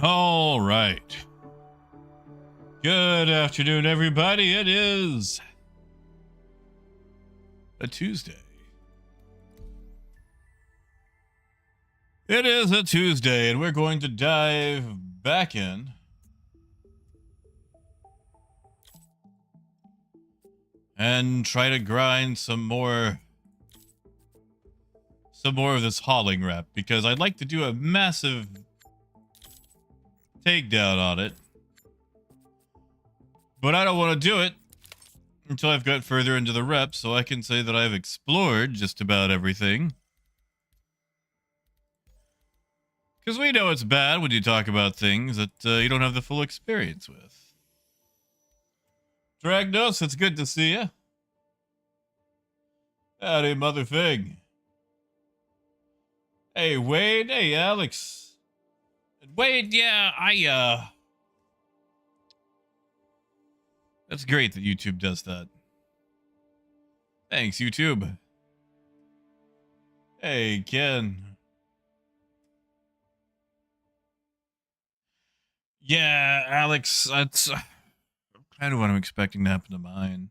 All right. Good afternoon, everybody. It is a Tuesday. It is a Tuesday, and we're going to dive back in and try to grind some more of this hauling rep, because I'd like to do a massive takedown on it. But I don't want to do it until I've got further into the rep, so I can say that I've explored just about everything. Because we know it's bad when you talk about things that you don't have the full experience with. Dragnos, it's good to see you. Howdy, Mother Fig. Hey, Wade. Hey, Alex. Wade, yeah, That's great that YouTube does that. Thanks, YouTube. Hey, Ken. Yeah, Alex, that's kind of what I'm expecting to happen to mine.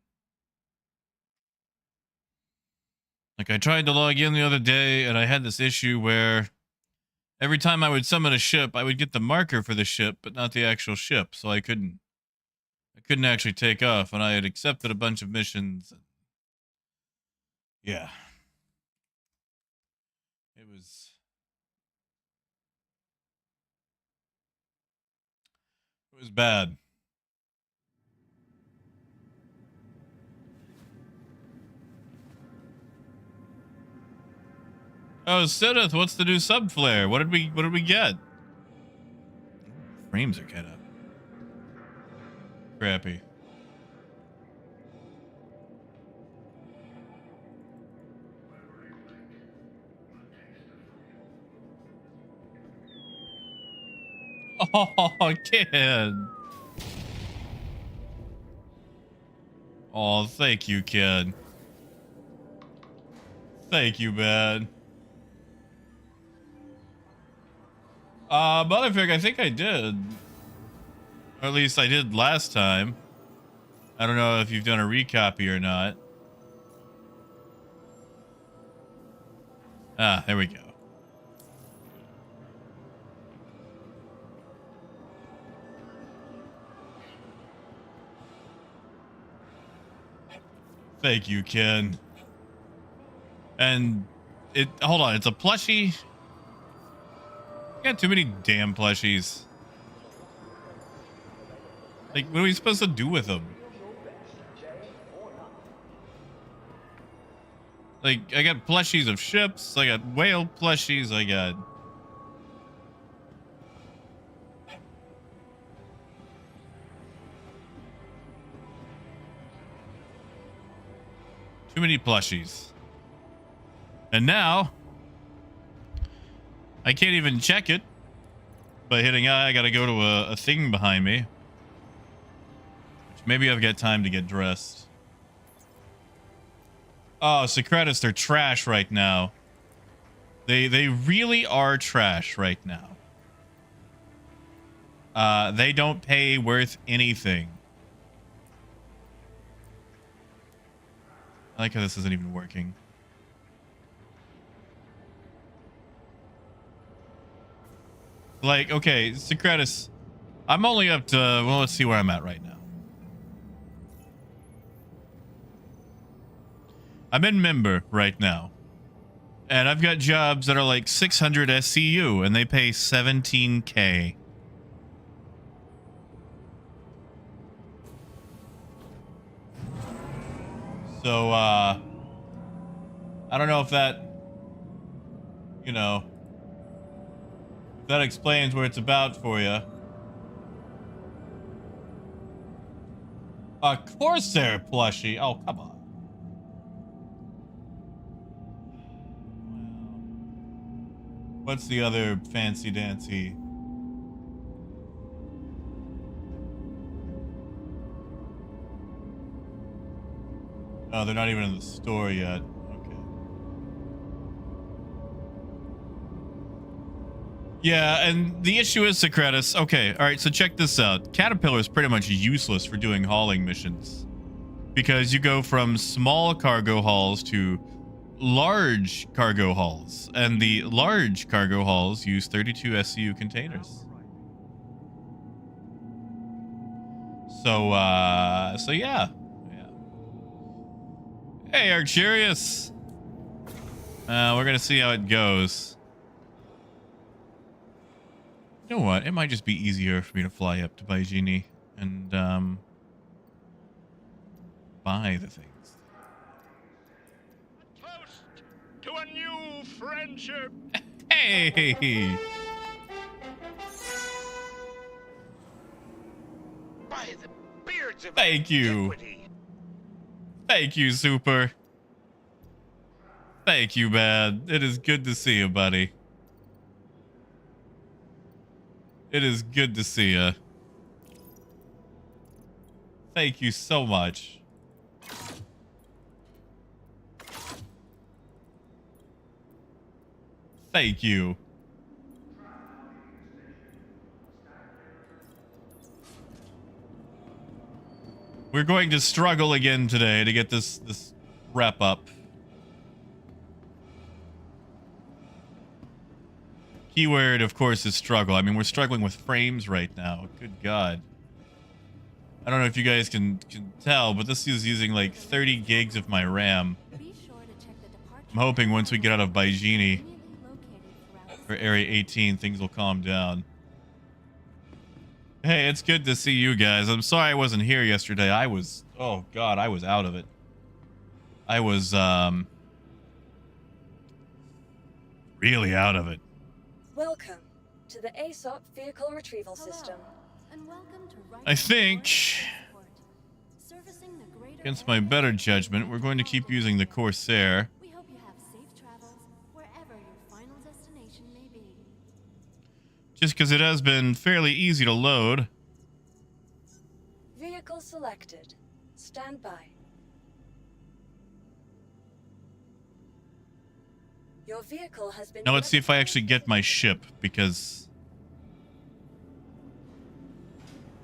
Like, I tried to log in the other day, and I had this issue where every time I would summon a ship, I would get the marker for the ship, but not the actual ship, so I couldn't actually take off, and I had accepted a bunch of missions. Yeah. It was bad. Oh, Sidith, what's the new sub flare? What did we get? Frames are kind of crappy. Oh, kid. Oh, thank you, kid. Thank you, man. Motherfucker, I think I did. Or at least I did last time. I don't know if you've done a recopy or not. Ah, there we go. Thank you, Ken. And hold on, it's a plushie. I got too many damn plushies. Like, what are we supposed to do with them? Like, I got plushies of ships, I got whale plushies, I got... too many plushies. And now, I can't even check it by hitting I. I gotta go to a thing behind me. Which maybe I've got time to get dressed. Oh, Secretus, they're trash right now. They really are trash right now. They don't pay worth anything. I like how this isn't even working. Like, okay, Secretus, I'm only up to, well, let's see where I'm at right now. I'm in member right now. And I've got jobs that are like 600 SCU and they pay 17K. So, I don't know if that, you know, if that explains where it's about for you. A Corsair plushie? Oh, come on. What's the other fancy dancy? Oh, they're not even in the store yet. Okay. Yeah, and the issue is, Socrates. Okay, all right, so check this out. Caterpillar is pretty much useless for doing hauling missions because you go from small cargo hauls to large cargo hauls, and the large cargo hauls use 32 SCU containers. So yeah. Hey, Arcturius. We're gonna see how it goes. You know what? It might just be easier for me to fly up to Baijini and buy the things. A toast to a new friendship. Hey! By the beards of Thank you. antiquity. Thank you, Super. Thank you, man. It is good to see you, buddy. It is good to see you. Thank you so much. Thank you. We're going to struggle again today to get this wrap up. Keyword, of course, is struggle. I mean, we're struggling with frames right now. Good God. I don't know if you guys can tell, but this is using like 30 gigs of my RAM. I'm hoping once we get out of Baijini for Area 18, things will calm down. Hey, it's good to see you guys. I'm sorry I wasn't here yesterday. Oh God, I was out of it. I was, really out of it. Welcome to the ASOP vehicle retrieval system. And welcome to I think, against my better judgment, we're going to keep using the Corsair. We hope you have safe travels wherever your final destination may be. Just because it has been fairly easy to load. Vehicle selected. Stand by. Your vehicle has been... Now let's see if I actually get my ship, because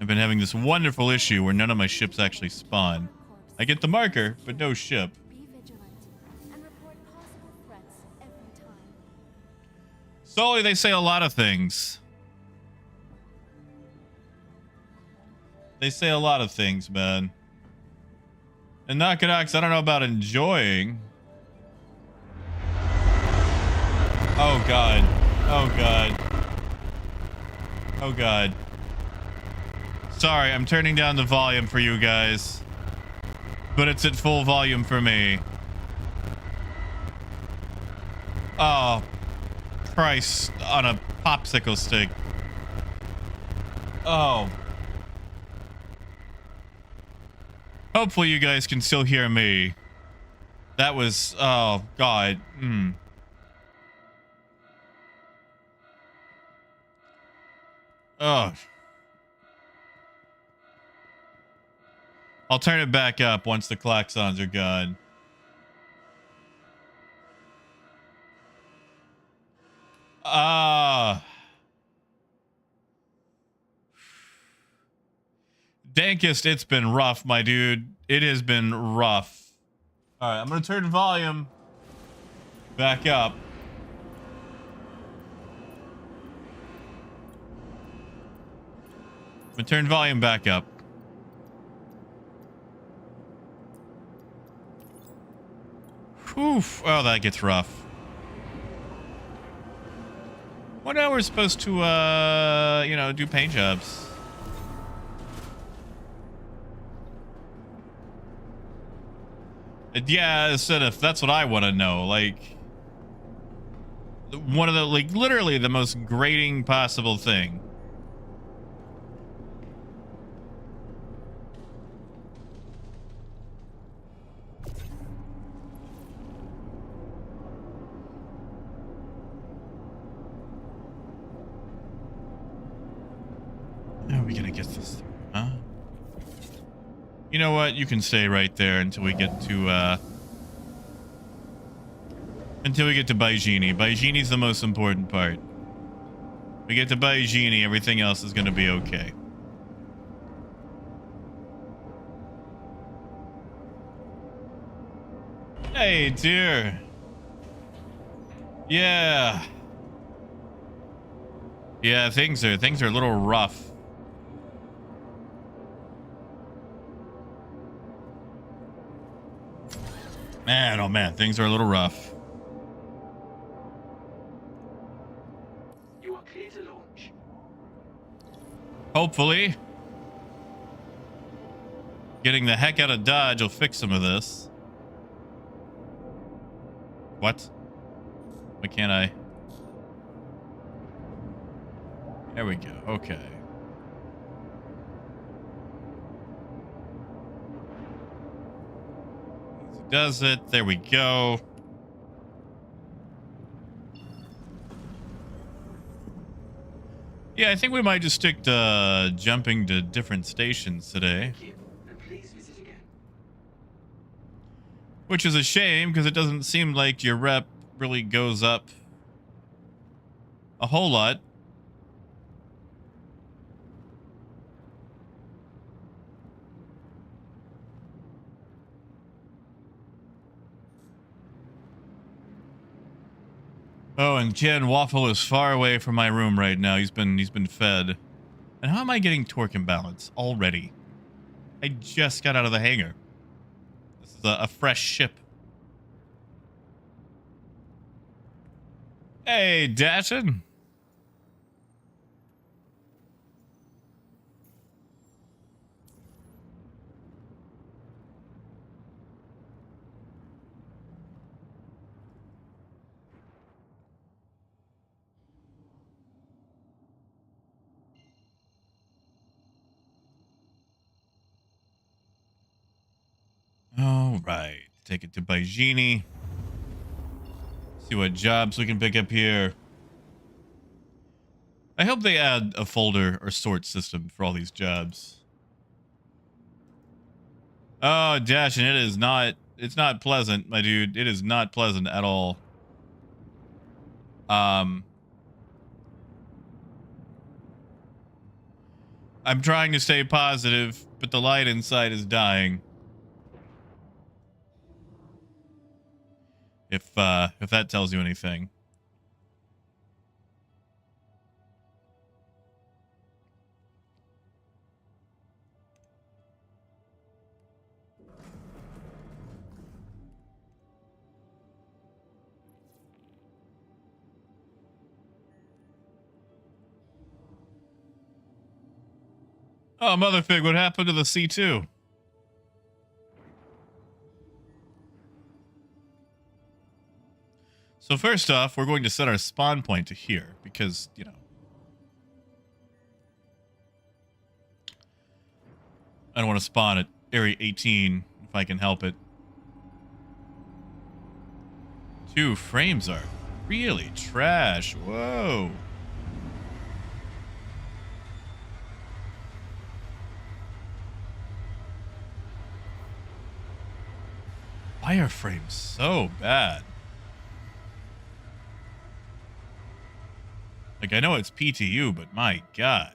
I've been having this wonderful issue where none of my ships actually spawn. I get the marker, but no ship. Be vigilant and report possible threats every time. Solely, they say a lot of things. They say a lot of things, man. And Nakanox, I don't know about enjoying. Oh God. Oh God. Oh God. Sorry, I'm turning down the volume for you guys. But it's at full volume for me. Oh. Christ on a popsicle stick. Oh. Hopefully you guys can still hear me. That was... Oh, God. Oh. I'll turn it back up once the klaxons are gone. Dankest, it's been rough, my dude. It has been rough. All right, I'm going to turn volume back up. I'm going to turn volume back up. Oof. Oh, that gets rough. What now we're supposed to, you know, do paint jobs. Yeah, instead of, that's what I want to know. Like, one of the, like, literally the most grating possible thing. How are we gonna get this through, huh? You know what? You can stay right there until we get to Baijini. Baijini's the most important part. We get to buy Genie, everything else is gonna be okay. Hey, dear. Yeah. Yeah, things are a little rough. Man, oh man, things are a little rough. You are clear to launch. Hopefully. Getting the heck out of Dodge will fix some of this. What? Why can't I? There we go. Okay. Easy does it. There we go. Yeah, I think we might just stick to jumping to different stations today. Thank you. And please visit again. Which is a shame because it doesn't seem like your rep really goes up a whole lot. Oh, and Ken Waffle is far away from my room right now. He's been fed. And how am I getting torque imbalance already? I just got out of the hangar. This is a fresh ship. Hey, Dashing. All right. Take it to Baijini. See what jobs we can pick up here. I hope they add a folder or sort system for all these jobs. Oh, Dashin, it's not pleasant, my dude. It is not pleasant at all. I'm trying to stay positive, but the light inside is dying. If that tells you anything. Oh, Motherfig, what happened to the C2? So first off, we're going to set our spawn point to here because, you know, I don't want to spawn at Area 18 if I can help it. 2 frames are really trash. Whoa. Wireframe's so bad. Like, I know it's PTU, but my God.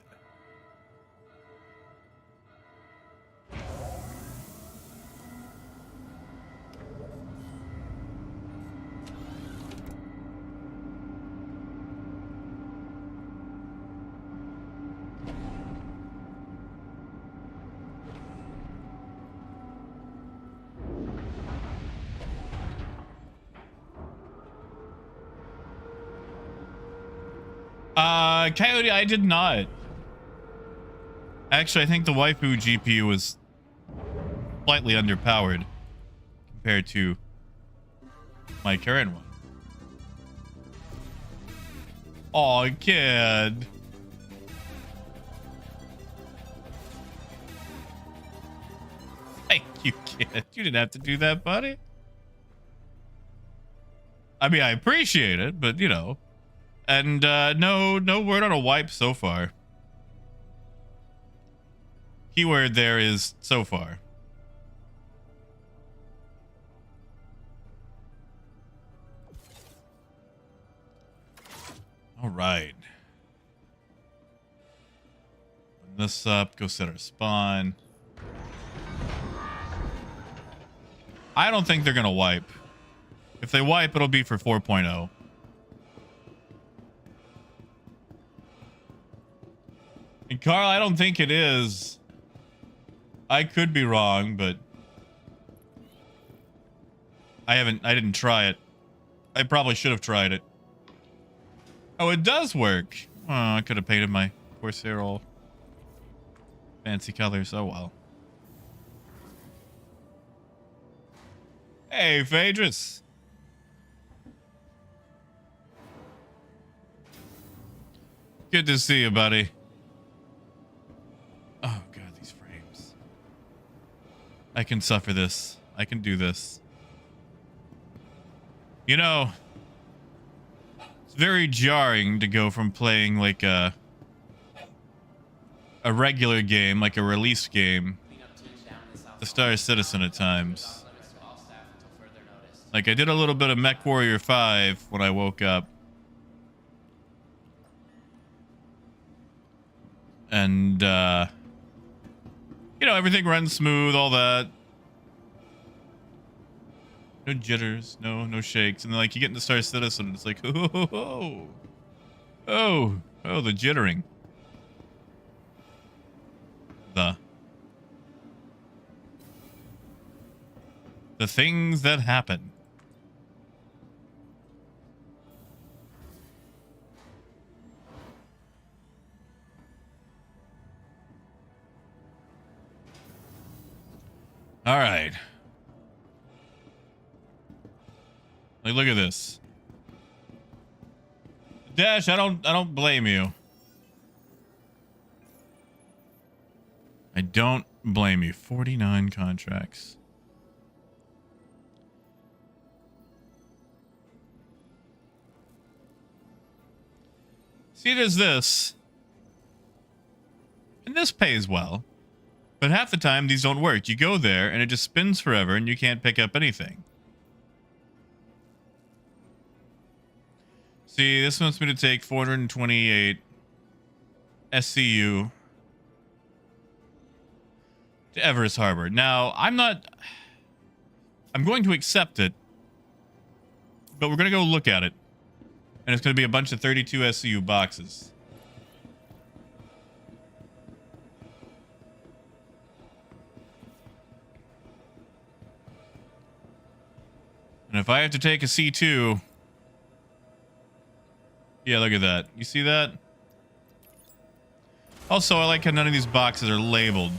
Coyote, I did not. Actually, I think the waifu GPU was slightly underpowered compared to my current one. Aw, kid. Thank you, kid. You didn't have to do that, buddy. I mean, I appreciate it, but you know. And no word on a wipe so far. Keyword there is so far. All right. this up. Go set our spawn. I don't think they're gonna wipe. If they wipe, it'll be for 4.0. And Carl, I don't think it is. I could be wrong, but I didn't try it. I probably should have tried it. Oh, it does work. Oh, I could have painted my Corsair all fancy colors. Oh well. Hey, Phaedrus. Good to see you, buddy. Oh, God, these frames. I can suffer this. I can do this. You know, it's very jarring to go from playing like a regular game, like a released game, to Star Citizen at times. Like, I did a little bit of Mech Warrior 5 when I woke up. And, you know, everything runs smooth, all that. No jitters, no shakes. And then, like, you get into Star Citizen, and it's like, oh, the jittering. The things that happen. All right. Like, look at this. Dash, I don't blame you. I don't blame you. 49 contracts. See, there's this. And this pays well. But half the time, these don't work. You go there, and it just spins forever, and you can't pick up anything. See, this wants me to take 428 SCU to Everest Harbor. Now, I'm going to accept it, but we're going to go look at it. And it's going to be a bunch of 32 SCU boxes. And if I have to take a C2... Yeah, look at that. You see that? Also, I like how none of these boxes are labeled.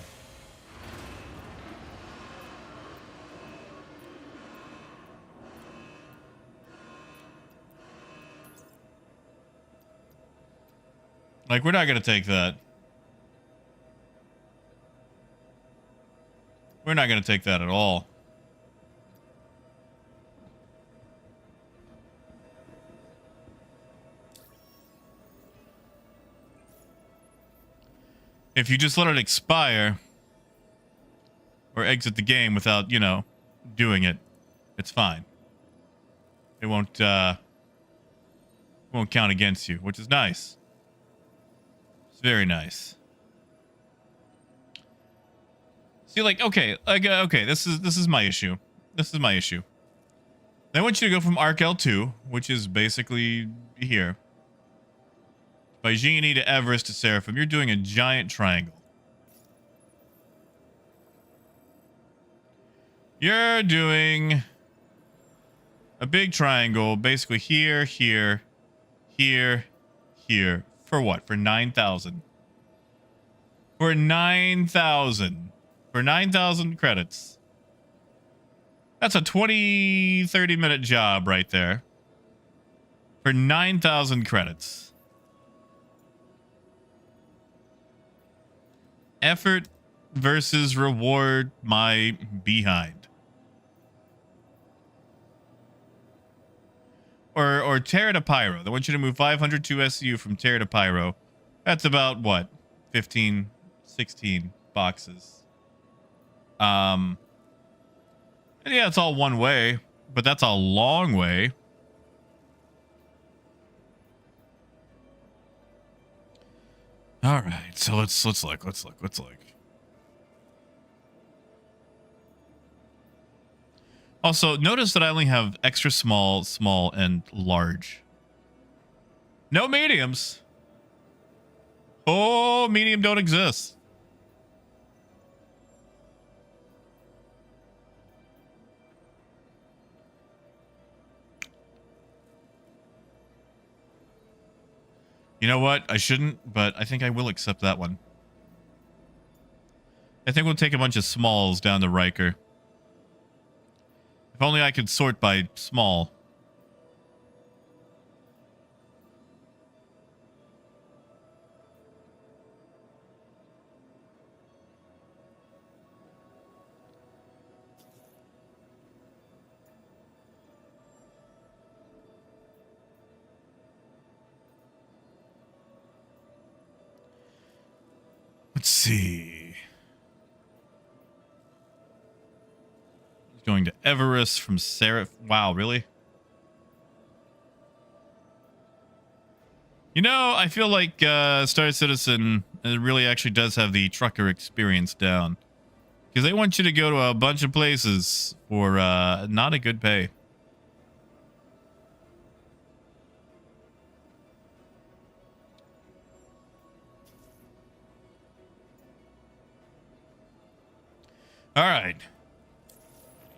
Like, we're not going to take that. We're not going to take that at all. If you just let it expire or exit the game without, you know, doing it, it's fine. It won't count against you, which is nice. It's very nice. See, like, okay, this is my issue. This is my issue. I want you to go from Arc L2, which is basically here, by Genie to Everest to Seraphim. You're doing a giant triangle. You're doing a big triangle, basically here, here, here, here. For what? For 9,000. For 9,000. For 9,000 credits. That's a 30 minute job right there. For 9,000 credits. Effort versus reward, my behind. Or Terra to Pyro. They want you to move 502 SCU from Terra to Pyro. That's about what? 15, 16 boxes. And yeah, it's all one way, but that's a long way. All right, so let's look. Also, notice that I only have extra small, small, and large. No mediums. Oh, medium don't exist. You know what? I shouldn't, but I think I will accept that one. I think we'll take a bunch of smalls down to Riker. If only I could sort by small. Let's see. Going to Everest from Seraph. Wow, really? You know, I feel like Star Citizen really actually does have the trucker experience down. Because they want you to go to a bunch of places for not a good pay. All right.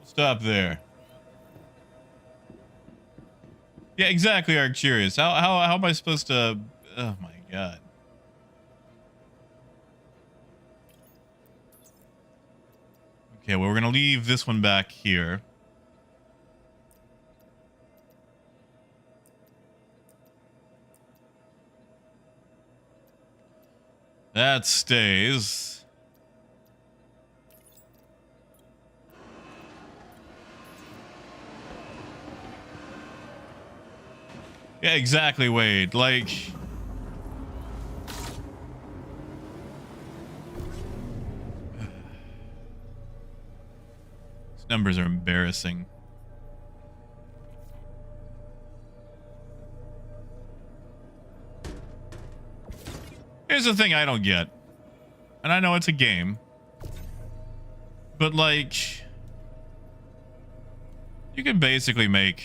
Stop there. Yeah, exactly, Arcturus. How am I supposed to... Oh, my God. Okay, well, we're going to leave this one back here. That stays. Yeah, exactly, Wade. Like... These numbers are embarrassing. Here's the thing I don't get. And I know it's a game. But, like... You can basically make...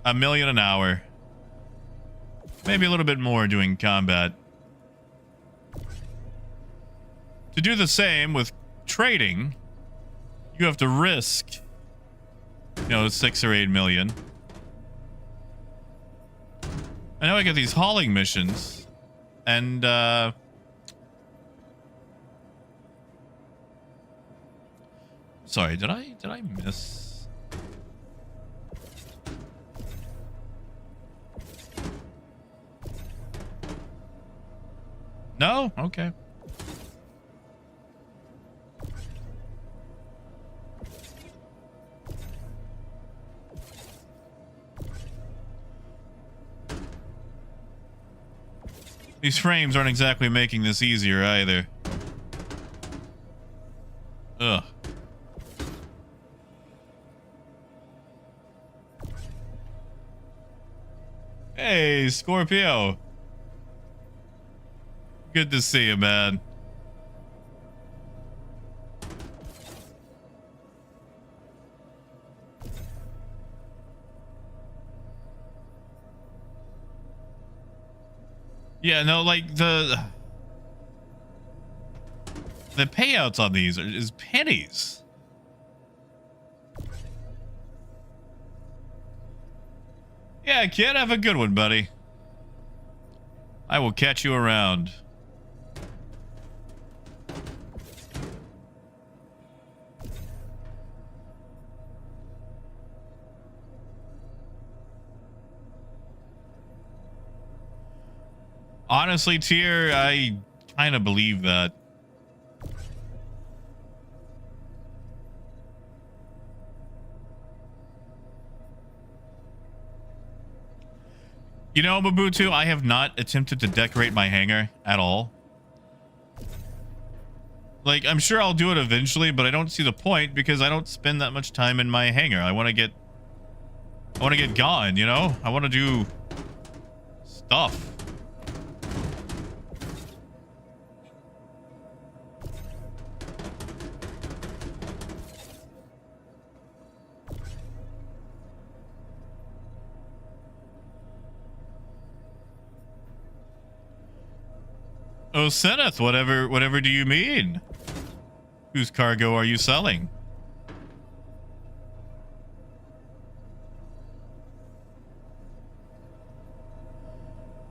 $1 million an hour. Maybe a little bit more doing combat. To do the same with trading, you have to risk, you know, 6 or 8 million. I know I get these hauling missions, and sorry, did I miss? No? Okay. These frames aren't exactly making this easier either. Ugh. Hey, Scorpio. Good to see you, man. Yeah, no, like the payouts on these is pennies. Yeah, kid, have a good one, buddy. I will catch you around. Honestly, Tier, I kind of believe that. You know, Mabutu, I have not attempted to decorate my hangar at all. Like, I'm sure I'll do it eventually, but I don't see the point because I don't spend that much time in my hangar. I want to get gone, you know? I want to do stuff. Oh, Seneth, whatever do you mean? Whose cargo are you selling?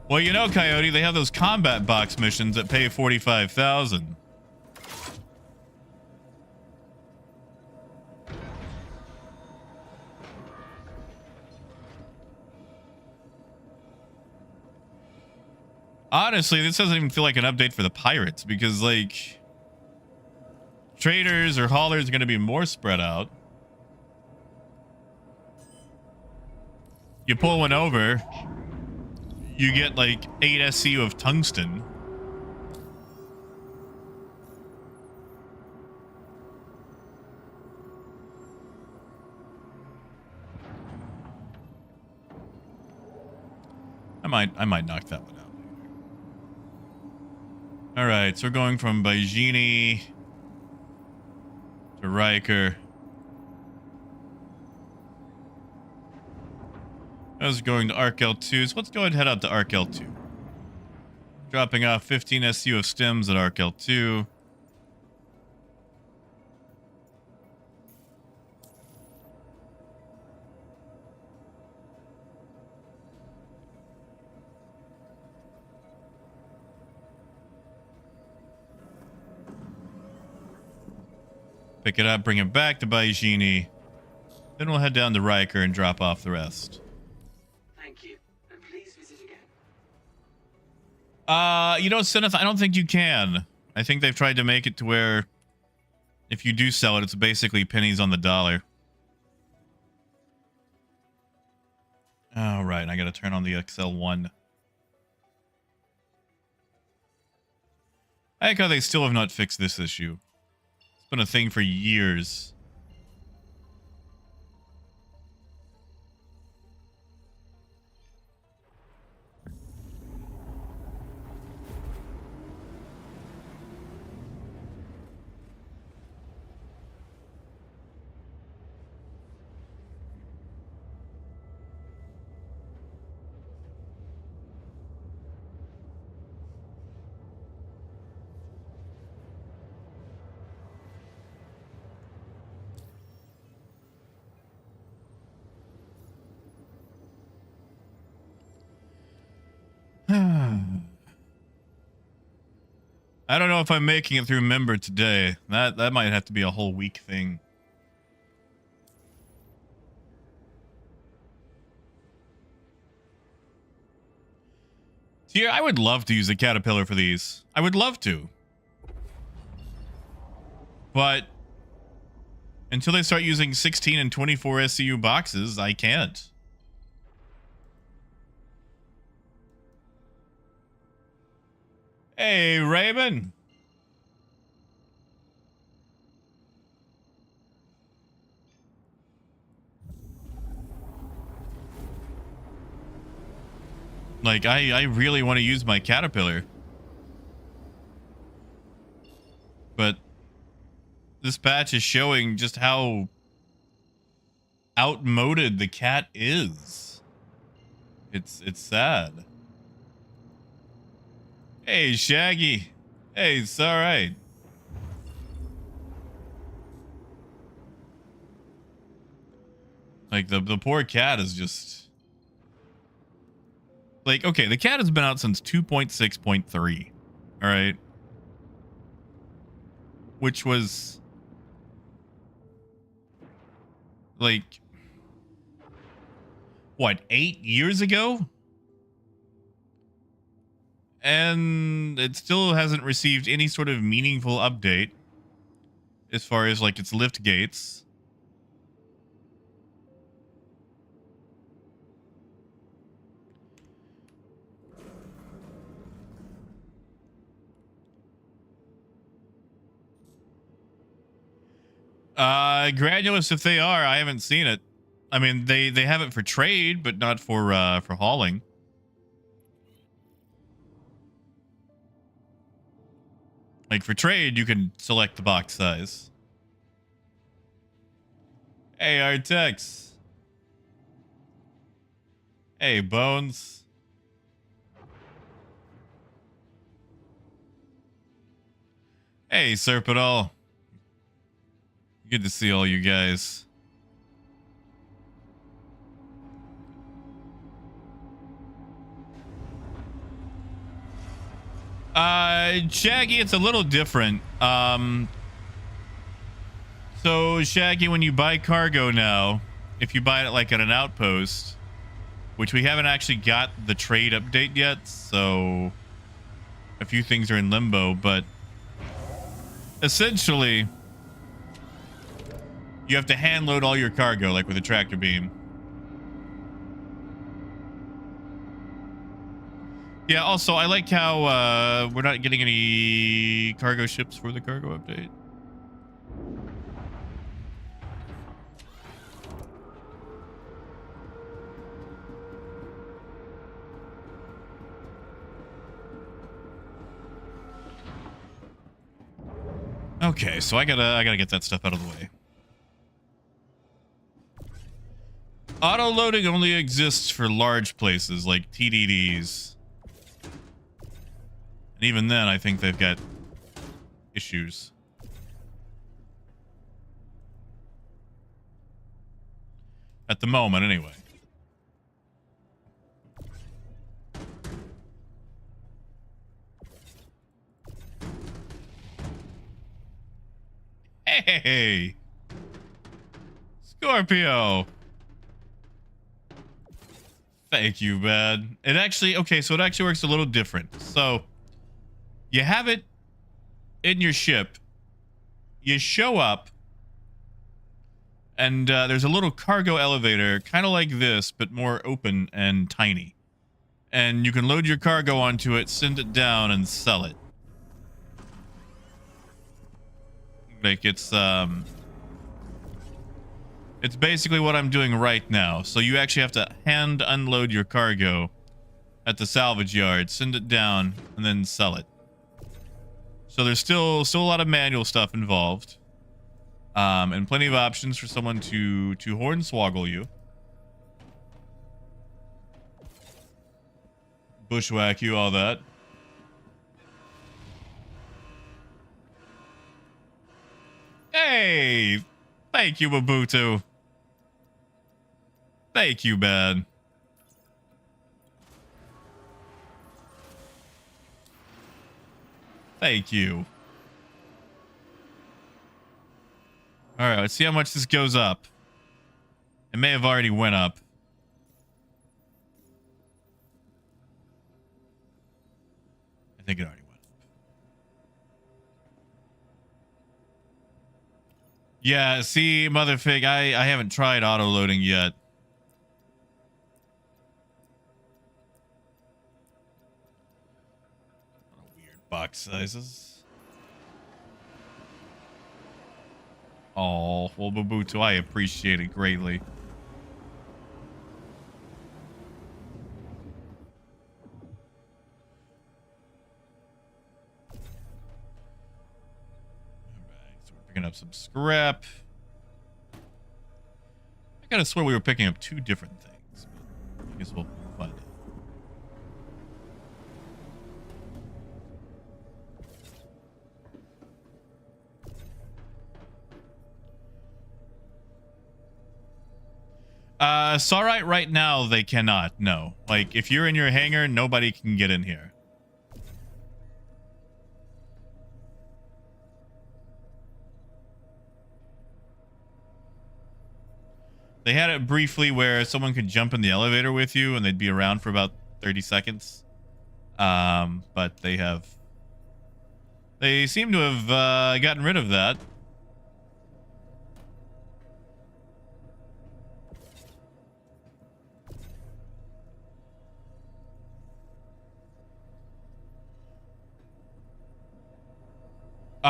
Well, you know, Coyote, they have those combat box missions that pay 45,000. Honestly, this doesn't even feel like an update for the pirates because, like, traders or haulers are going to be more spread out. You pull one over, you get like 8 SCU of tungsten. I might knock that one out. All right, so we're going from Baijini to Riker. I was going to Arc L2, so let's go ahead and head out to Arc L2. Dropping off 15 SU of stems at Arc L2. Pick it up, bring it back to Baijini. Then we'll head down to Riker and drop off the rest. Thank you, and please visit again. You know, Seneth, I don't think you can. I think they've tried to make it to where if you do sell it, it's basically pennies on the dollar. All right, I got to turn on the XL1. I like how they still have not fixed this issue. It's been a thing for years. I don't know if I'm making it through member today. That might have to be a whole week thing. Here, I would love to use the caterpillar for these. I would love to. But until they start using 16 and 24 SCU boxes, I can't. Hey, Raymond. Like, I really want to use my caterpillar. But this patch is showing just how outmoded the cat is. It's sad. Hey, Shaggy. Hey, it's all right. Like, the poor cat is just... Like, okay, the cat has been out since 2.6.3. All right? Which was... like... what, 8 years ago? And it still hasn't received any sort of meaningful update as far as like its lift gates. Granulous, if they are, I haven't seen it. I mean, they have it for trade, but not for hauling. Like for trade, you can select the box size. Hey, Artex. Hey, Bones. Hey, Serpidol. Good to see all you guys. Shaggy, it's a little different. So Shaggy, when you buy cargo now, if you buy it like at an outpost, which we haven't actually got the trade update yet, so a few things are in limbo, but essentially you have to hand load all your cargo like with a tractor beam. Yeah, also I like how we're not getting any cargo ships for the cargo update. Okay, so I gotta get that stuff out of the way. Auto loading only exists for large places like TDDs. And even then, I think they've got issues. At the moment, anyway. Hey! Scorpio! Thank you, man. It actually, okay, so it actually works a little different. So, you have it in your ship. You show up, and there's a little cargo elevator, kind of like this, but more open and tiny. And you can load your cargo onto it, send it down, and sell it. Like, it's basically what I'm doing right now. So you actually have to hand unload your cargo at the salvage yard, send it down, and then sell it. So there's still a lot of manual stuff involved. And plenty of options for someone to hornswoggle you. Bushwhack you, all that. Hey! Thank you, Mabutu. Thank you, man. Thank you. All right, let's see how much this goes up. It may have already went up. I think it already went up. Yeah, see, Motherfig, I haven't tried auto-loading yet. What a weird box sizes. Oh, well, Mabutu, I appreciate it greatly. Alright, so we're picking up some scrap. I gotta swear we were picking up two different things, but I guess we'll find out. Sarite right now, they cannot, no. Like, if you're in your hangar, nobody can get in here. They had it briefly where someone could jump in the elevator with you and they'd be around for about 30 seconds. But they seem to have gotten rid of that.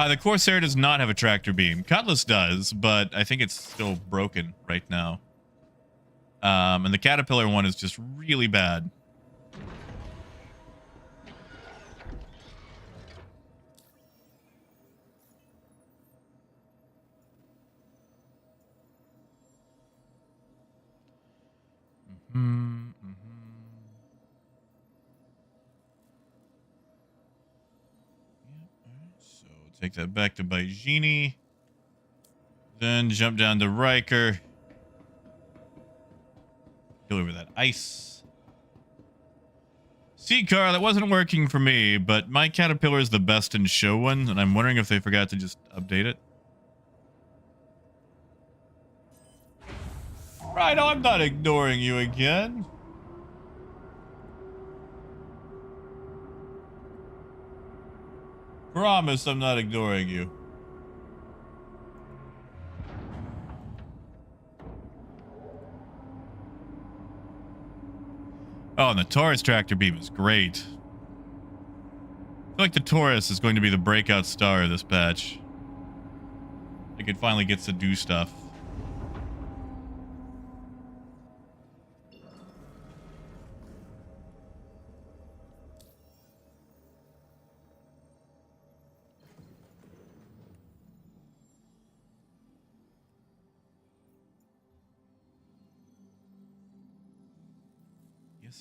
The Corsair does not have a tractor beam. Cutlass does, but I think it's still broken right now. And the Caterpillar one is just really bad. Take that back to Baijini. Then jump down to Riker. Go over that ice. C-car, that wasn't working for me, but my Caterpillar is the best in show one, and I'm wondering if they forgot to just update it. Right, I'm not ignoring you again. Promise I'm not ignoring you. Oh, and the Taurus tractor beam is great. I feel like the Taurus is going to be the breakout star of this patch. Like it finally gets to do stuff.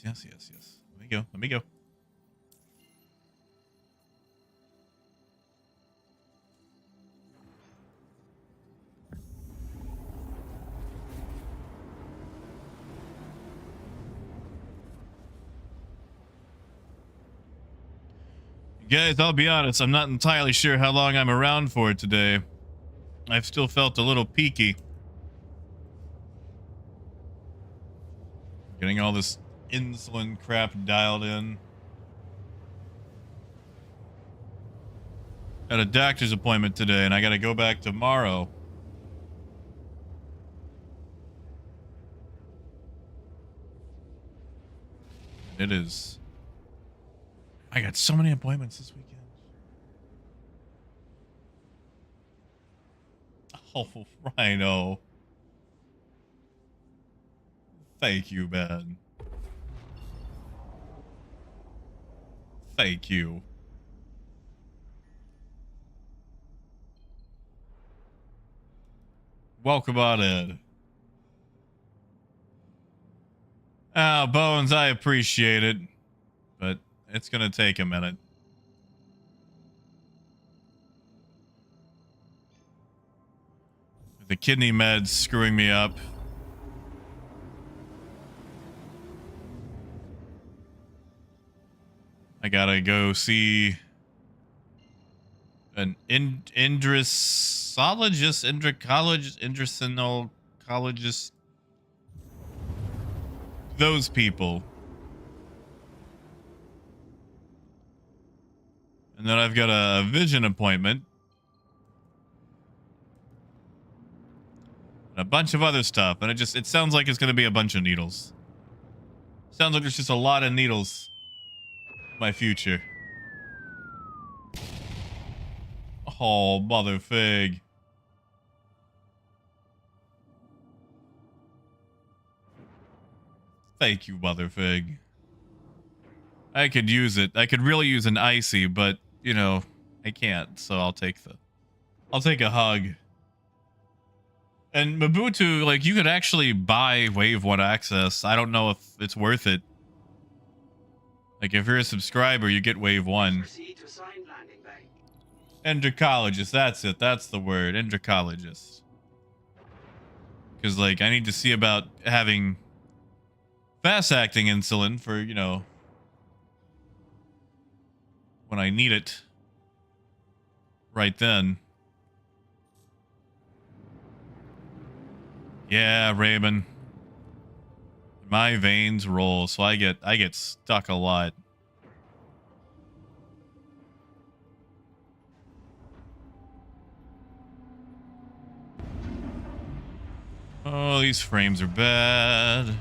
Yes. Let me go. Guys, I'll be honest, I'm not entirely sure how long I'm around for today. I've still felt a little peaky. Getting all this insulin crap dialed in. Got a doctor's appointment today, and I gotta go back tomorrow. It is. I got so many appointments this weekend. Oh, Rhino. Thank you, man. Thank you. Welcome on in. Oh, Bones, I appreciate it, but it's gonna take a minute. The kidney meds screwing me up. I gotta go see an endocrinologist, those people. And then I've got a vision appointment. And a bunch of other stuff. And it sounds like it's going to be a bunch of needles. Sounds like there's just a lot of needles in my future. Oh, mother fig. Thank you, mother fig. I could use it. I could really use an icy, but you know, I can't. So I'll take a hug. And Mabutu, like, you could actually buy Wave 1 access. I don't know if it's worth it. Like, if you're a subscriber, you get Wave 1. Proceed to assigned landing bay. Endocrinologist, that's it. That's the word. Endocrinologist. Because, like, I need to see about having fast-acting insulin for, you know, when I need it. Right then. Yeah, Raven. My veins roll, so I get stuck a lot. Oh, these frames are bad.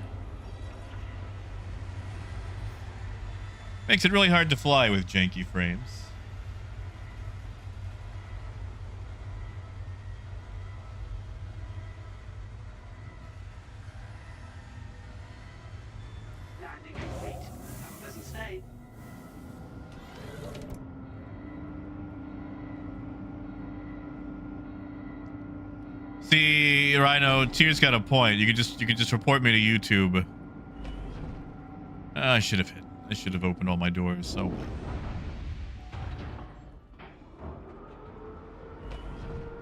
Makes it really hard to fly with janky frames. Landing complete. Have a pleasant stay. See, Rhino, Tier's got a point. You could just report me to YouTube. I should have opened all my doors. So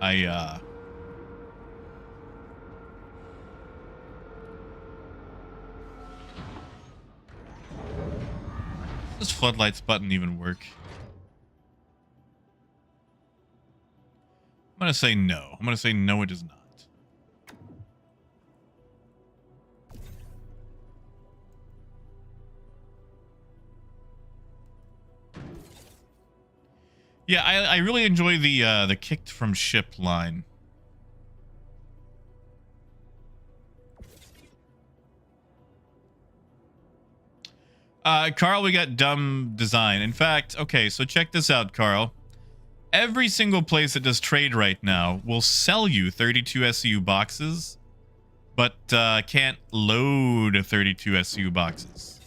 I does floodlights button even work? I'm gonna say no. I'm gonna say no, it does not. Yeah, I really enjoy the kicked from ship line. Carl, we got dumb design. In fact, okay, so check this out, Carl. Every single place that does trade right now will sell you 32 SCU boxes, but can't load 32 SCU boxes.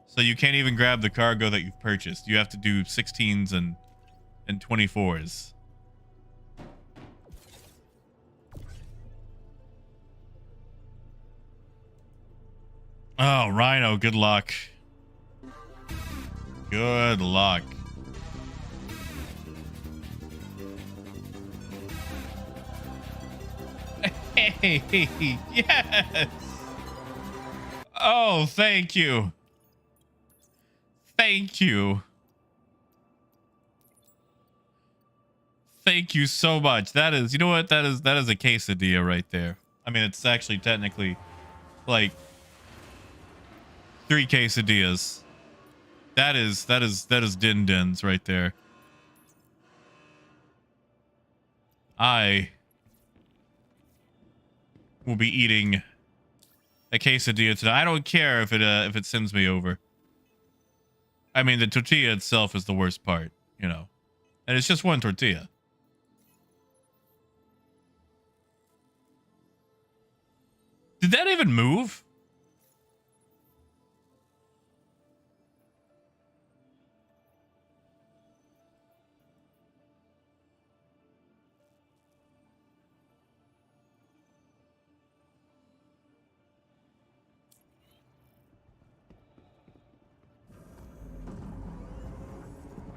So you can't even grab the cargo that you've purchased. You have to do 16s and 24s. Oh, Rhino, good luck. Good luck. Hey, yes. Oh, thank you. Thank you. Thank you so much. That is, you know what? That is a quesadilla right there. I mean, it's actually technically like 3 quesadillas. That is din dins right there. I will be eating a quesadilla today. I don't care if it sends me over. I mean, the tortilla itself is the worst part, you know. And it's just one tortilla. Did that even move?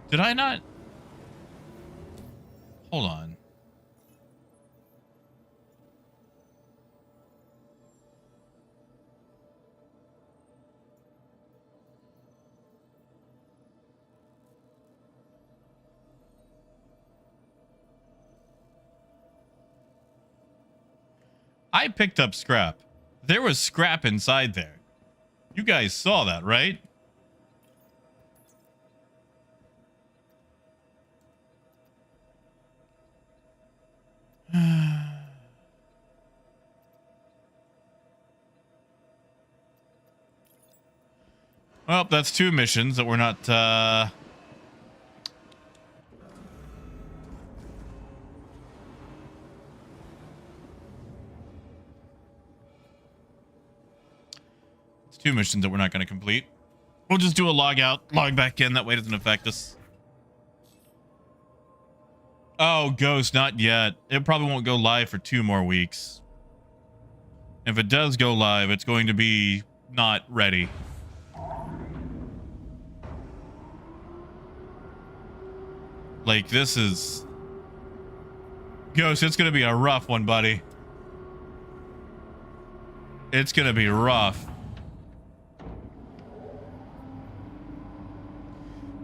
Did I not? Hold on. I picked up scrap. There was scrap inside there. You guys saw that, right? Well, that's 2 missions that we're not, it's 2 missions that we're not going to complete. We'll just do a log out, log back in. That way it doesn't affect us. Oh, Ghost, not yet. It probably won't go live for 2 more weeks. If it does go live, it's going to be not ready. Like, this is... Ghost, it's going to be a rough one, buddy. It's going to be rough.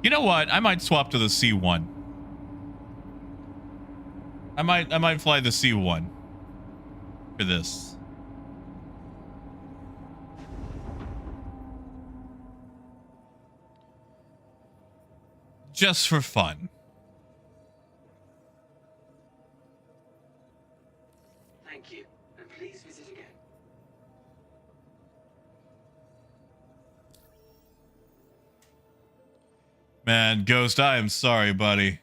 You know what? I might swap to the C1. I might fly the C1 for this. Just for fun. Thank you, and please visit again. Man, Ghost, I am sorry, buddy.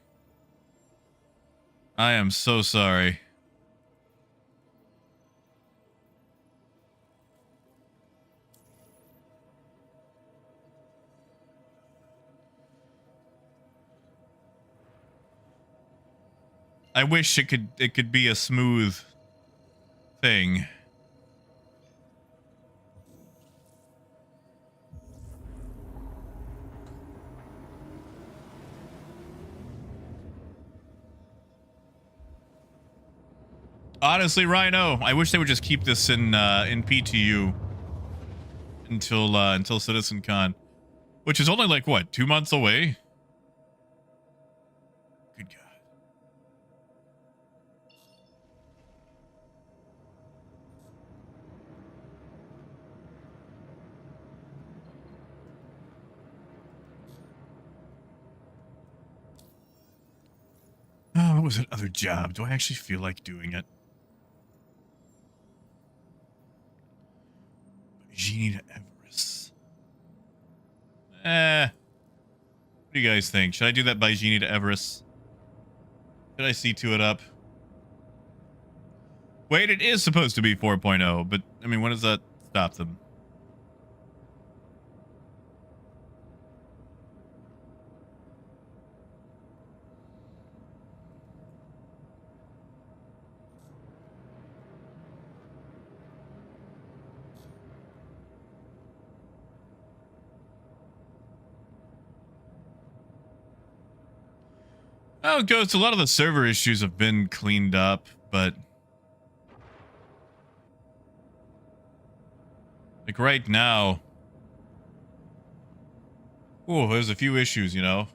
I am so sorry. I wish it could be a smooth thing. Honestly, Rhino, I wish they would just keep this in PTU until CitizenCon, which is only like what, 2 months away. Good God. What was that other job? Do I actually feel like doing it? Genie to Everest. What do you guys think? Should I do that by Genie to Everest? Should I see to it up? Wait, it is supposed to be 4.0, but I mean, when does that stop them? Oh, Ghost, a lot of the server issues have been cleaned up, but like right now, oh, there's a few issues, you know.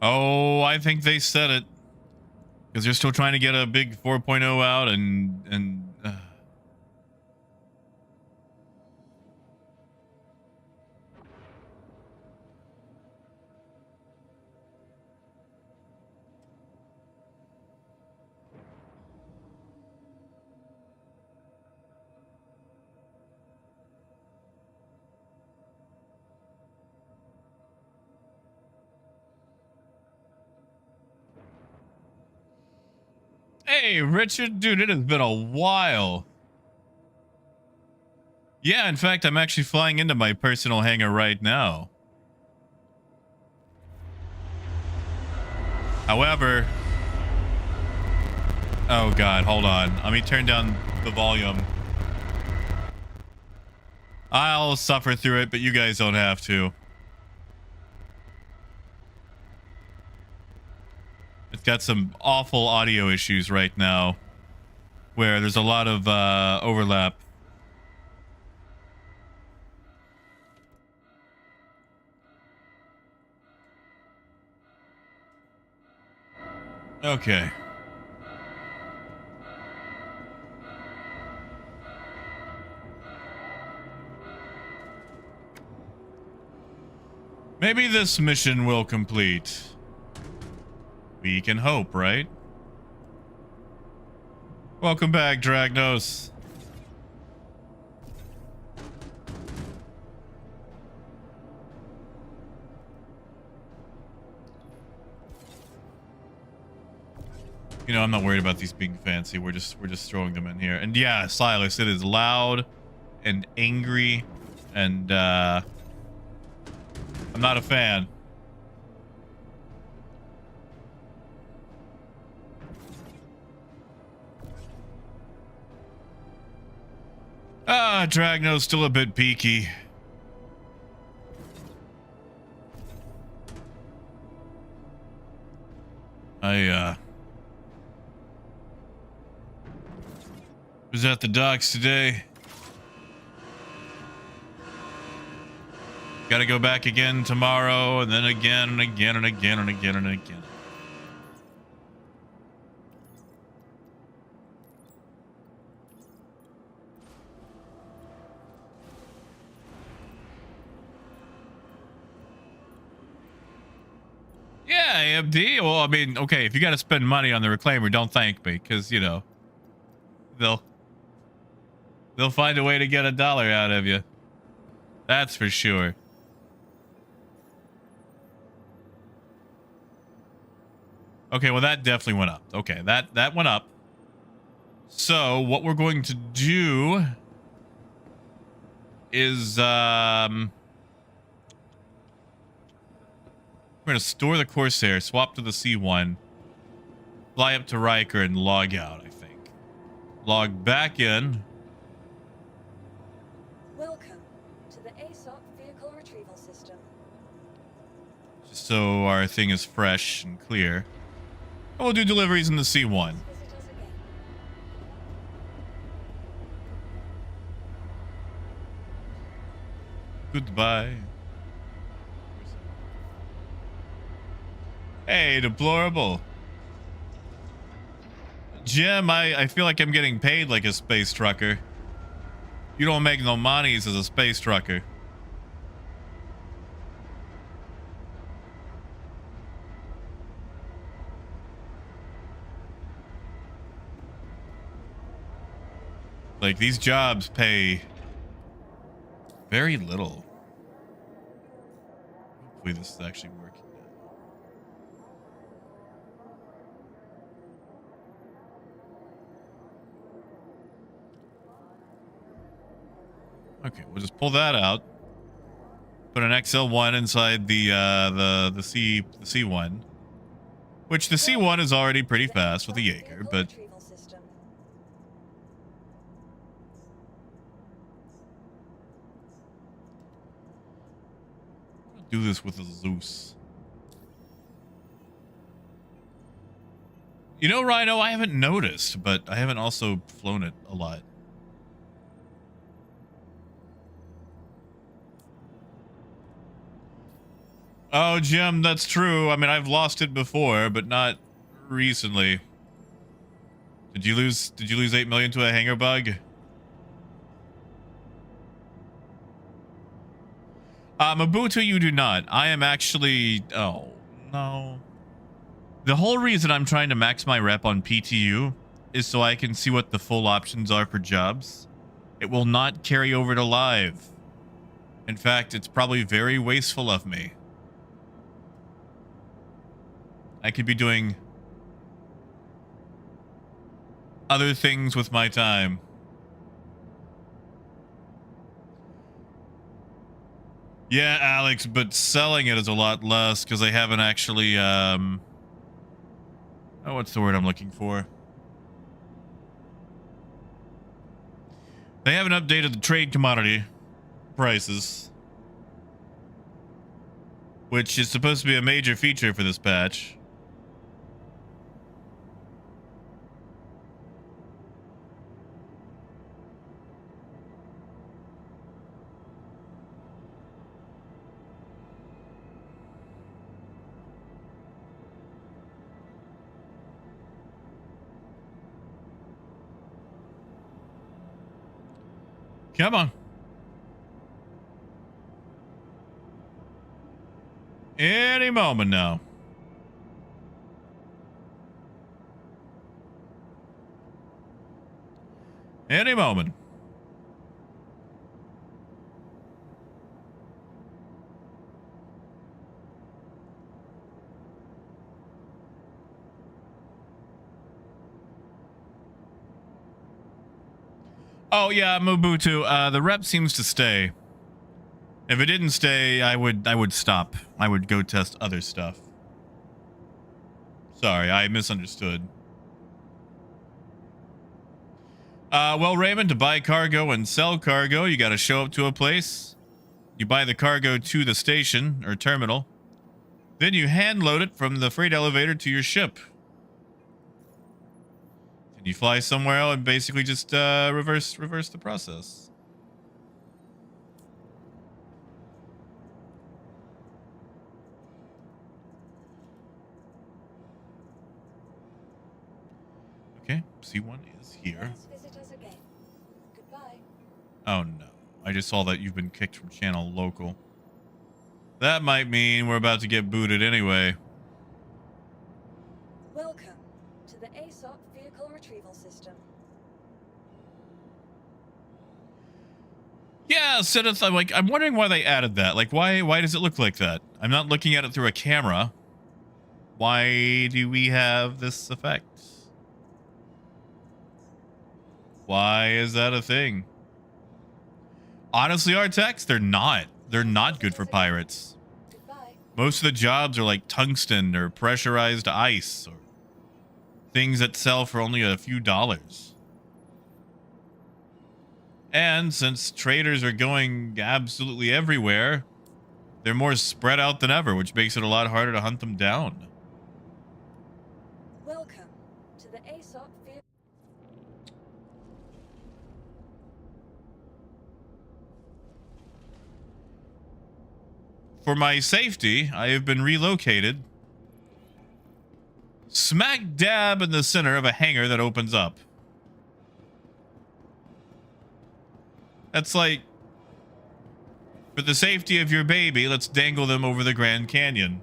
Oh, I think they said it because they're still trying to get a big 4.0 out, and hey, Richard, dude, it has been a while. Yeah, in fact, I'm actually flying into my personal hangar right now. However, oh God, hold on. Let me turn down the volume. I'll suffer through it, but you guys don't have to. It's got some awful audio issues right now where there's a lot of overlap. Okay. Maybe this mission will complete. We can hope, right? Welcome back, Dragnos. You know, I'm not worried about these being fancy. We're just throwing them in here. And yeah, Silas, it is loud and angry, and I'm not a fan. Dragno's still a bit peaky. Was at the docks today. Gotta go back again tomorrow, and then again and again and again and again and again. Yeah, AMD. Well, I mean, okay, if you gotta spend money on the reclaimer, don't thank me, because, you know, they'll find a way to get $1 out of you. That's for sure. Okay, well, that definitely went up. Okay, that went up. So what we're going to do is we're going to store the Corsair, swap to the C1, fly up to Riker, and log out, I think. Log back in. so our thing is fresh and clear. And we'll do deliveries in the C1. Visit us again. Goodbye. Hey, deplorable. Jim, I feel like I'm getting paid like a space trucker. You don't make no monies as a space trucker. Like, these jobs pay very little. Hopefully this is actually working now. Okay, we'll just pull that out. Put an XL1 inside the C1. Which the C1 is already pretty fast with the Jaeger, but Retrieval system. do this with a Zeus. You know, Rhino, I haven't noticed, but I haven't also flown it a lot. Oh, Jim, that's true. I mean, I've lost it before, but not recently. Did you lose 8 million to a hangar bug? Mabutu, you do not. I am actually... Oh, no. The whole reason I'm trying to max my rep on PTU is so I can see what the full options are for jobs. It will not carry over to live. In fact, it's probably very wasteful of me. I could be doing other things with my time. Yeah, Alex, but selling it is a lot less because they haven't actually, oh, what's the word I'm looking for? They haven't updated the trade commodity prices, which is supposed to be a major feature for this patch. Come on. Any moment now. Any moment. Oh yeah, Mobutu. The rep seems to stay. If it didn't stay, I would stop. I would go test other stuff. Sorry, I misunderstood. Well, Raymond, to buy cargo and sell cargo, you got to show up to a place. You buy the cargo to the station or terminal. Then you hand load it from the freight elevator to your ship. And you fly somewhere else and basically just reverse the process. Okay, C1 is here. Please visit us again. Goodbye. Oh no, I just saw that you've been kicked from channel local. That might mean we're about to get booted anyway. Welcome to the ASOP vehicle retrieval system. Yeah, Sidith, I'm wondering why they added that. Like, why does it look like that? I'm not looking at it through a camera. Why do we have this effect? Why is that a thing? Honestly, Artex, they're not. They're not good for pirates. Goodbye. Most of the jobs are like tungsten or pressurized ice or things that sell for only a few dollars. And since traders are going absolutely everywhere, They're more spread out than ever, which makes it a lot harder to hunt them down. Welcome to the ASOP vehicle. For my safety, I have been relocated smack dab in the center of a hangar that opens up. That's like, for the safety of your baby, let's dangle them over the Grand Canyon.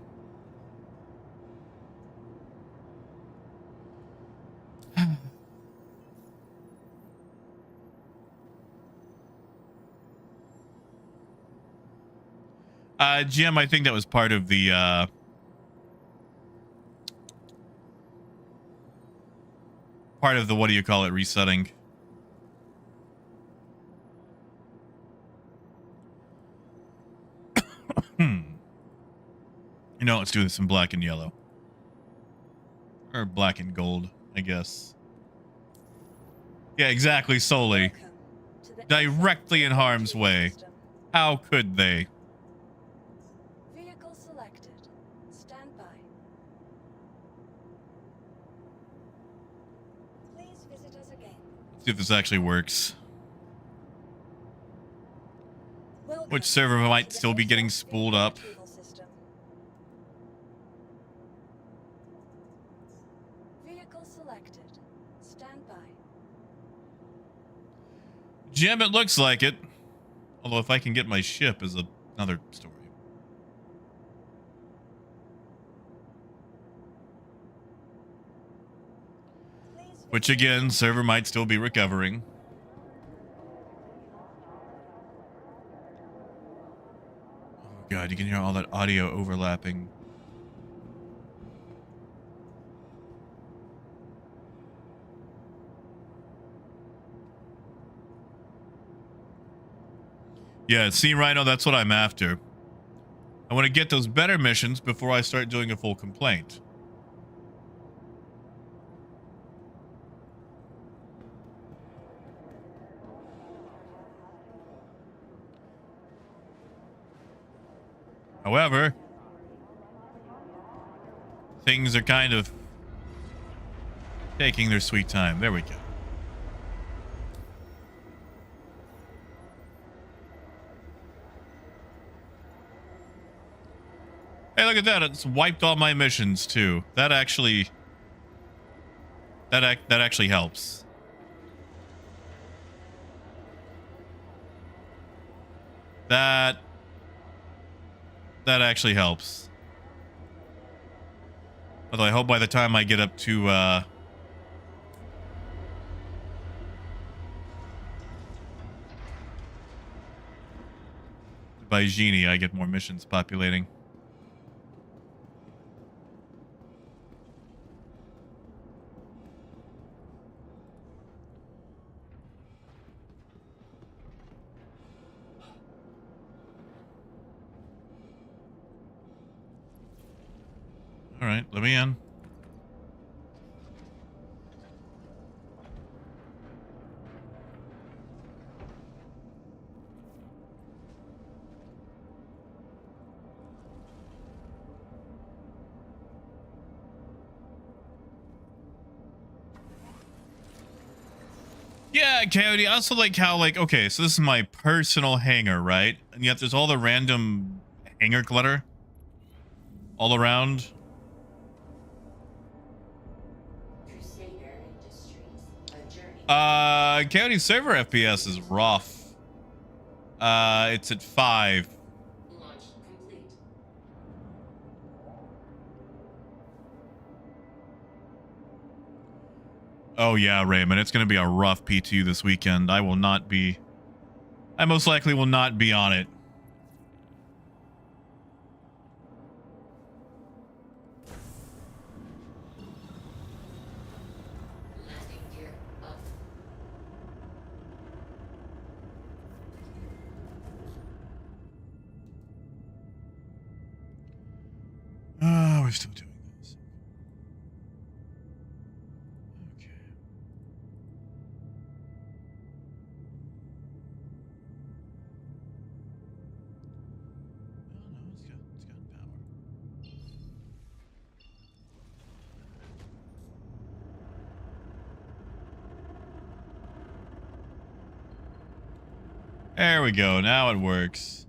Jim, I think that was part of the what do you call it, resetting. You know, let's do this in black and yellow. Or black and gold, I guess. Yeah, exactly, solely. Welcome to the Directly ASOP in harm's vehicle way. system. How could they? Vehicle selected. Stand by. Please visit us again. Let's see if this actually works. Welcome Which server might to the still be getting ASOP spooled vehicle up. retrieval system. Vehicle selected. Stand by. Jim, it looks like it. Although if I can get my ship is another story. Please Which visit again, server might still be recovering. Oh god, you can hear all that audio overlapping. Yeah, see, Rhino, that's what I'm after. I want to get those better missions before I start doing a full complaint. However, things are kind of taking their sweet time. There we go. Hey, look at that. It's wiped all my missions too. That actually helps. That actually helps. Although I hope by the time I get up to by Genie, I get more missions populating. All right, let me in. Yeah, Coyote. I also like how, like, okay, so this is my personal hangar, right? And yet there's all the random hangar clutter all around. Coyote server FPS is rough. It's at 5. Oh yeah, Raymond, it's gonna be a rough PTU this weekend. I most likely will not be on it. We're still doing this. Okay. No, it's There we go. Now it works.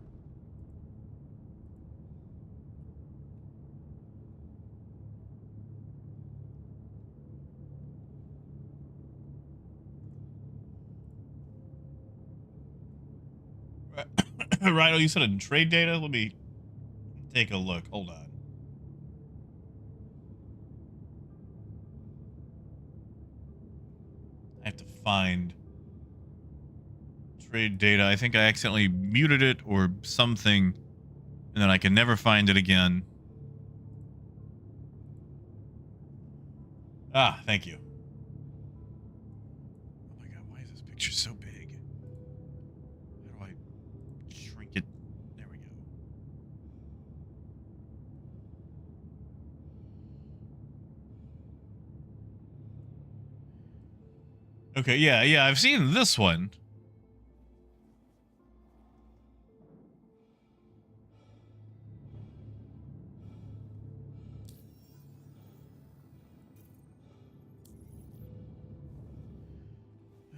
Rhino, you said in trade data? Let me take a look. Hold on. I have to find trade data. I think I accidentally muted it or something, and then I can never find it again. Ah, thank you. Oh my god, why is this picture so big? How do I shrink it? There we go. Okay, yeah, I've seen this one.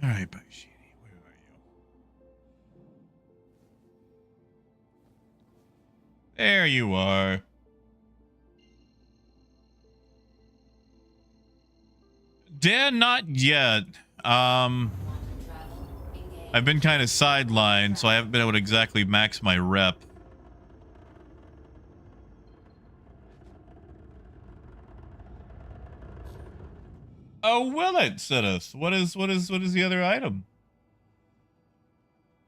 All right, Baishini, where are you? There you are. Dan, not yet. I've been kind of sidelined, so I haven't been able to exactly max my rep. Oh, will it, Sidith? What is the other item?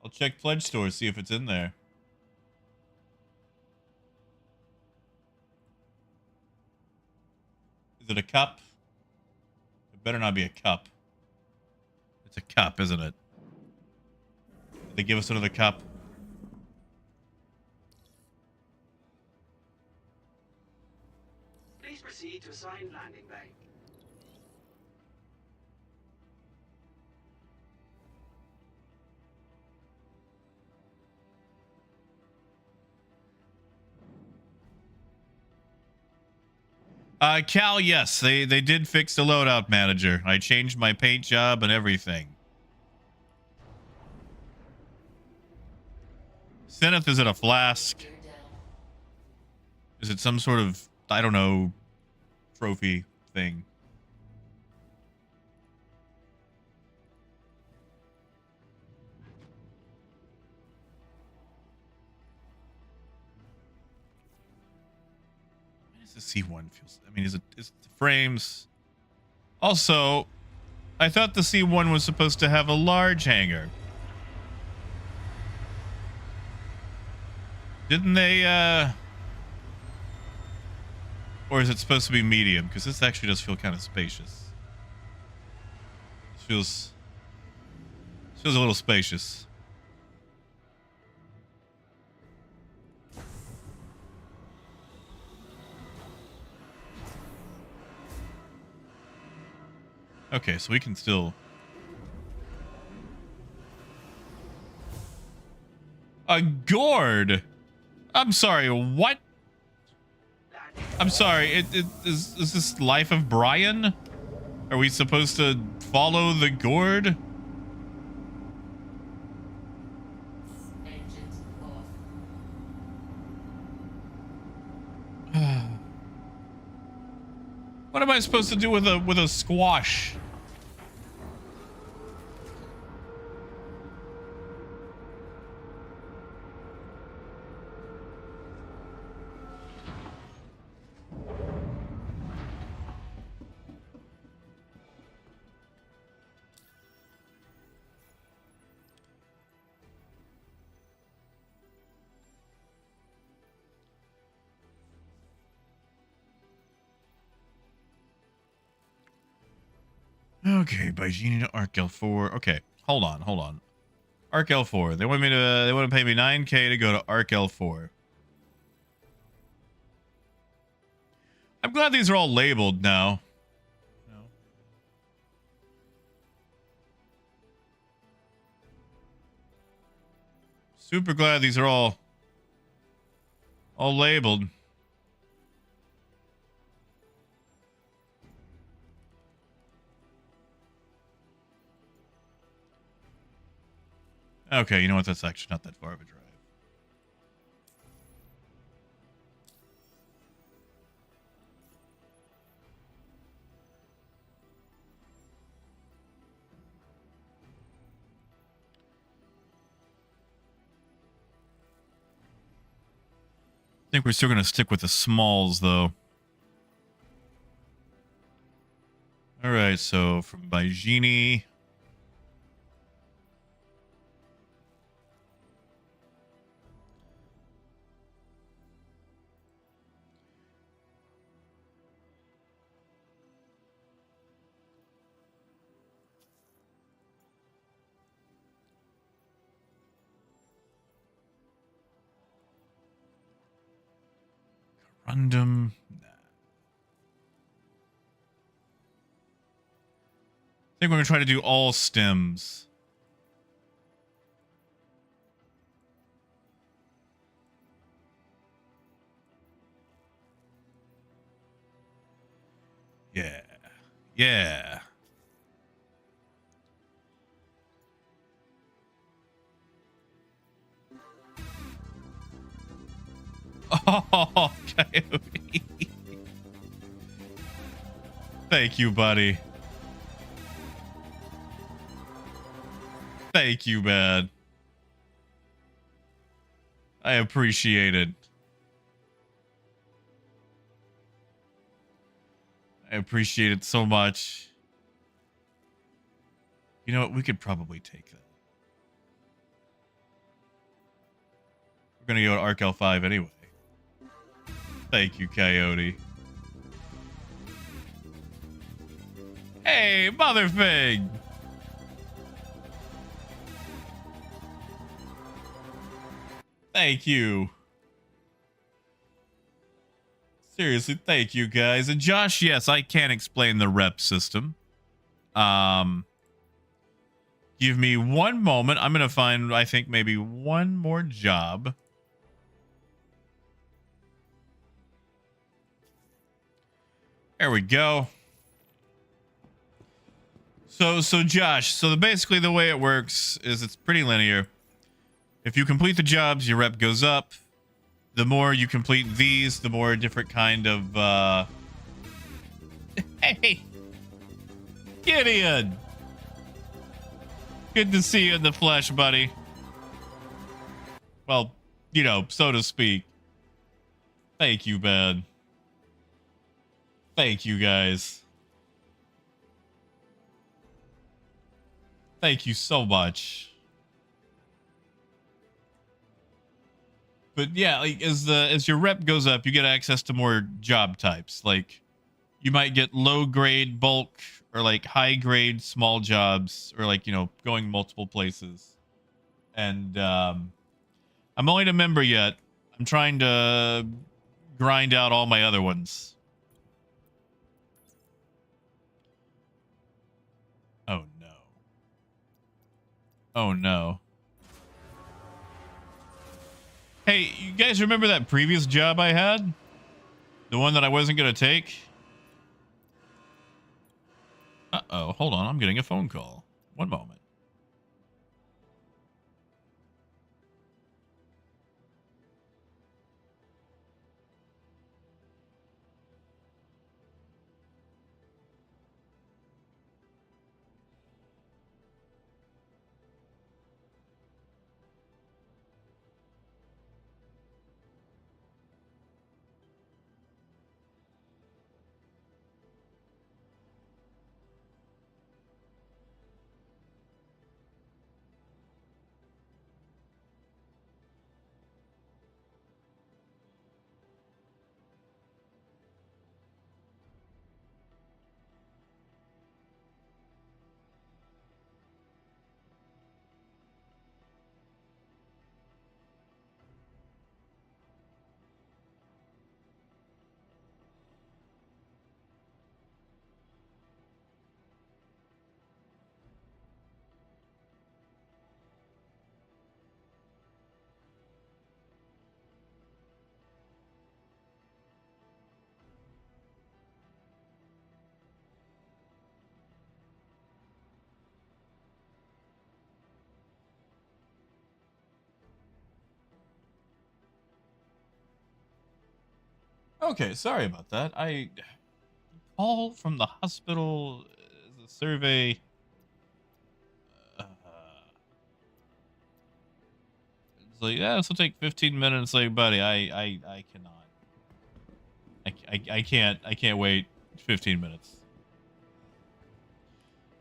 I'll check pledge store, see if it's in there. Is it a cup? It better not be a cup. It's a cup, isn't it? Did they give us another cup? Please proceed to assigned landing bay. Cal, yes, they did fix the loadout manager. I changed my paint job and everything. Zenith, is it a flask? Is it some sort of, I don't know, trophy thing? Why does the C1 feels? I mean, is it the frames? Also, I thought the C1 was supposed to have a large hangar. Didn't they, or is it supposed to be medium? Because this actually does feel kind of spacious. This feels a little spacious. Okay, so we can still... A gourd! I'm sorry, what? I'm sorry, is this Life of Brian? Are we supposed to follow the gourd? What am I supposed to do with a squash? Okay, by Genie to Arc L4. Okay, hold on. Arc L4. They want to pay me 9K to go to Arc L4. I'm glad these are all labeled now. No. Super glad these are all labeled. Okay, you know what? That's actually not that far of a drive. I think we're still going to stick with the smalls, though. All right, so from Baijini. Random. I think we're going to try to do all stems. Yeah. Yeah. Oh, Coyote. Thank you, buddy. Thank you, man. I appreciate it. I appreciate it so much. You know what? We could probably take that. We're going to go to Arc L5 anyway. Thank you, Coyote. Hey, Motherfig! Thank you. Seriously, thank you, guys. And Josh, yes, I can explain the rep system. Give me one moment. I'm going to find, I think, maybe one more job. There we go. So Josh, basically the way it works is it's pretty linear. If you complete the jobs, your rep goes up. The more you complete these, the more different kind of Hey, Gideon. Good to see you in the flesh, buddy. Well, you know, so to speak. Thank you, man. Thank you, guys. Thank you so much. But yeah, like as your rep goes up, you get access to more job types. Like you might get low grade bulk or like high grade small jobs, or like, you know, going multiple places. And I'm only a member yet. I'm trying to grind out all my other ones. Oh no. Oh no. Hey, you guys remember that previous job I had? The one that I wasn't going to take? Uh-oh, hold on. I'm getting a phone call. One moment. Okay, sorry about that. I call from the hospital. The survey. Uh, it's like, yeah, this will take 15 minutes. Like, buddy, I cannot. I can't wait 15 minutes.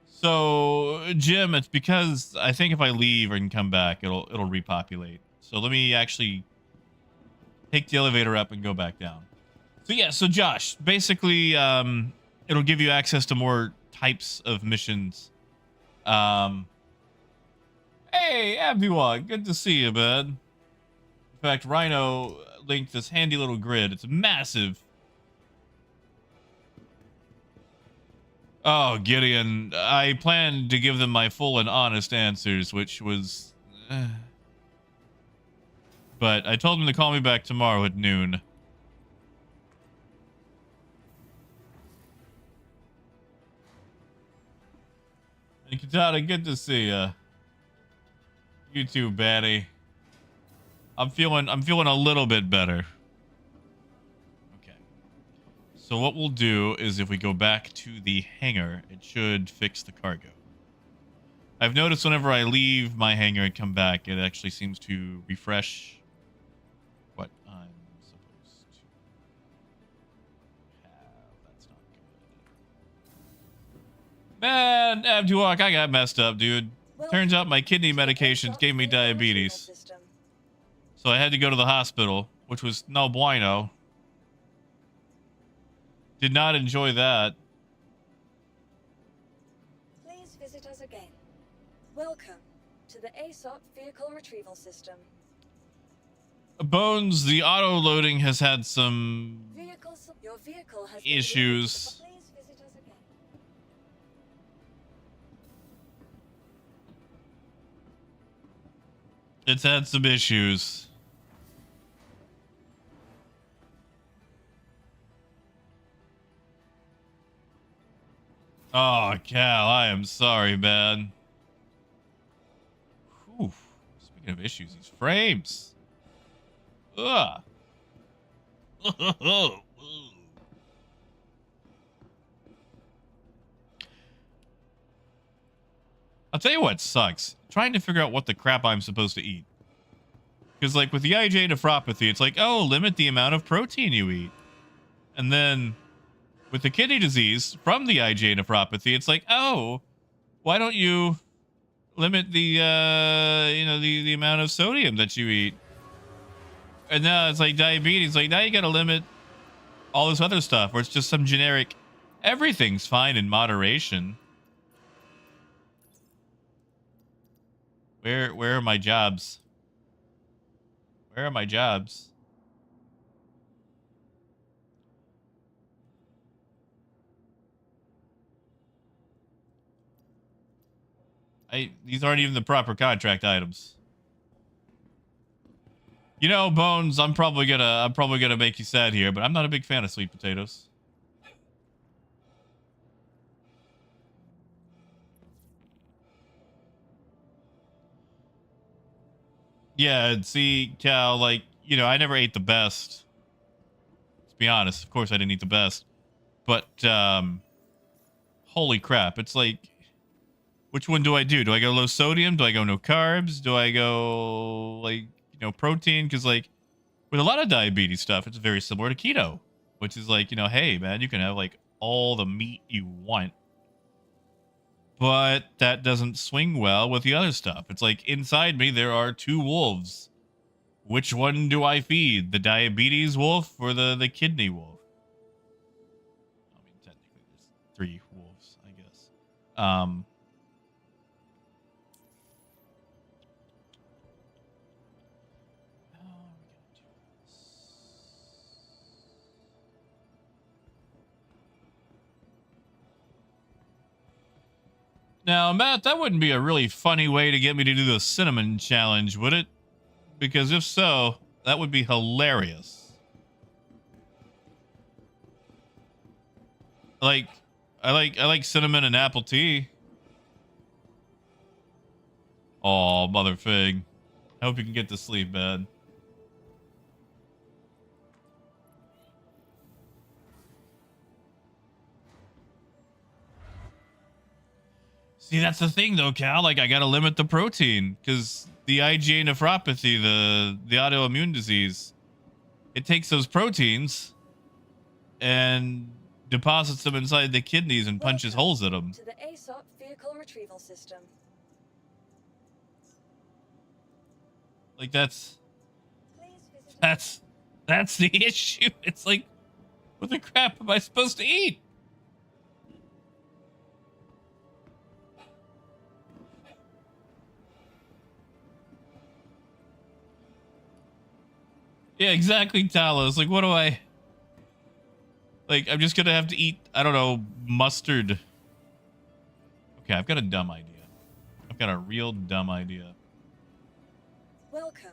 So, Jim, it's because I think if I leave and come back, it'll repopulate. So let me actually take the elevator up and go back down. So yeah, so Josh, basically, it'll give you access to more types of missions. Hey, everyone, good to see you, bud. In fact, Rhino linked this handy little grid. It's massive. Oh, Gideon, I planned to give them my full and honest answers, which was... but I told them to call me back tomorrow at noon. Hey, Katana, good to see ya. You too, Batty. I'm feeling a little bit better. Okay. So what we'll do is if we go back to the hangar, it should fix the cargo. I've noticed whenever I leave my hangar and come back, it actually seems to refresh what I'm supposed to have. That's not good. Man, Abduak, I got messed up, dude. Turns out my kidney medications gave me diabetes. So I had to go to the hospital, which was no bueno. Did not enjoy that. Please visit us again. Welcome to the ASOP vehicle retrieval system. Bones, the auto loading has had some Your vehicle has been issues. delivered. Please visit us again. It's had some issues. Oh, Cal, I am sorry, man. Whew. Speaking of issues, these frames. Ugh. I'll tell you what sucks. Trying to figure out what the crap I'm supposed to eat. Because, like, with the IgA nephropathy, it's like, oh, limit the amount of protein you eat. And then with the kidney disease from the IgA nephropathy, it's like, oh, why don't you limit the the amount of sodium that you eat? And now it's like diabetes, like now you got to limit all this other stuff where it's just some generic everything's fine in moderation. Where are my jobs? Where are my jobs? These aren't even the proper contract items. You know, Bones, I'm probably gonna make you sad here, but I'm not a big fan of sweet potatoes. Yeah, see, Cal, like, you know, I never ate the best. Let's be honest. Of course I didn't eat the best. But holy crap, it's like, which one do I do? Do I go low sodium? Do I go no carbs? Do I go, like, you know, protein? Because, like, with a lot of diabetes stuff, it's very similar to keto, which is like, you know, hey, man, you can have, like, all the meat you want. But that doesn't swing well with the other stuff. It's like, inside me, there are two wolves. Which one do I feed? The diabetes wolf or the kidney wolf? I mean, technically, there's 3 wolves, I guess. Now, Matt, that wouldn't be a really funny way to get me to do the cinnamon challenge, would it? Because if so, that would be hilarious. Like, I like cinnamon and apple tea. Oh, mother fig. I hope you can get to sleep, man. See, that's the thing though, Cal. Like, I gotta limit the protein because the IgA nephropathy, the autoimmune disease, it takes those proteins and deposits them inside the kidneys and punches Welcome holes in them. to the ASOP vehicle retrieval system. Like Please visit that's the issue. It's like, what the crap am I supposed to eat? Yeah, exactly, Talos. Like, what do I... Like, I'm just gonna have to eat, I don't know, mustard. Okay, I've got a dumb idea. I've got a real dumb idea. Welcome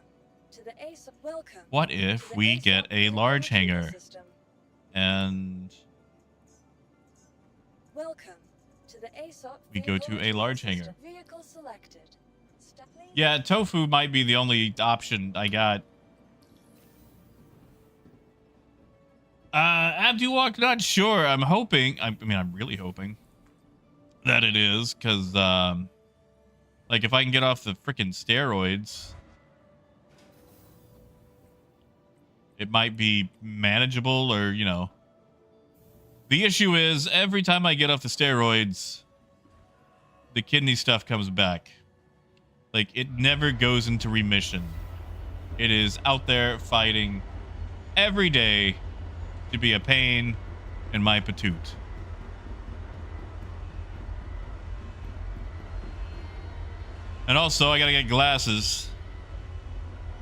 to the ASOP. Welcome. What to if the we ASOP get a vehicle large retrieval hanger system. and Welcome to the ASOP we go vehicle to a retrieval large system. hanger? Vehicle selected. Please Yeah, tofu might be the only option I got. Abduwalk, not sure. I'm hoping. I mean, I'm really hoping that it is, because, like, if I can get off the freaking steroids, it might be manageable, or, you know. The issue is, every time I get off the steroids, the kidney stuff comes back. Like, it never goes into remission. It is out there fighting every day to be a pain in my patoot. And also, I gotta get glasses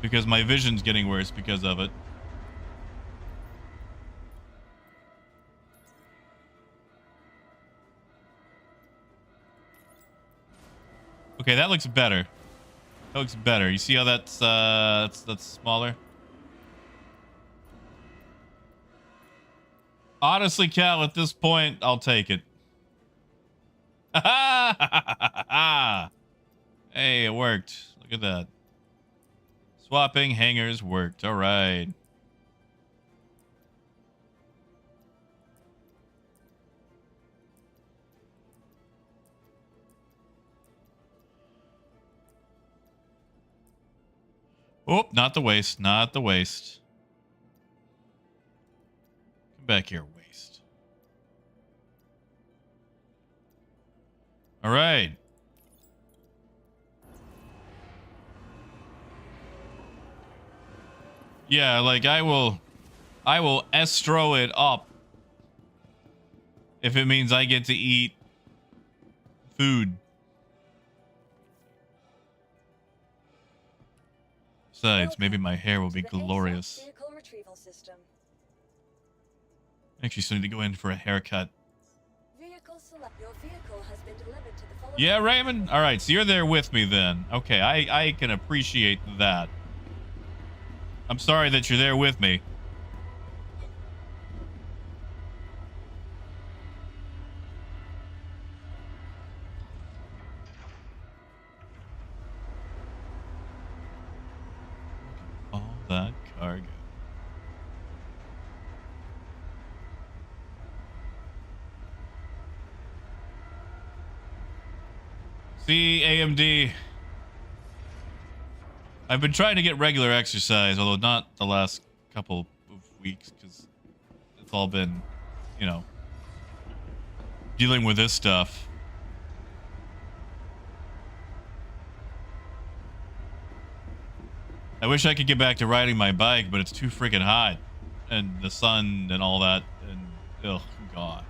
because my vision's getting worse because of it. Okay, that looks better. That looks better. You see how that's smaller? Honestly, Cal, at this point, I'll take it. Hey, it worked. Look at that. Swapping hangers worked. All right. Oh, not the waist. Not the waist. Come back here, waist. All right. Yeah, like I will estro it up if it means I get to eat food. Besides, maybe my hair will be to the ASOP glorious. vehicle retrieval system. Actually, still need to go in for a haircut. Vehicle select. Your vehicle has been delivered to the following. Yeah, Raymond? All right, so you're there with me then. Okay, I can appreciate that. I'm sorry that you're there with me. All that cargo. See, AMD. I've been trying to get regular exercise, although not the last couple of weeks, because it's all been, you know, dealing with this stuff. I wish I could get back to riding my bike, but it's too freaking hot. And the sun and all that. And, oh, God.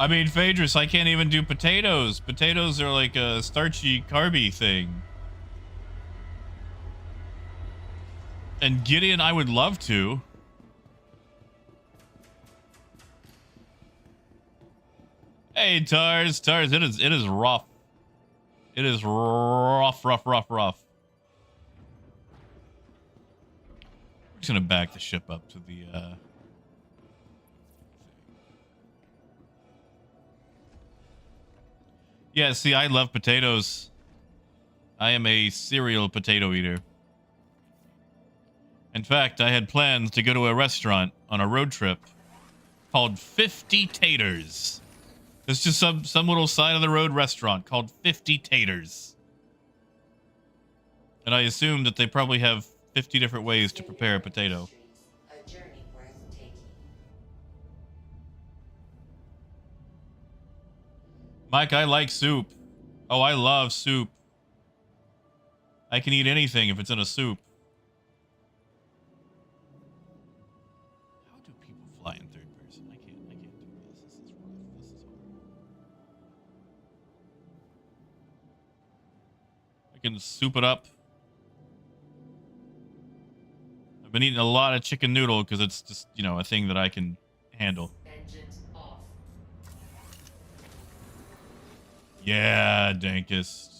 I mean, Phaedrus, I can't even do potatoes. Potatoes are like a starchy, carby thing. And Gideon, I would love to. Hey, Tars, it is rough. It is rough. I'm just gonna back the ship up to the Yeah, see, I love potatoes. I am a serial potato eater. In fact, I had plans to go to a restaurant on a road trip called 50 Taters. It's just some little side of the road restaurant called 50 Taters. And I assume that they probably have 50 different ways to prepare a potato. A journey worth taking. Mike, I like soup. Oh, I love soup. I can eat anything if it's in a soup. How do people fly in third person? I can't do this. This is rough. This is hard. I can soup it up. I've been eating a lot of chicken noodle because it's just, you know, a thing that I can handle. Engines off. Yeah, Dankest.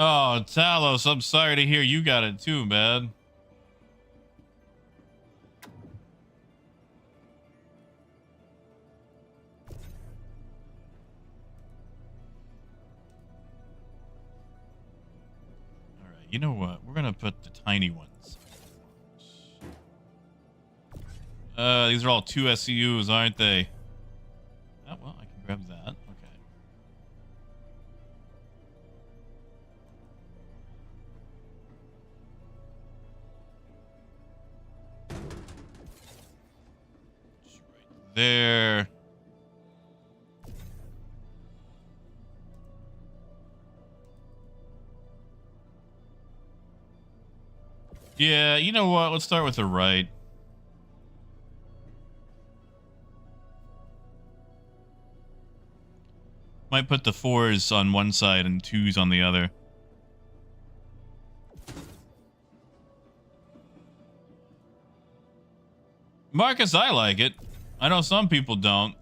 Oh, Talos, I'm sorry to hear you got it too, man. All right, you know what? We're gonna put the tiny ones. These are all 2 SCUs, aren't they? Oh, well, I can grab that. Okay. Just right there. Yeah, you know what? Let's start with the right. Might put the 4s on one side and 2s on the other. Marcus, I like it. I know some people don't.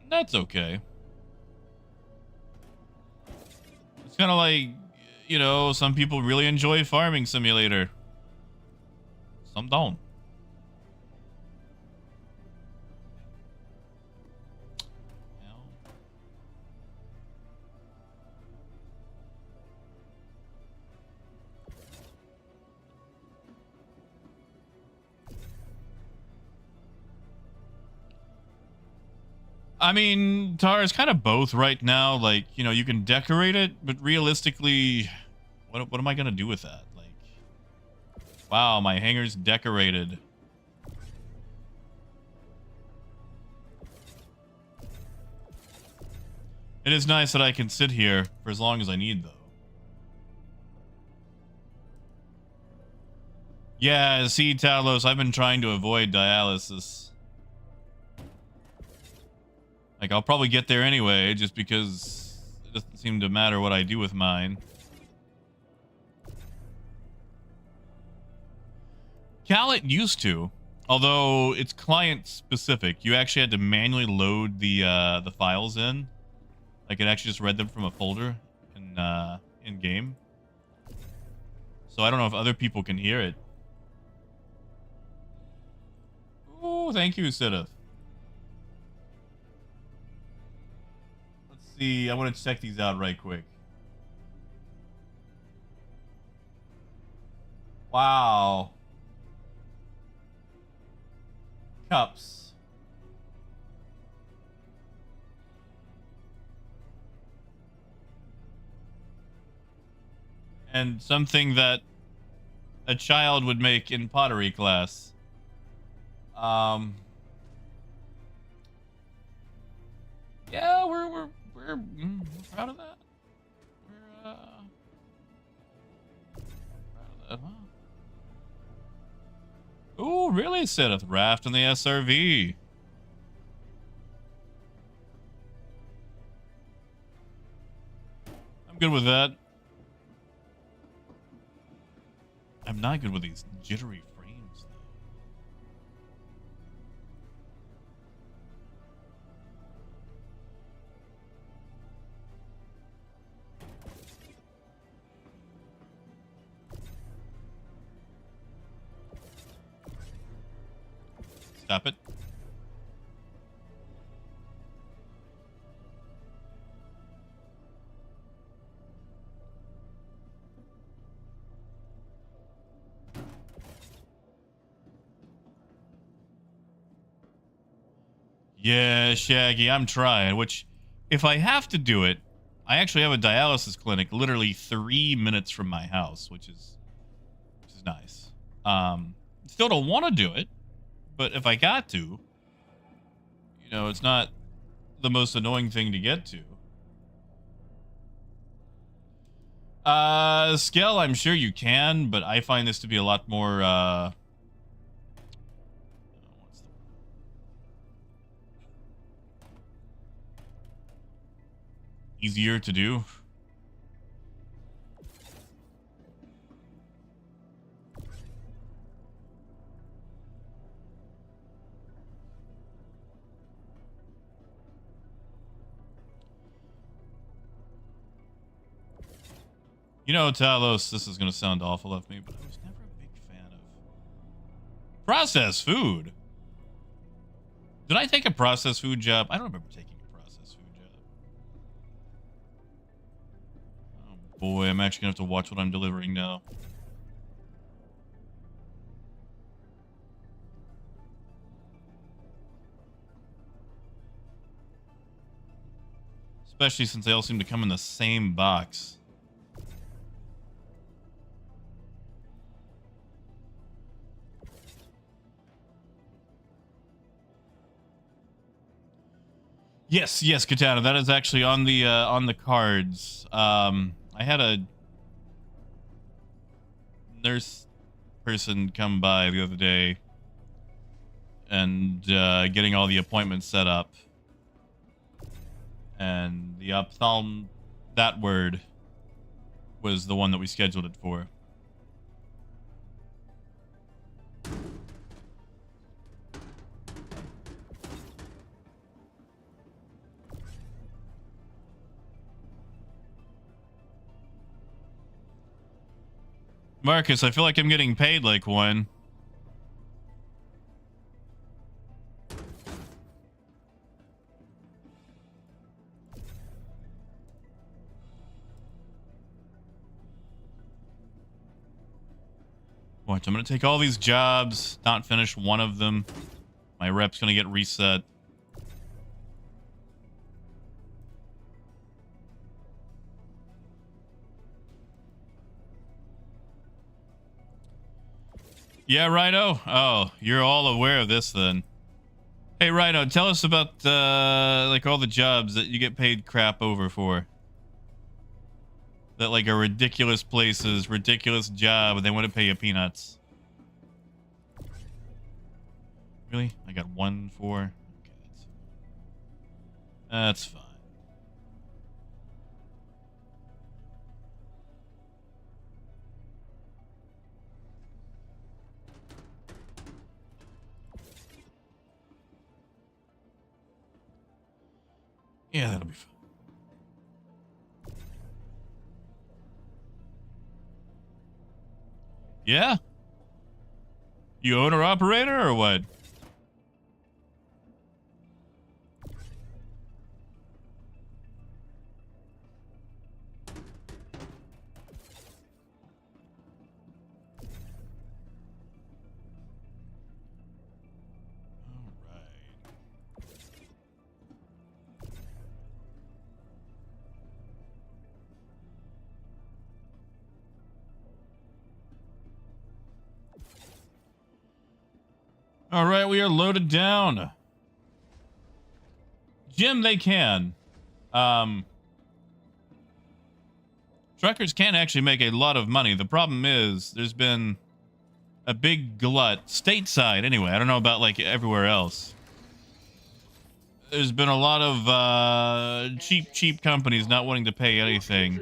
That's okay. It's kind of like, you know, some people really enjoy Farming Simulator. Some don't. I mean, Tar is kind of both right now. Like, you know, you can decorate it, but realistically, what am I gonna do with that? Like, wow, my hangar's decorated. It is nice that I can sit here for as long as I need, though. Yeah, see, Talos, I've been trying to avoid dialysis. Like, I'll probably get there anyway, just because it doesn't seem to matter what I do with mine. Cal, it used to, although it's client specific. You actually had to manually load the files in. Like, it actually just read them from a folder in game. So I don't know if other people can hear it. Oh, thank you, Sidith. Let's see. I want to check these out right quick. Wow. Cups. And something that a child would make in pottery class. Yeah, we're proud of that. We're proud of that, huh? Ooh, really, Seth? Raft and the SRV. I'm good with that. I'm not good with these jittery frames, though. Stop it. Yeah, Shaggy, I'm trying. Which, if I have to do it, I actually have a dialysis clinic literally 3 minutes from my house, which is nice. Still don't want to do it, but if I got to, it's not the most annoying thing to get to. Scale, I'm sure you can, but I find this to be a lot more, what's the easier to do. Talos, this is going to sound awful of me, but I was never a big fan of processed food. Did I take a processed food job? I don't remember taking a processed food job. Oh boy, I'm actually going to have to watch what I'm delivering now. Especially since they all seem to come in the same box. Yes, Katana. That is actually on the cards. I had a nurse person come by the other day and getting all the appointments set up. And the ophthalm, that word, was the one that we scheduled it for. Marcus, I feel like I'm getting paid like one. Watch, I'm going to take all these jobs, not finish one of them. My rep's going to get reset. Yeah, Rhino? Oh, you're all aware of this then. Hey, Rhino, tell us about, like, all the jobs that you get paid crap over for. That, like, are ridiculous places, ridiculous job, and they want to pay you peanuts. Really? I got 1 for... Okay, that's fine. Yeah, that'll be fine. Yeah? You owner operator or what? All right, we are loaded down. Jim, they can. Truckers can actually make a lot of money. The problem is there's been a big glut stateside anyway. I don't know about like everywhere else. There's been a lot of cheap companies not wanting to pay anything.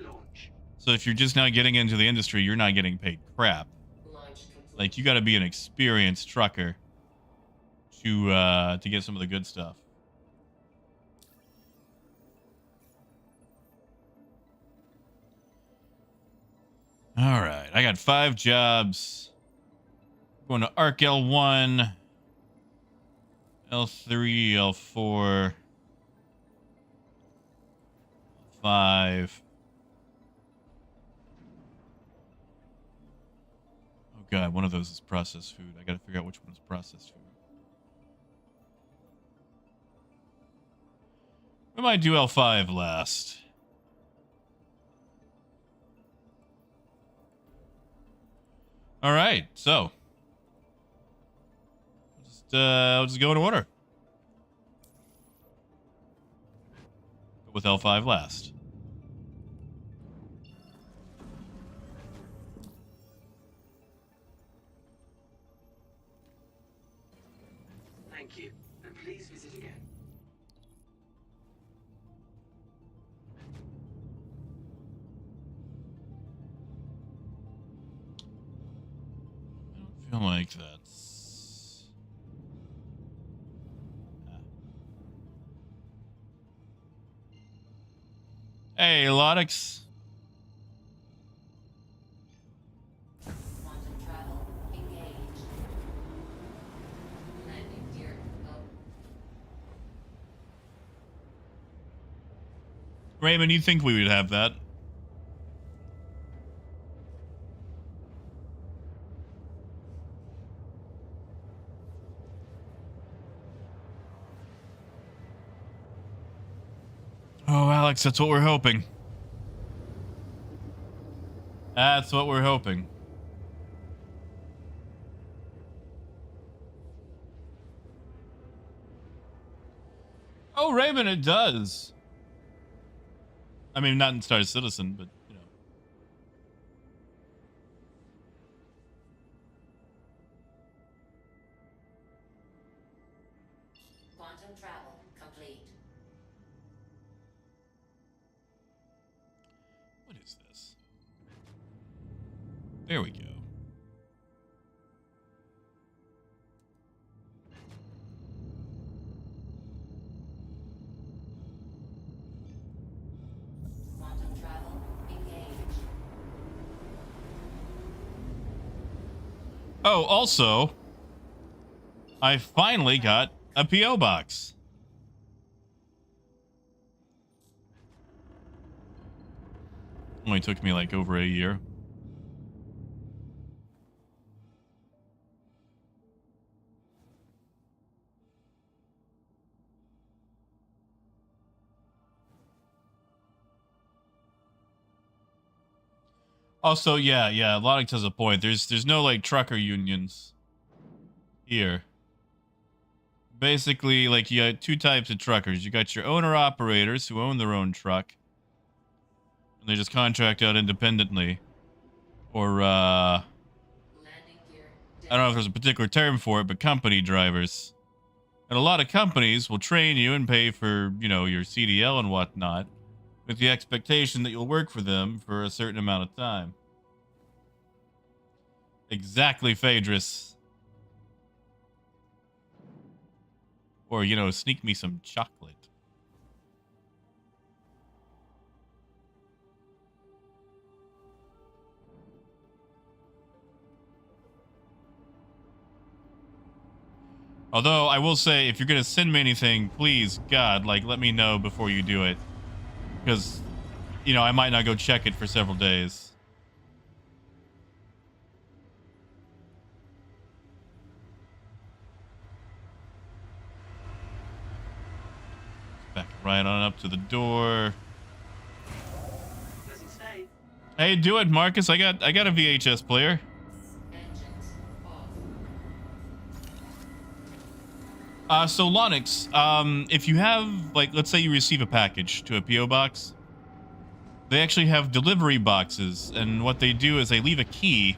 So if you're just now getting into the industry, you're not getting paid crap. Like you got to be an experienced trucker to get some of the good stuff. All right, I got 5 jobs. Going to Arc L1, L3, L4, 5. Oh god, one of those is processed food. I got to figure out which one is processed food. We might do L5 last. All right, so we'll just go in order. Go with L5 last. Thank you, and please visit again. I don't feel like that's... Hey, Lodix. Quantum travel engaged. Landing gear. Oh. Raymond, you'd think we would have that. Oh, Alex, that's what we're hoping. That's what we're hoping. Oh, Raymond, it does. I mean, not in Star Citizen, but, you know. Quantum travel complete. What is this? There we go. Quantum travel engaged. Oh, also, I finally got a P.O. box. Only took me like over a year. Also, yeah, Lodix has a point. There's no like trucker unions here. Basically, like you got two types of truckers. You got your owner operators who own their own truck, and they just contract out independently. Or Landing gear. I don't know if there's a particular term for it, but company drivers. And a lot of companies will train you and pay for, you know, your CDL and whatnot, with the expectation that you'll work for them for a certain amount of time. Exactly, Phaedrus. Or, you know, sneak me some chocolate. Although, I will say, if you're going to send me anything, please, God, like, let me know before you do it. Because, you know, I might not go check it for several days. Back right on up to the door. Doesn't say. Hey, do it, Marcus. I got a VHS player. Engines off. So Lonix, if you have, like, let's say you receive a package to a PO box, they actually have delivery boxes, and what they do is they leave a key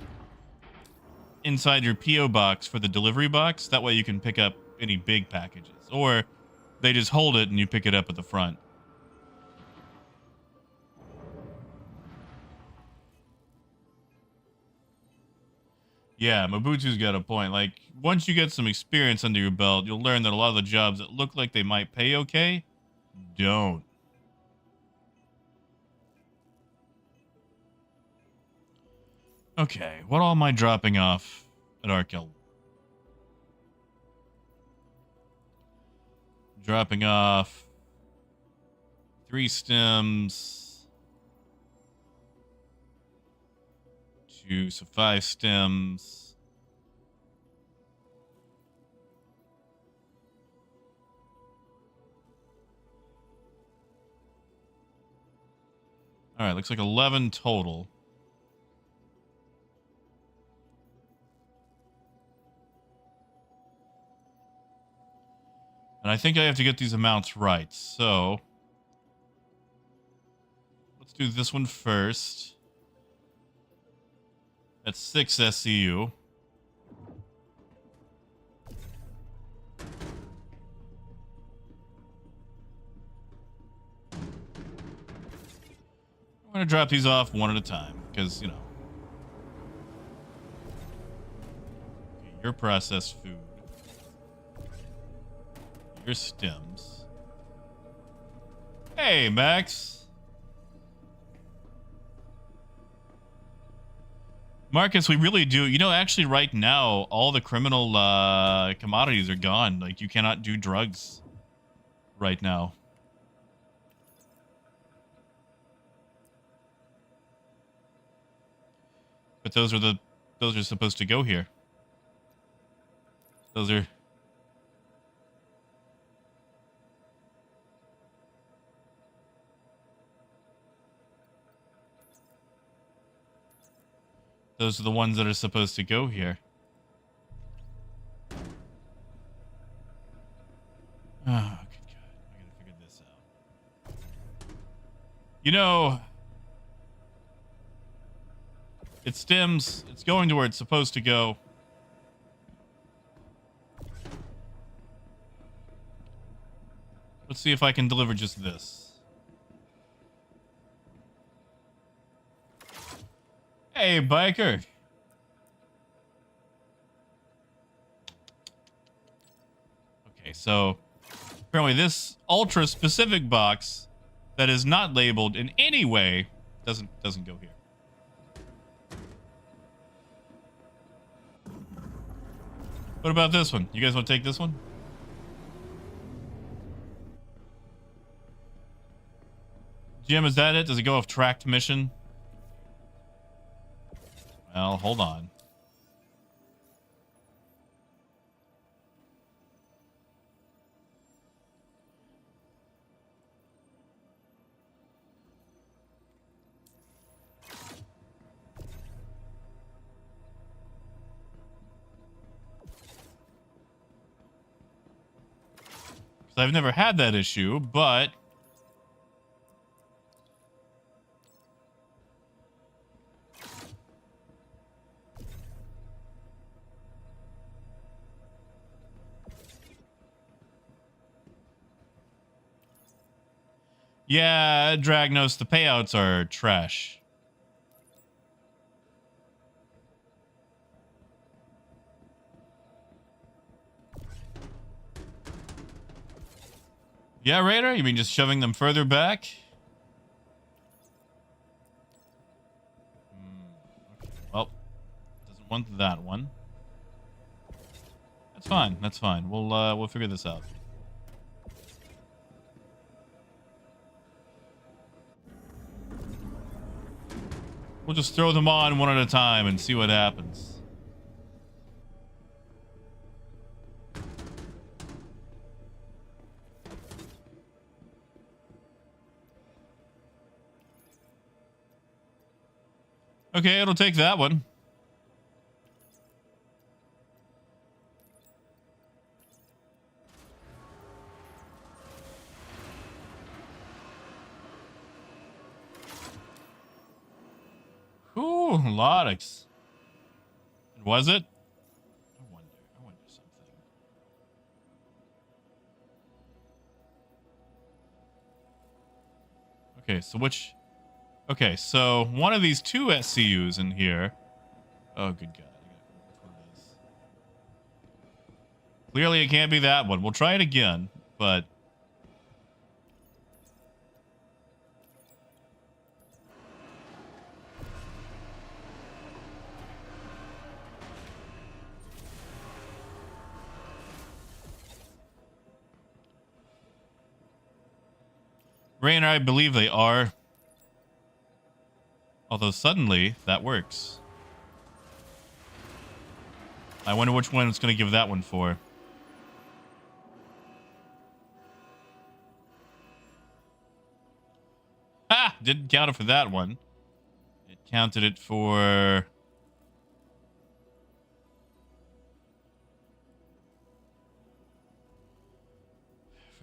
inside your PO box for the delivery box. That way you can pick up any big packages, or they just hold it and you pick it up at the front. Yeah, Mobutu's got a point. Like, once you get some experience under your belt, you'll learn that a lot of the jobs that look like they might pay okay don't. Okay, what all am I dropping off at Arkel? Dropping off 3 stems, 5 stems. All right, looks like 11 total. And I think I have to get these amounts right. So let's do this one first. That's 6 SCU. I'm going to drop these off one at a time because, you know. Okay, your processed food. Your stems. Hey, Max. Marcus, we really do. You know, actually, right now, all the criminal commodities are gone. Like, you cannot do drugs right now. But those are supposed to go here. Those are. Those are the ones that are supposed to go here. Oh, good God. I gotta figure this out. You know, it stems. It's going to where it's supposed to go. Let's see if I can deliver just this. Hey, biker. Okay, so apparently this ultra specific box that is not labeled in any way doesn't go here. What about this one? You guys want to take this one? Jim, is that it? Does it go off tracked mission? Well, hold on. I've never had that issue, but yeah, Dragnos, the payouts are trash. Yeah, Raider? You mean just shoving them further back? Okay. Well, doesn't want that one. That's fine. That's fine. We'll figure this out. We'll just throw them on one at a time and see what happens. Okay, it'll take that one. Ooh, Lotics. Was it? I wonder something. Okay, so which... Okay, so one of these two SCUs in here. Oh, good God. Which one it is? Clearly it can't be that one. We'll try it again, but... Rainer, I believe they are. Although suddenly, that works. I wonder which one it's going to give that one for. Ha! didn't count it for that one. It counted it for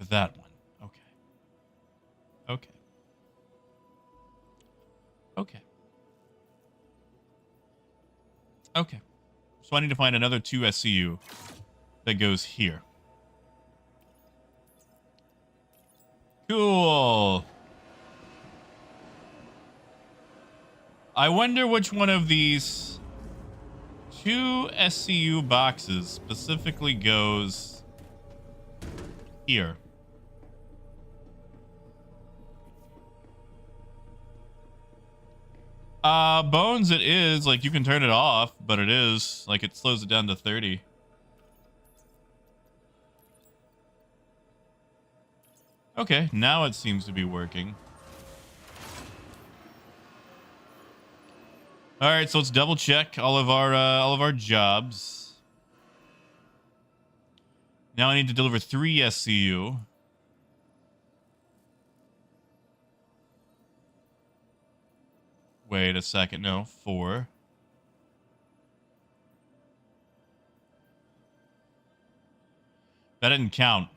that one. Okay. Okay. Okay. Okay. So I need to find another 2 SCU that goes here. Cool. I wonder which one of these 2 SCU boxes specifically goes here. Bones, it is. Like, you can turn it off, but it is. Like, it slows it down to 30. Okay, now it seems to be working. All right, so let's double check all of our jobs. Now I need to deliver 3 SCU. Wait a second, no, 4. That didn't count.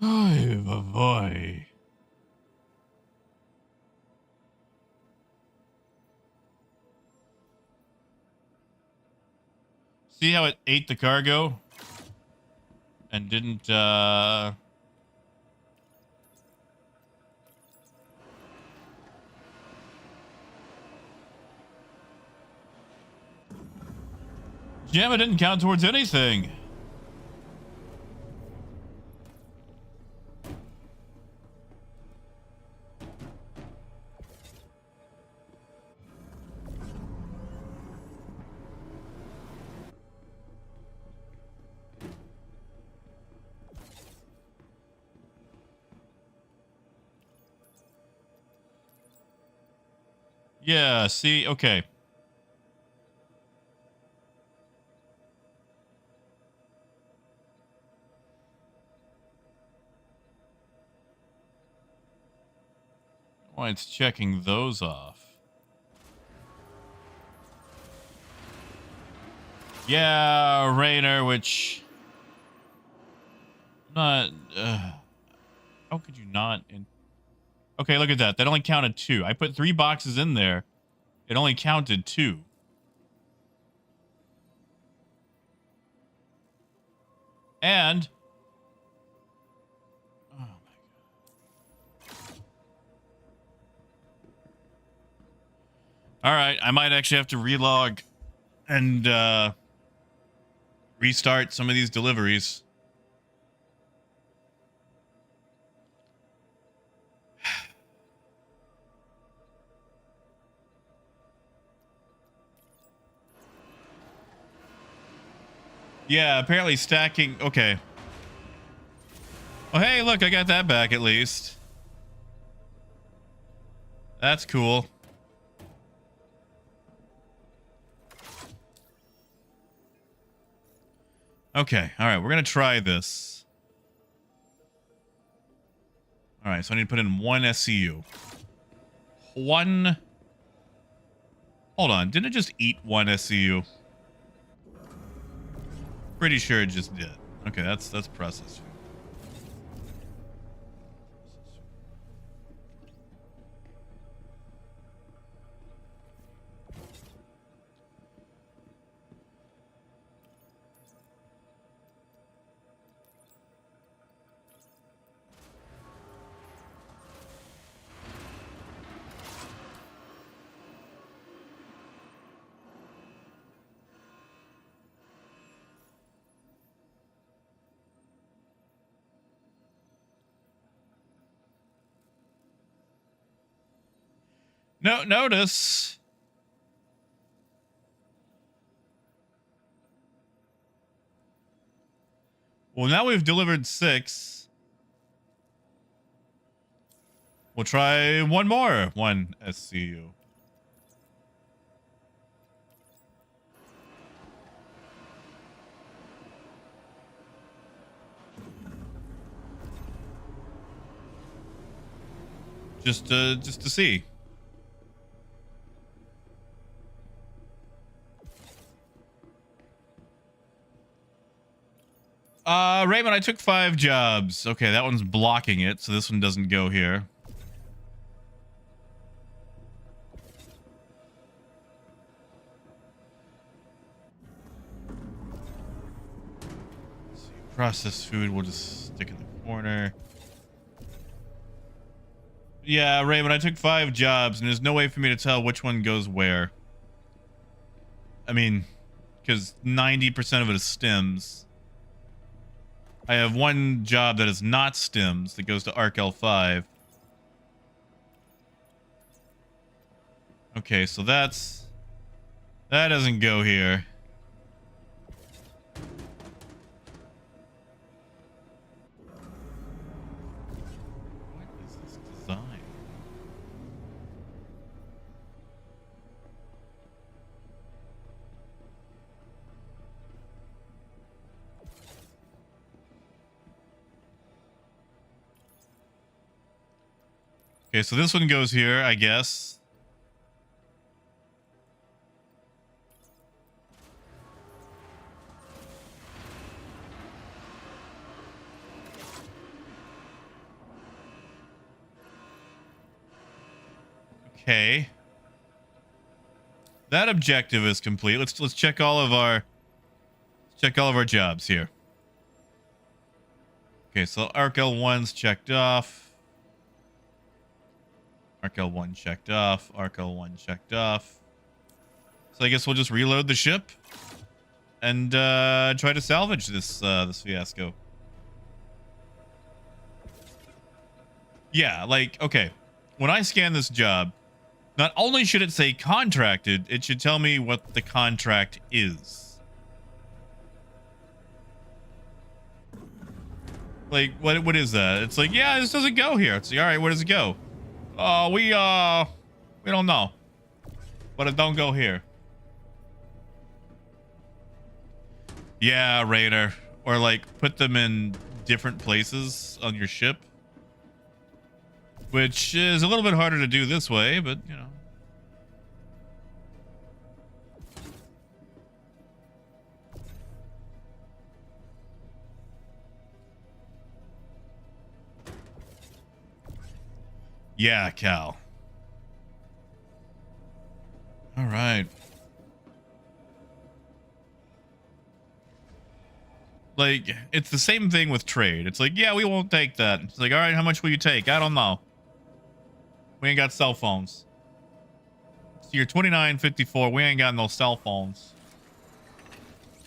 Oh boy. See how it ate the cargo and didn't Jamma didn't count towards anything. Yeah, see, okay. Why it's checking those off. Yeah, Rainer, which not how could you not okay, look at that. That only counted 2. I put 3 boxes in there. It only counted 2. And oh my god. All right, I might actually have to relog and restart some of these deliveries. Yeah, apparently stacking. Okay. Oh, hey, look, I got that back at least. That's cool. Okay, all right, we're going to try this. All right, so I need to put in 1 SCU. 1. Hold on, didn't it just eat 1 SCU? Pretty sure it just did. Okay, that's processed. No, notice. Well, now we've delivered 6. We'll try one more. 1 SCU. just to see. Raymond, I took 5 jobs. Okay, that one's blocking it, so this one doesn't go here. Let's see, processed food, we'll just stick in the corner. Yeah, Raymond, I took 5 jobs, and there's no way for me to tell which one goes where. I mean, because 90% of it is stems. I have 1 job that is not stems that goes to Arc L5. Okay, so that doesn't go here. What is this design? Okay, so this one goes here, I guess. Okay. That objective is complete. Let's check all of our jobs here. Okay, so Arc L1's checked off. Arc L1 checked off. Arc L1 checked off. So I guess we'll just reload the ship and try to salvage this this fiasco. Yeah, like, okay. When I scan this job, not only should it say contracted, it should tell me what the contract is. Like, what is that? It's like, yeah, this doesn't go here. It's like, all right, where does it go? We don't know. But it don't go here. Yeah, Raider. Or like put them in different places on your ship. Which is a little bit harder to do this way, but you know. Yeah, Cal. All right. Like, it's the same thing with trade. It's like, yeah, we won't take that. It's like, all right, how much will you take? I don't know. We ain't got cell phones. So you're 29.54. We ain't got no cell phones.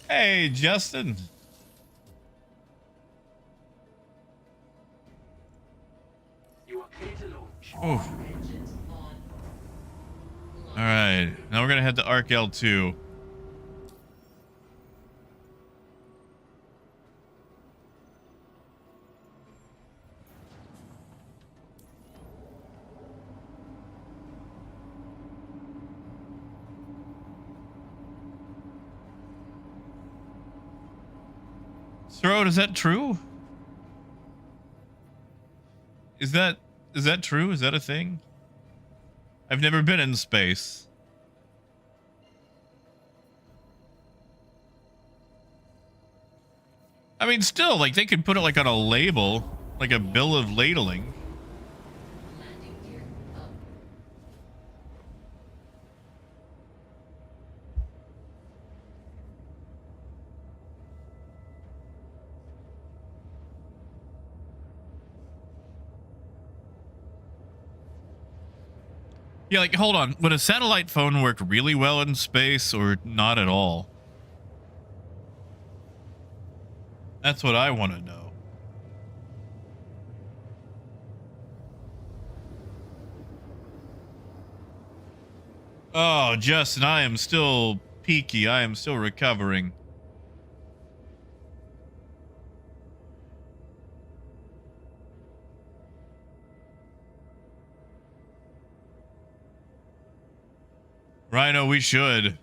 Hey, Justin. You are clear to launch. Oof. Engines on. All right. Now we're going to head to Arc L2. Throat, is that true? Is that true? Is that a thing? I've never been in space. I mean, still, like, they could put it like on a label, like a bill of ladling. Landing gear up. Yeah, like, hold on. Would a satellite phone work really well in space or not at all? That's what I want to know. Oh, Justin, I am still peaky. I am still recovering. Rhino, we should.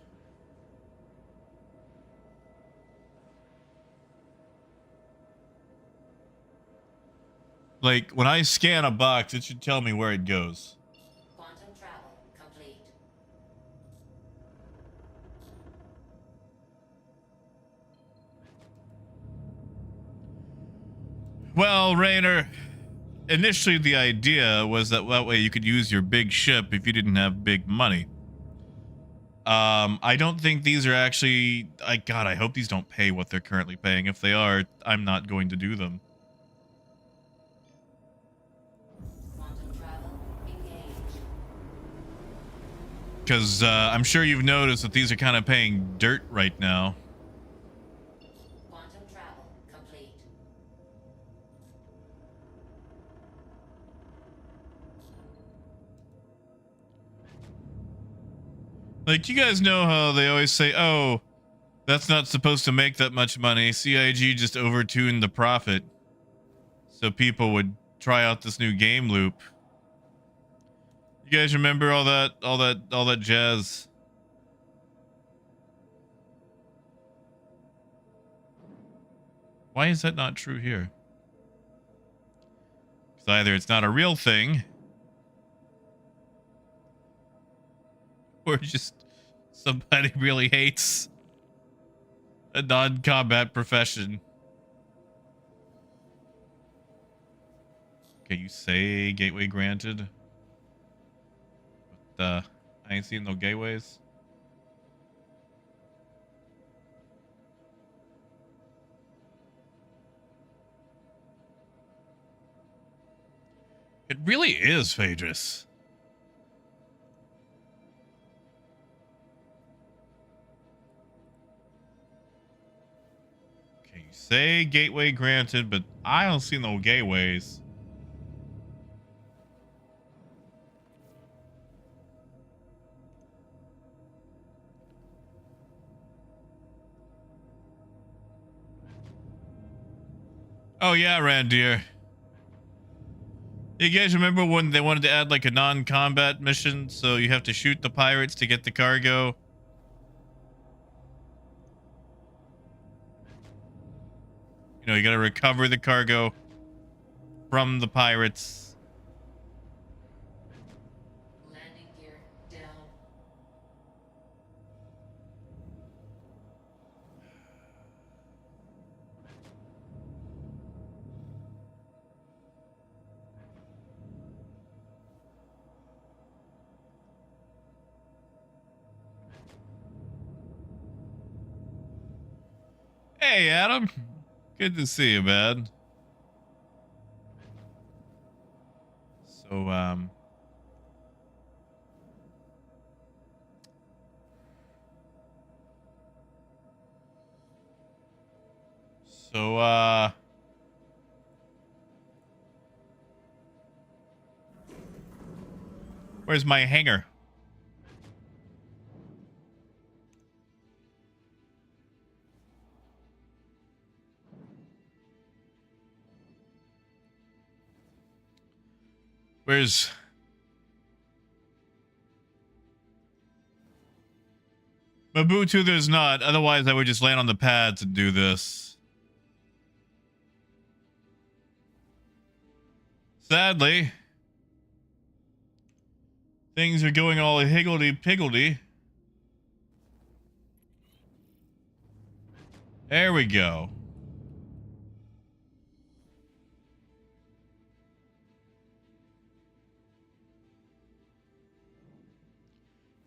Like, when I scan a box, it should tell me where it goes. Quantum travel complete. Well, Rainer, initially the idea was that way you could use your big ship if you didn't have big money. I don't think these are actually... God, I hope these don't pay what they're currently paying. If they are, I'm not going to do them. Quantum travel engaged. Because I'm sure you've noticed that these are kind of paying dirt right now. Quantum travel complete. Like, you guys know how they always say, oh, that's not supposed to make that much money. CIG just overtuned the profit so people would try out this new game loop. You guys remember all that jazz? Why is that not true here? Because either it's not a real thing, or just somebody really hates a non-combat profession. Okay, you say gateway granted, but I ain't seen no gateways. It really is Phaedrus. Okay, you say gateway granted, but I don't see no gateways. Oh yeah, Randir. You guys remember when they wanted to add like a non-combat mission, so you have to shoot the pirates to get the cargo? You know, you gotta recover the cargo from the pirates. Landing gear down. Hey, Adam. Good to see you, man. So, where's my hangar? Where's... Mabutu, there's not. Otherwise, I would just land on the pad to do this. Sadly, things are going all higgledy-piggledy. There we go.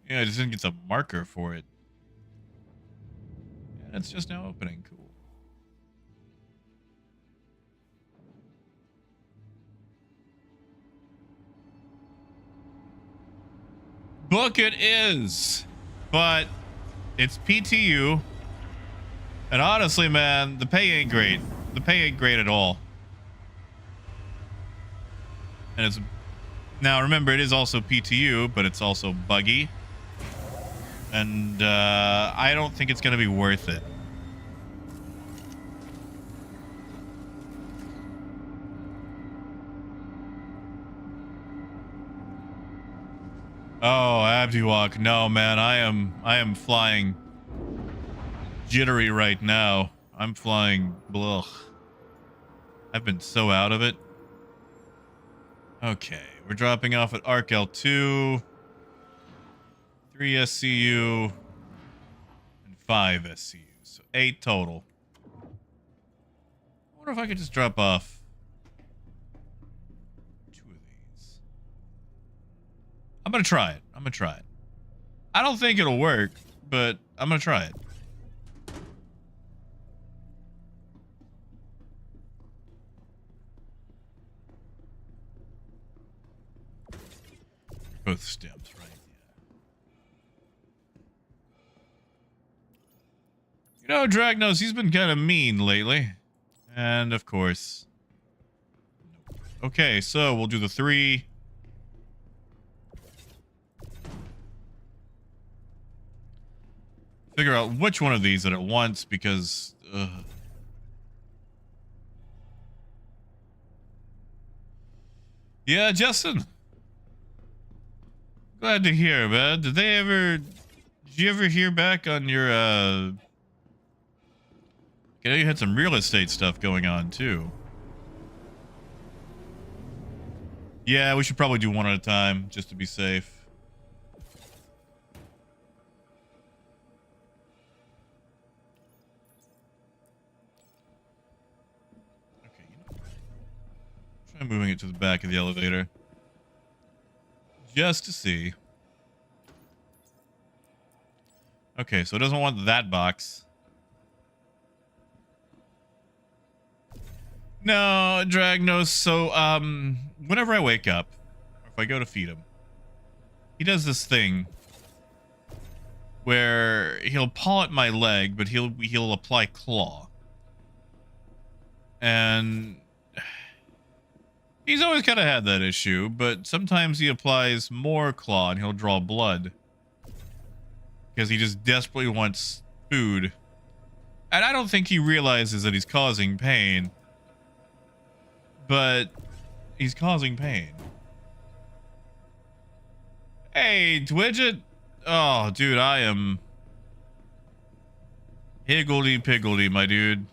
Yeah, I just didn't get the marker for it. Yeah, it's just now opening. Cool. Book it is, but it's PTU, and honestly, man, the pay ain't great. The pay ain't great at all. And it's now, remember, it is also PTU, but it's also buggy, and I don't think it's gonna be worth it. Oh, Abdiwalk, no, man, I am flying jittery right now. I'm flying blech. I've been so out of it. Okay, we're dropping off at Arc L2, 3 SCU, and 5 SCU. So 8 total. I wonder if I could just drop off 2 of these. I'm gonna try it. I don't think it'll work, but I'm gonna try it. Both stems, right? Yeah. You know, Dragnos, he's been kind of mean lately. And of course. Nope. Okay, so we'll do the 3. Figure out which one of these at once because. Yeah, Justin. Glad to hear, man. Did you ever hear back on your, I know you had some real estate stuff going on, too. Yeah, we should probably do one at a time, just to be safe. Okay, try moving it to the back of the elevator. Just to see. Okay, so it doesn't want that box. No, Dragnos. So, whenever I wake up, or if I go to feed him, he does this thing where he'll paw at my leg, but he'll apply claw. And he's always kind of had that issue, but sometimes he applies more claw and he'll draw blood. Because he just desperately wants food. And I don't think he realizes that he's causing pain. But he's causing pain. Hey, Twidget. Oh, dude, I am higgledy-piggledy, my dude.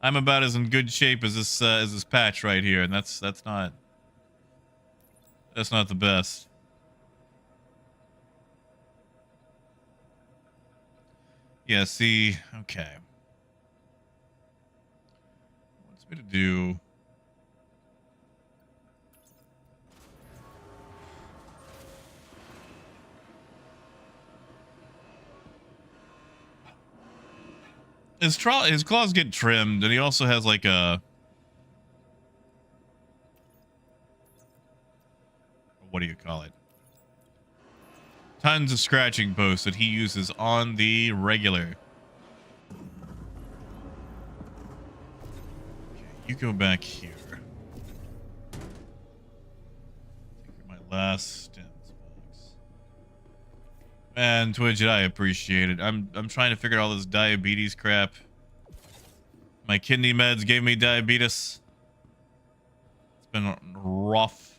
I'm about as in good shape as this patch right here, and that's not the best. Yeah, see, okay. What's me to do? His claws get trimmed, and he also has like a, what do you call it? Tons of scratching posts that he uses on the regular. Okay, you go back here. Take my last stems box. Man, Twidget, I appreciate it. I'm trying to figure out all this diabetes crap. My kidney meds gave me diabetes. It's been rough.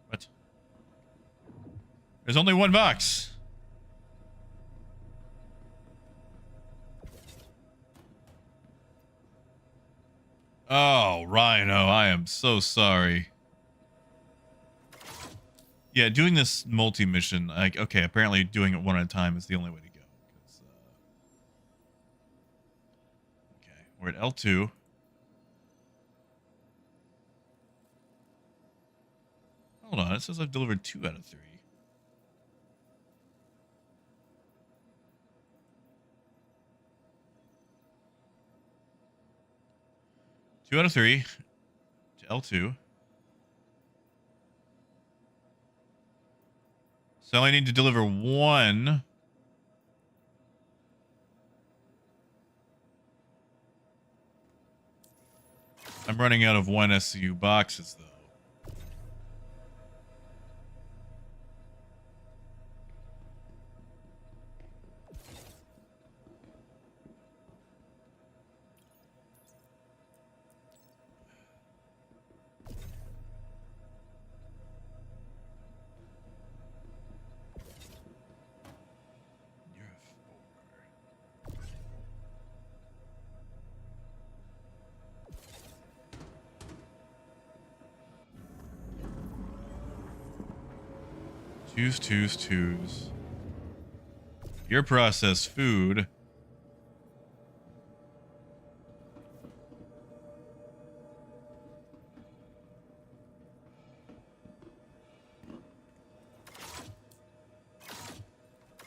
What? There's only one box. Oh, Rhino, I am so sorry. Yeah, doing this multi-mission, like, okay, apparently doing it one at a time is the only way to go. Okay, we're at L2. Hold on, it says I've delivered 2 out of 3. Two out of 3 to L2. So I need to deliver 1. I'm running out of 1 SCU boxes, though. Twos. Your processed food.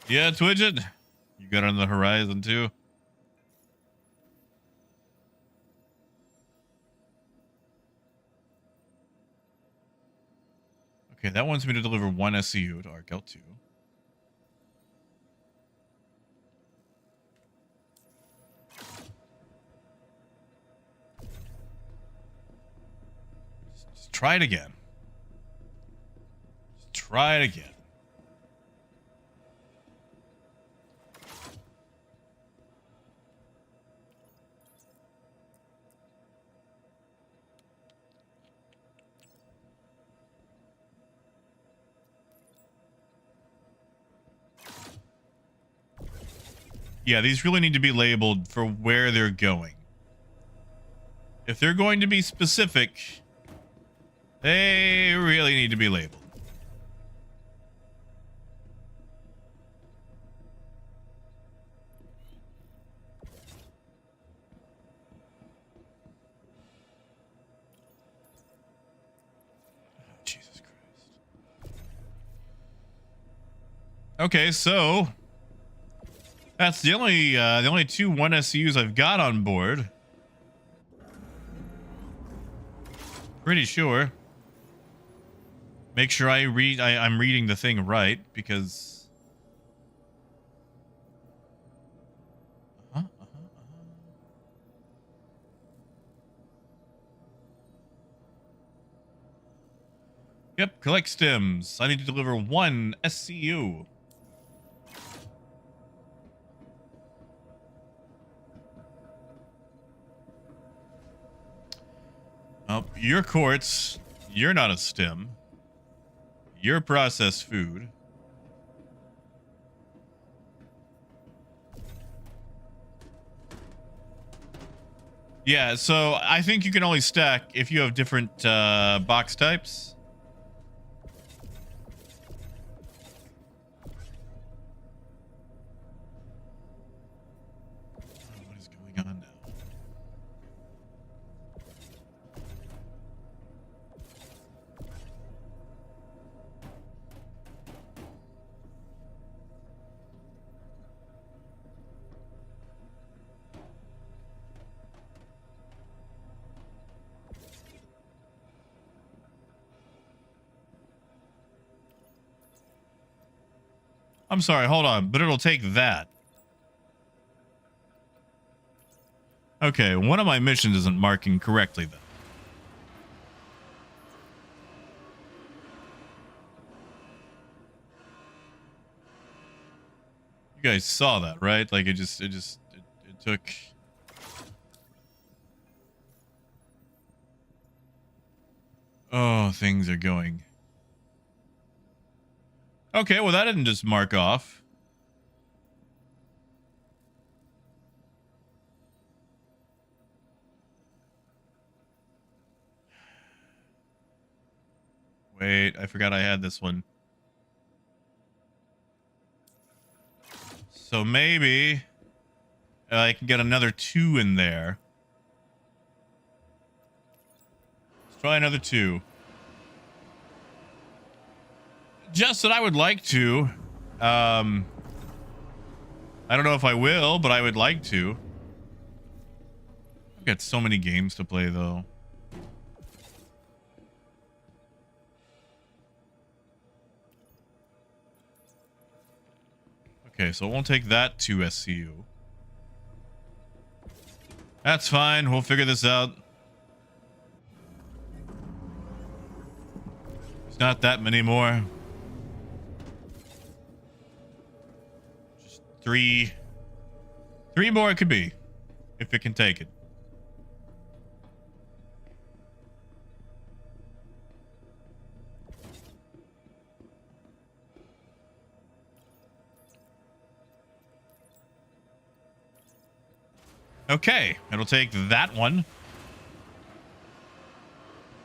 Yeah, Twidget. You got on the horizon too. Okay, that wants me to deliver 1 SCU to Arkel 2. Just try it again. Just try it again. Yeah, these really need to be labeled for where they're going. If they're going to be specific, they really need to be labeled. Oh, Jesus Christ. Okay, so that's the only two 1 SCUs I've got on board. Pretty sure. Make sure I'm reading the thing right, because Yep, collect stems. I need to deliver 1 SCU. Oh, your quartz. You're not a stem. You're processed food. Yeah, so I think you can only stack if you have different box types. What is going on now? I'm sorry, hold on, but it'll take that. Okay, one of my missions isn't marking correctly then. You guys saw that, right? Like it took. Oh, things are going. Okay, well that didn't just mark off. Wait, I forgot I had this one. So maybe I can get another 2 in there. Let's try another 2. Just that I would like to. I don't know if I will, but I would like to. I've got so many games to play, though. Okay, so it won't take that 2 SCU. That's fine. We'll figure this out. It's not that many more. Just 3. 3 more it could be, if it can take it. Okay, it'll take that one.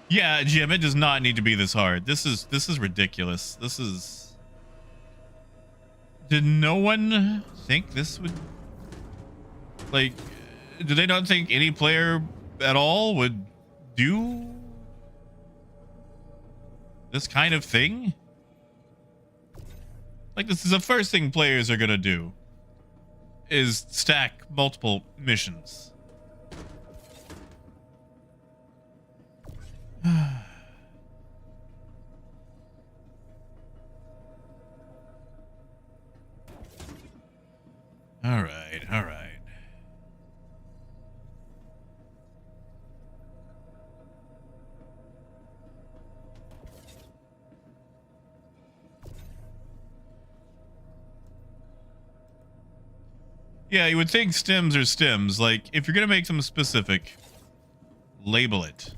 Yeah, Jim, it does not need to be this hard. This is ridiculous. This is Did no one think this would, like, do they not think any player at all would do this kind of thing? Like, this is the first thing players are gonna do, is stack multiple missions. All right, all right. Yeah, you would think stims are stims. Like, if you're gonna make them specific, label it.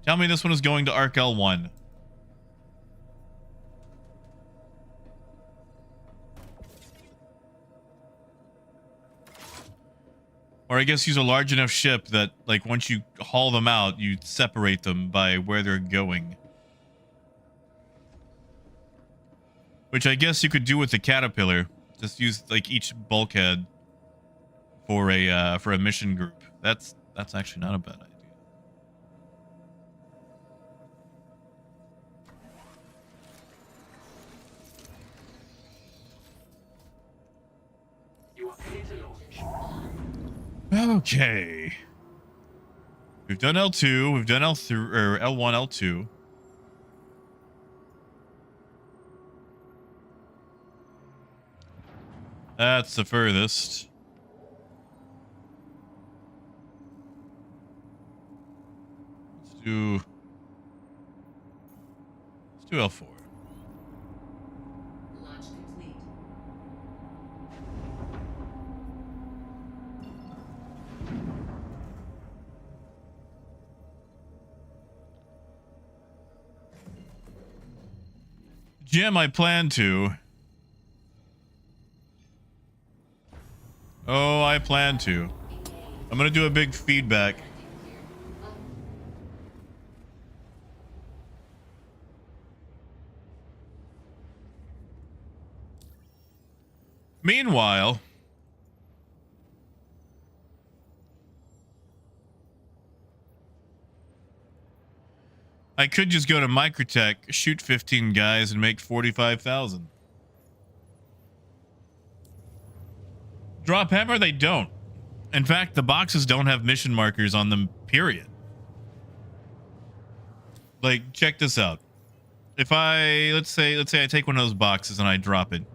Tell me this one is going to Arc L1. Or I guess use a large enough ship that, like, once you haul them out, you separate them by where they're going. Which I guess you could do with the Caterpillar. Just use, like, each bulkhead for a mission group. That's actually not a bad idea. You are clear to launch. Okay. We've done L2, we've done L3 or L1, L2. That's the furthest. Let's do L4. Launch complete. Jim, I plan to. Oh, I plan to. I'm gonna do a big feedback. Meanwhile, I could just go to Microtech, shoot 15 guys, and make 45,000. Drop hammer, they don't. In fact, the boxes don't have mission markers on them, period. Like, check this out. If I, let's say I take one of those boxes and I drop it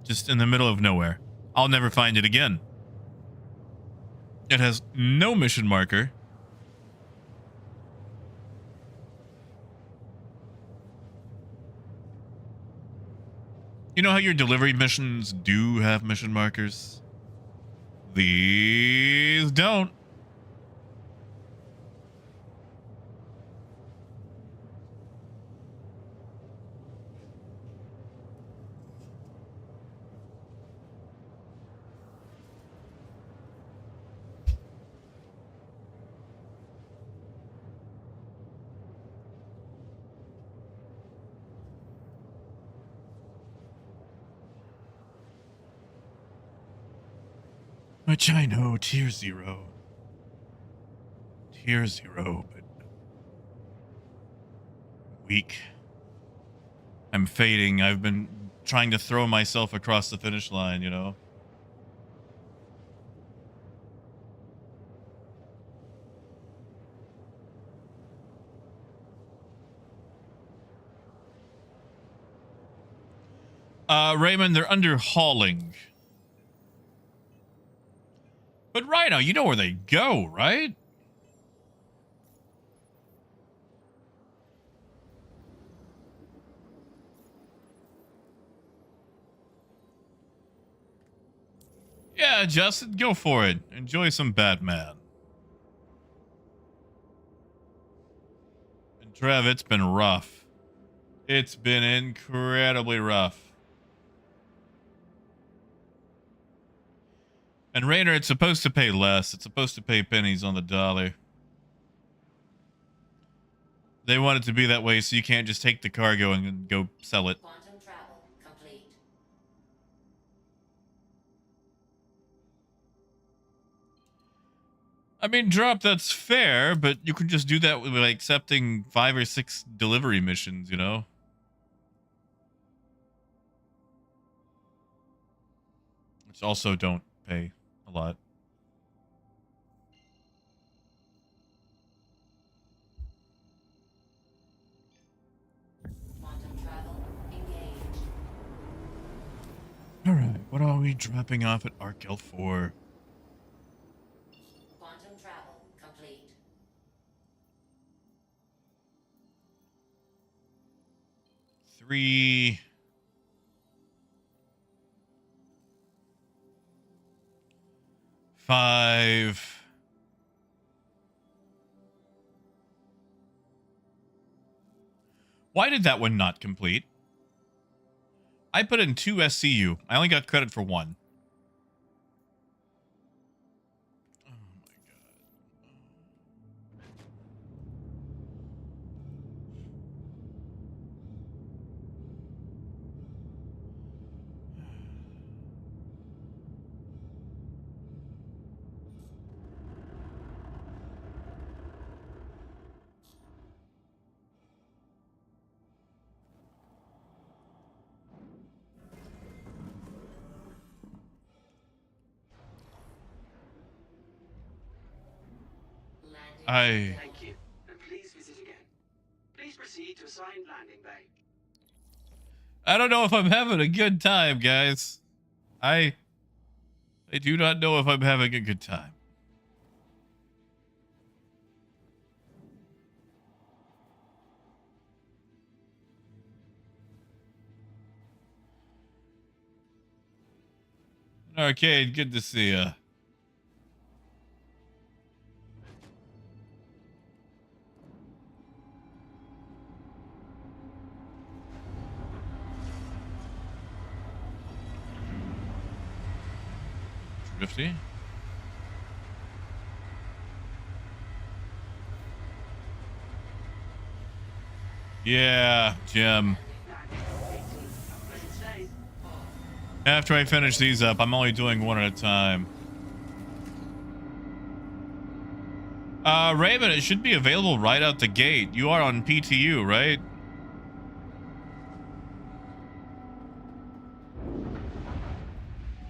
just in the middle of nowhere, I'll never find it again. It has no mission marker. You know how your delivery missions do have mission markers? These don't. Which I know, tier 0. Tier 0, but weak. I'm fading. I've been trying to throw myself across the finish line, you know? Raymond, they're under hauling. But Rhino, you know where they go, right? Yeah, Justin, go for it. Enjoy some Batman. And Trev, it's been rough. It's been incredibly rough. And Rainer, it's supposed to pay less. It's supposed to pay pennies on the dollar. They want it to be that way so you can't just take the cargo and go sell it. Quantum travel complete. I mean, drop, that's fair, but you can just do that with like accepting 5 or 6 delivery missions, you know? Which also don't pay a lot. Quantum travel engaged. Alright, what are we dropping off at Arkel for? Quantum travel complete. 3... 5... Why did that one not complete? I put in 2 SCU. I only got credit for 1. Oh my god. Landing. Thank you, and please visit again. Please proceed to assigned landing bay. I don't know if I'm having a good time, guys. I do not know if I'm having a good time. Arcade, good to see ya. Drifty. Yeah, Jim. After I finish these up, I'm only doing one at a time. Raymond, it should be available right out the gate. You are on PTU, right?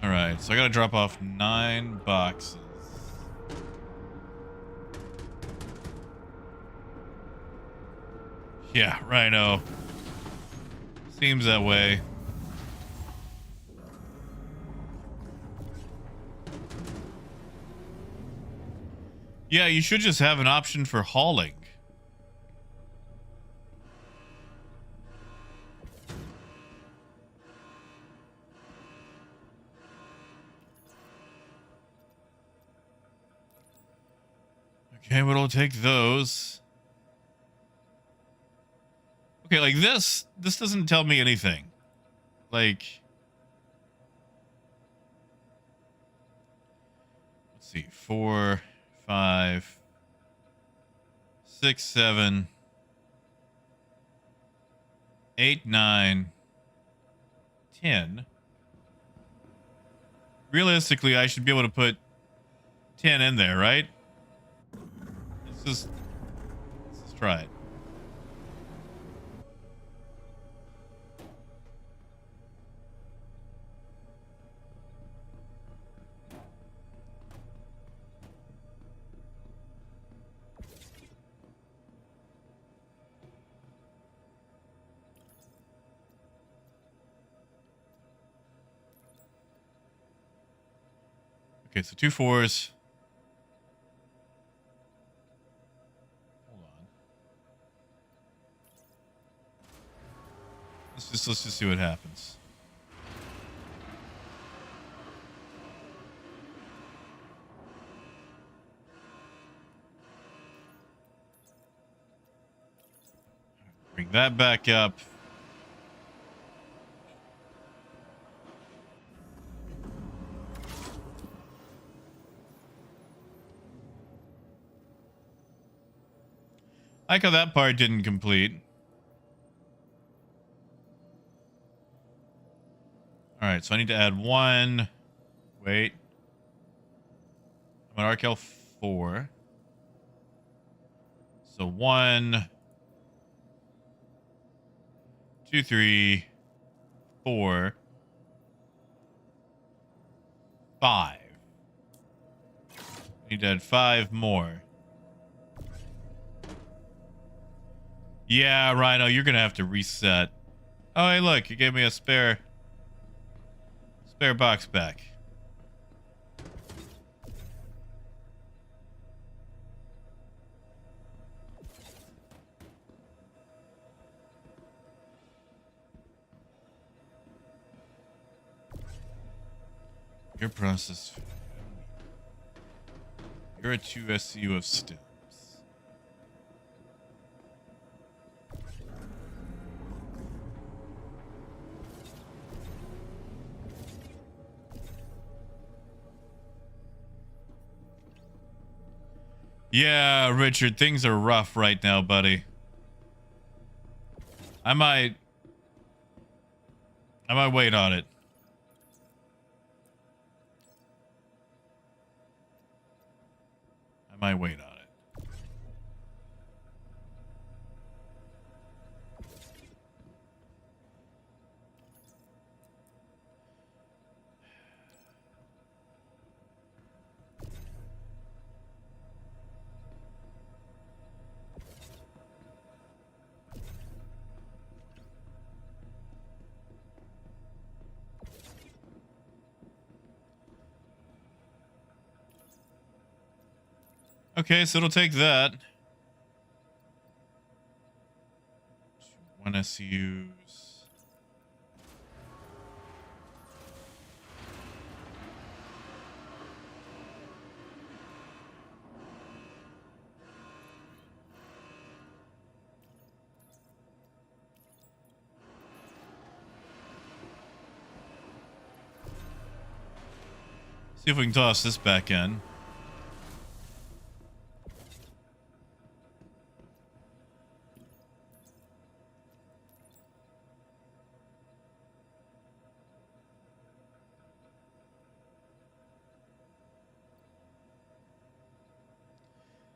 Alright, so I gotta drop off 9 boxes. Yeah, Rhino. Seems that way. Yeah, you should just have an option for hauling. Okay, but I'll take those. Okay, like this doesn't tell me anything. Like, let's see, 4, 5, 6, 7, 8, 9, 10. Realistically, I should be able to put 10 in there, right? Let's try it. Okay, so 2 4s. Hold on. Let's just see what happens. Bring that back up. I like how that part didn't complete. All right, so I need to add 1. Wait. I'm at Arkel 4. So 1, 2, 3, 4, 5. Need to add 5 more. Yeah, Rhino, you're gonna have to reset. Oh, hey, look, you gave me a spare box back. Your process. You're a 2 SCU of stims. Yeah, Richard, things are rough right now, buddy. I might wait on it. I might wait on it. Okay, so it'll take that. 1 SCUs. See if we can toss this back in.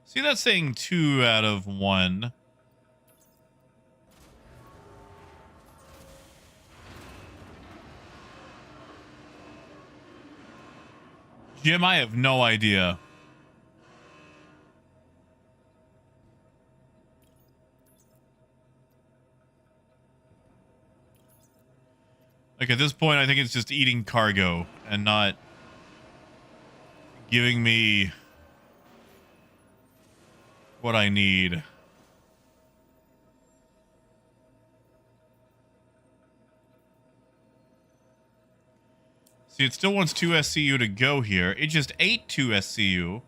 See, that's saying 2 out of 1. Jim, I have no idea. Like, at this point, I think it's just eating cargo and not giving me what I need. See, it still wants 2 SCU to go here. It just ate 2 SCU.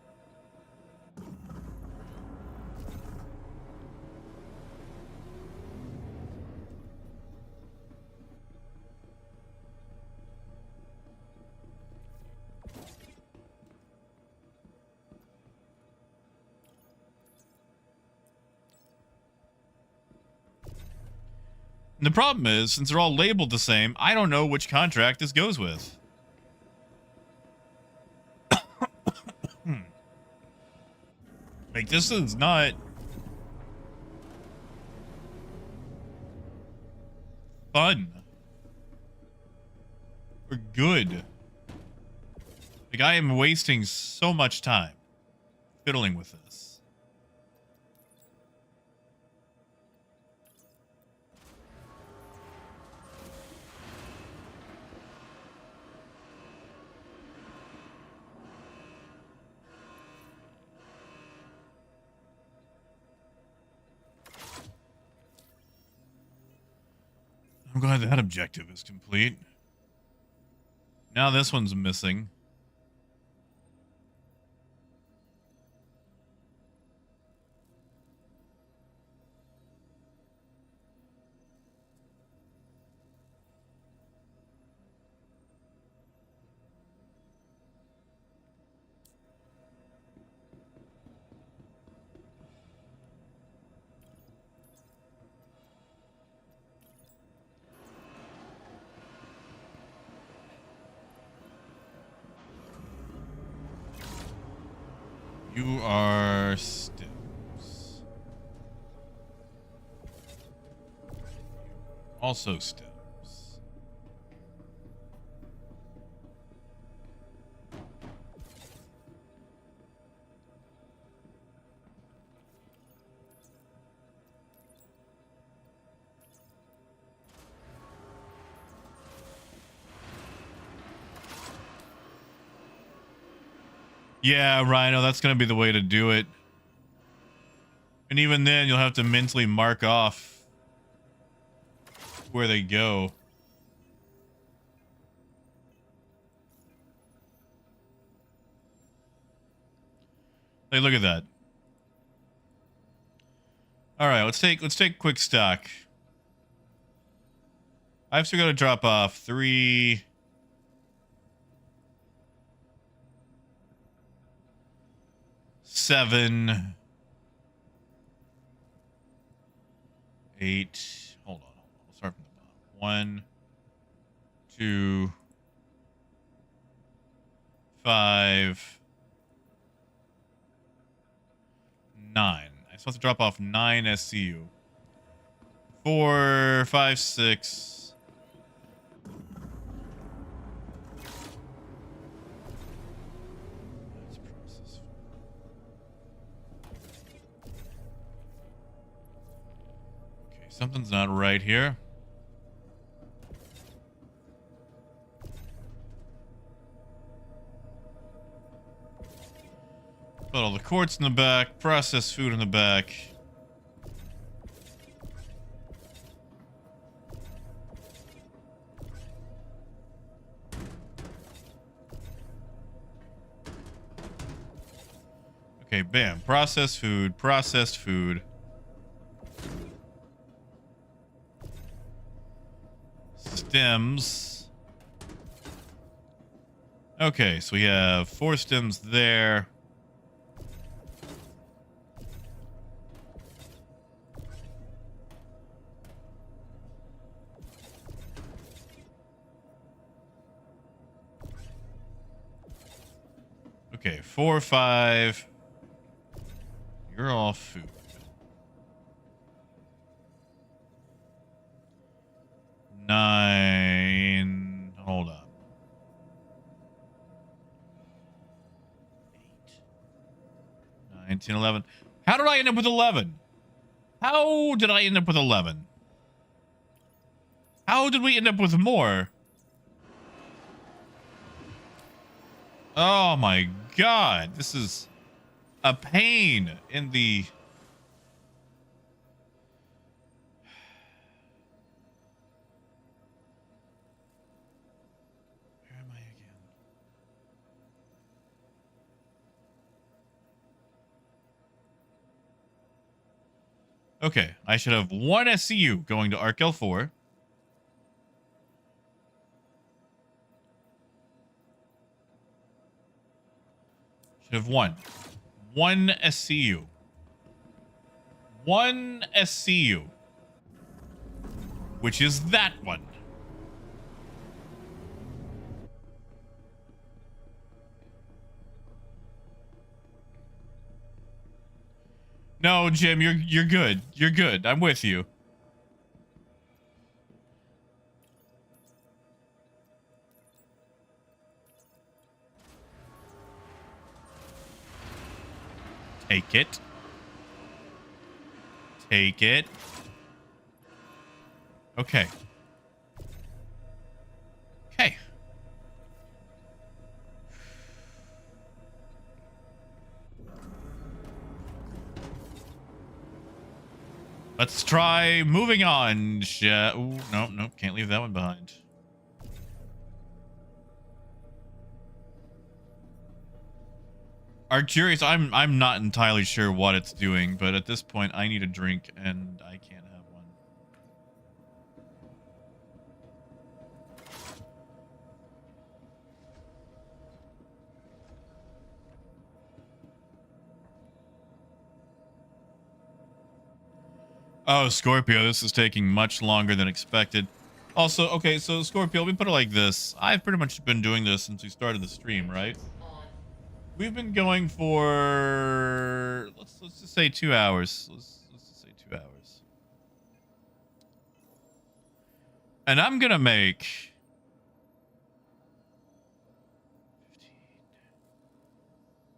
And the problem is, since they're all labeled the same, I don't know which contract this goes with. Like, this is not fun or good. Like, I am wasting so much time fiddling with this. I'm glad that objective is complete. Now this one's missing. You are stems. Also stems. Yeah, Rhino, that's going to be the way to do it. And even then, you'll have to mentally mark off where they go. Hey, look at that. All right, let's take quick stock. I've still got to drop off 3. 7, 8. Hold on. We'll start from the bottom. 1, 2, 5, 9. I'm supposed to drop off 9 SCU. 4, 5, 6. Something's not right here. Put all the quartz in the back, processed food in the back. Okay, bam. Processed food, processed food. Stems. Okay, so we have 4 stems there. Okay, 4, 5. You're all food. 9. Hold up. 8, 9, 10, 11. How did I end up with 11? How did I end up with 11? How did we end up with more? Oh my god. This is a pain in the... Okay, I should have 1 SCU going to Arc L4. Should have 1. 1 SCU. 1 SCU. Which is that one. No, Jim, you're good. You're good. I'm with you. Take it. Take it. Okay. Okay. Let's try moving on. Ooh, no, can't leave that one behind. Arcturus, I'm not entirely sure what it's doing, but at this point I need a drink and I can't have one. Oh, Scorpio, this is taking much longer than expected. Also, okay, so Scorpio, let me put it like this. I've pretty much been doing this since we started the stream, right? On. We've been going for let's just say 2 hours. Let's just say 2 hours. And I'm gonna make 15.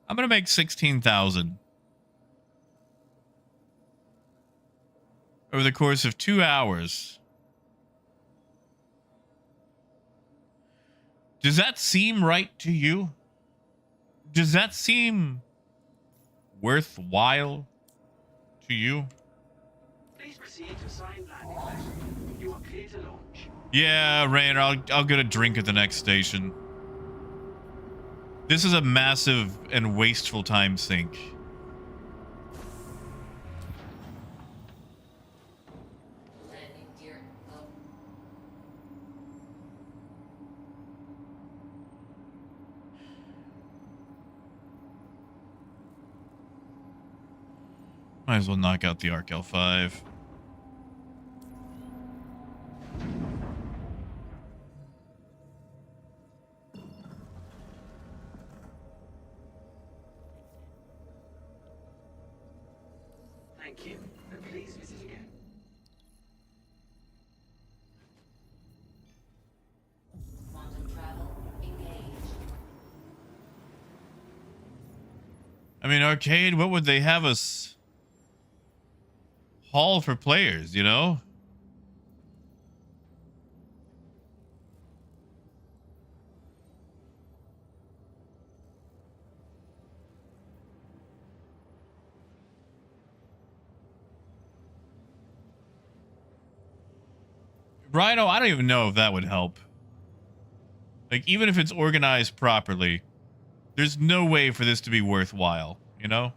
I'm gonna make 16,000 over the course of 2 hours. Does that seem right to you? Does that seem worthwhile to you? Please proceed to assigned landing bay. You are clear to launch. Yeah, Rainer, I'll get a drink at the next station. This is a massive and wasteful time sink. Landing gear up. Might as well knock out the Arc L5. Thank you, and please visit again. Quantum travel engaged. I mean, arcade, what would they have us haul for players, you know? Rhino, I don't even know if that would help. Like, even if it's organized properly, there's no way for this to be worthwhile, you know?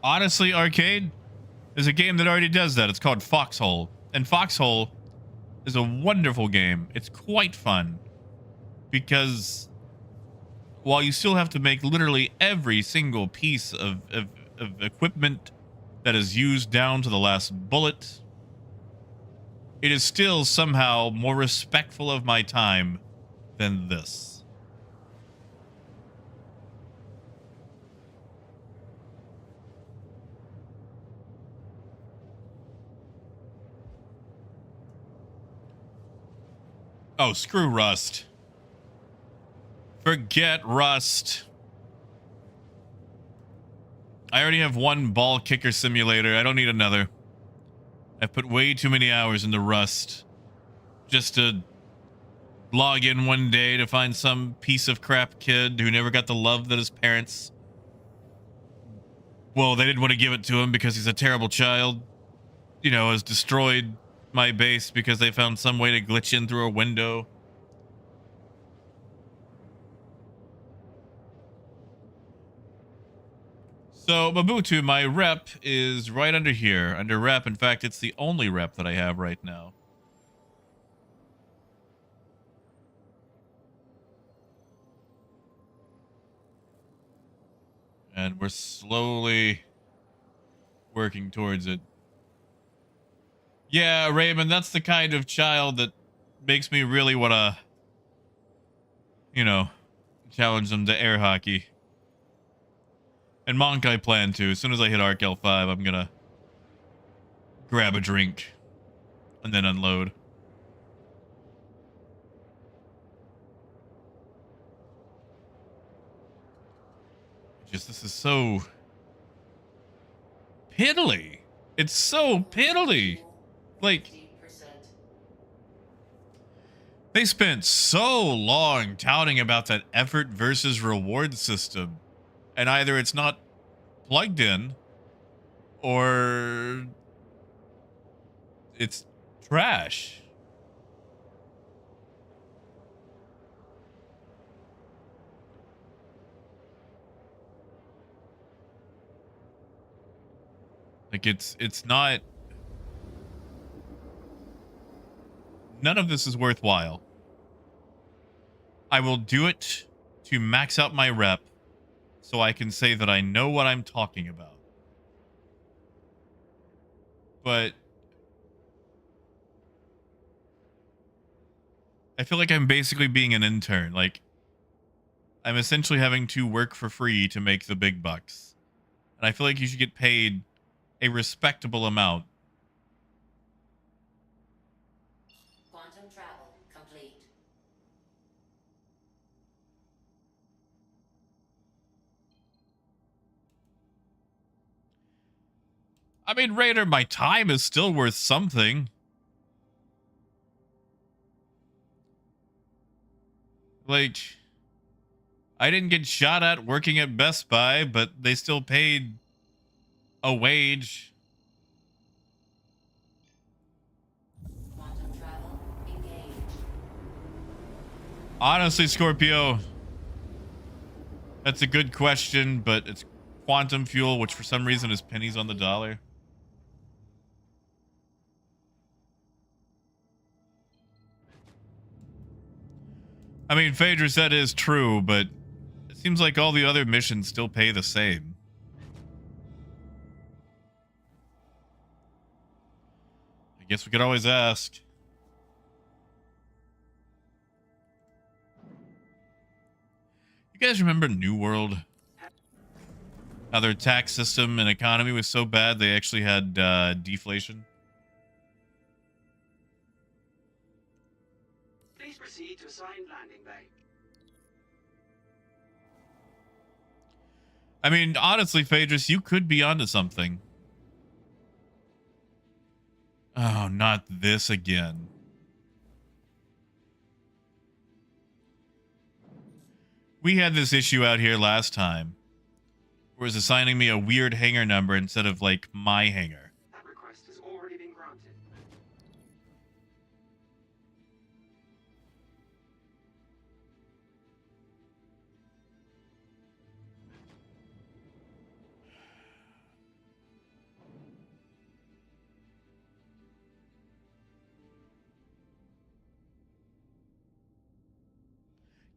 Honestly, Arcade is a game that already does that. It's called Foxhole. And Foxhole is a wonderful game. It's quite fun. Because while you still have to make literally every single piece of equipment that is used down to the last bullet, it is still somehow more respectful of my time than this. Oh, screw Rust. Forget Rust. I already have one ball kicker simulator. I don't need another. I've put way too many hours into Rust just to log in one day to find some piece of crap kid who never got the love that his parents, well, they didn't want to give it to him because he's a terrible child, you know, has destroyed my base because they found some way to glitch in through a window. So, Mabutu, my rep is right under here, under rep. In fact, it's the only rep that I have right now. And we're slowly working towards it. Yeah, Raymond, that's the kind of child that makes me really want to, you know, challenge them to air hockey. And Monk, I plan to. As soon as I hit Arc L5, I'm going to grab a drink and then unload. Just, this is so piddly. It's so piddly. Like, 50%. they spent so long touting about that effort versus reward system. And either it's not plugged in or it's trash. Like it's not, none of this is worthwhile. I will do it to max out my rep so I can say that I know what I'm talking about. but I feel like I'm basically being an intern. Like, I'm essentially having to work for free to make the big bucks. And I feel like you should get paid a respectable amount. Quantum travel complete. I mean, Raider, my time is still worth something. Like, I didn't get shot at working at Best Buy, but they still paid a wage. Quantum travel engaged. Honestly, Scorpio, that's a good question, but it's quantum fuel, which for some reason is pennies on the dollar. I mean, Phaedra said is true, but it seems like all the other missions still pay the same. I guess we could always ask. You guys remember New World? How their tax system and economy was so bad they actually had deflation? Please proceed to assigned landing bay. I mean, honestly, Phaedrus, you could be onto something. Oh, not this again. We had this issue out here last time. Where it was assigning me a weird hangar number instead of, like, my hangar. That request has already been granted.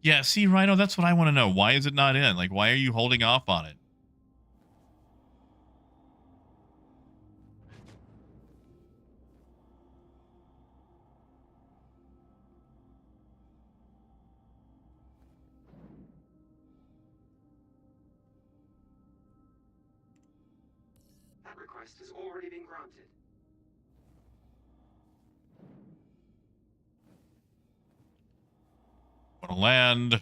Yeah, see, Rhino, that's what I want to know. Why is it not in? Like, why are you holding off on it? That request has already been granted. Want to land. I'd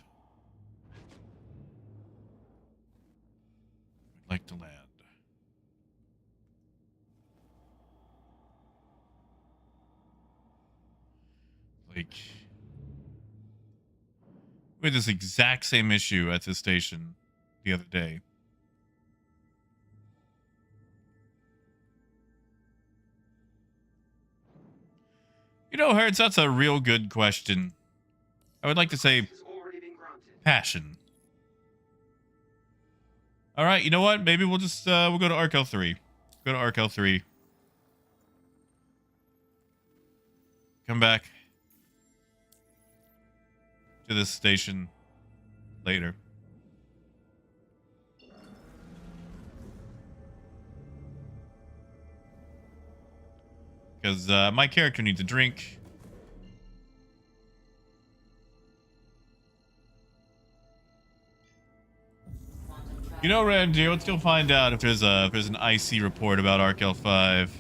like to land. Like, we had this exact same issue at this station the other day. You know, Hertz, that's a real good question. I would like to say Has already been granted. passion. All right, you know what? Maybe we'll just we'll go to Arkel 3. Go to Arkel 3. Come back to this station later. Because my character needs a drink. You know, Randy, let's go find out if there's an IC report about Arkel 5.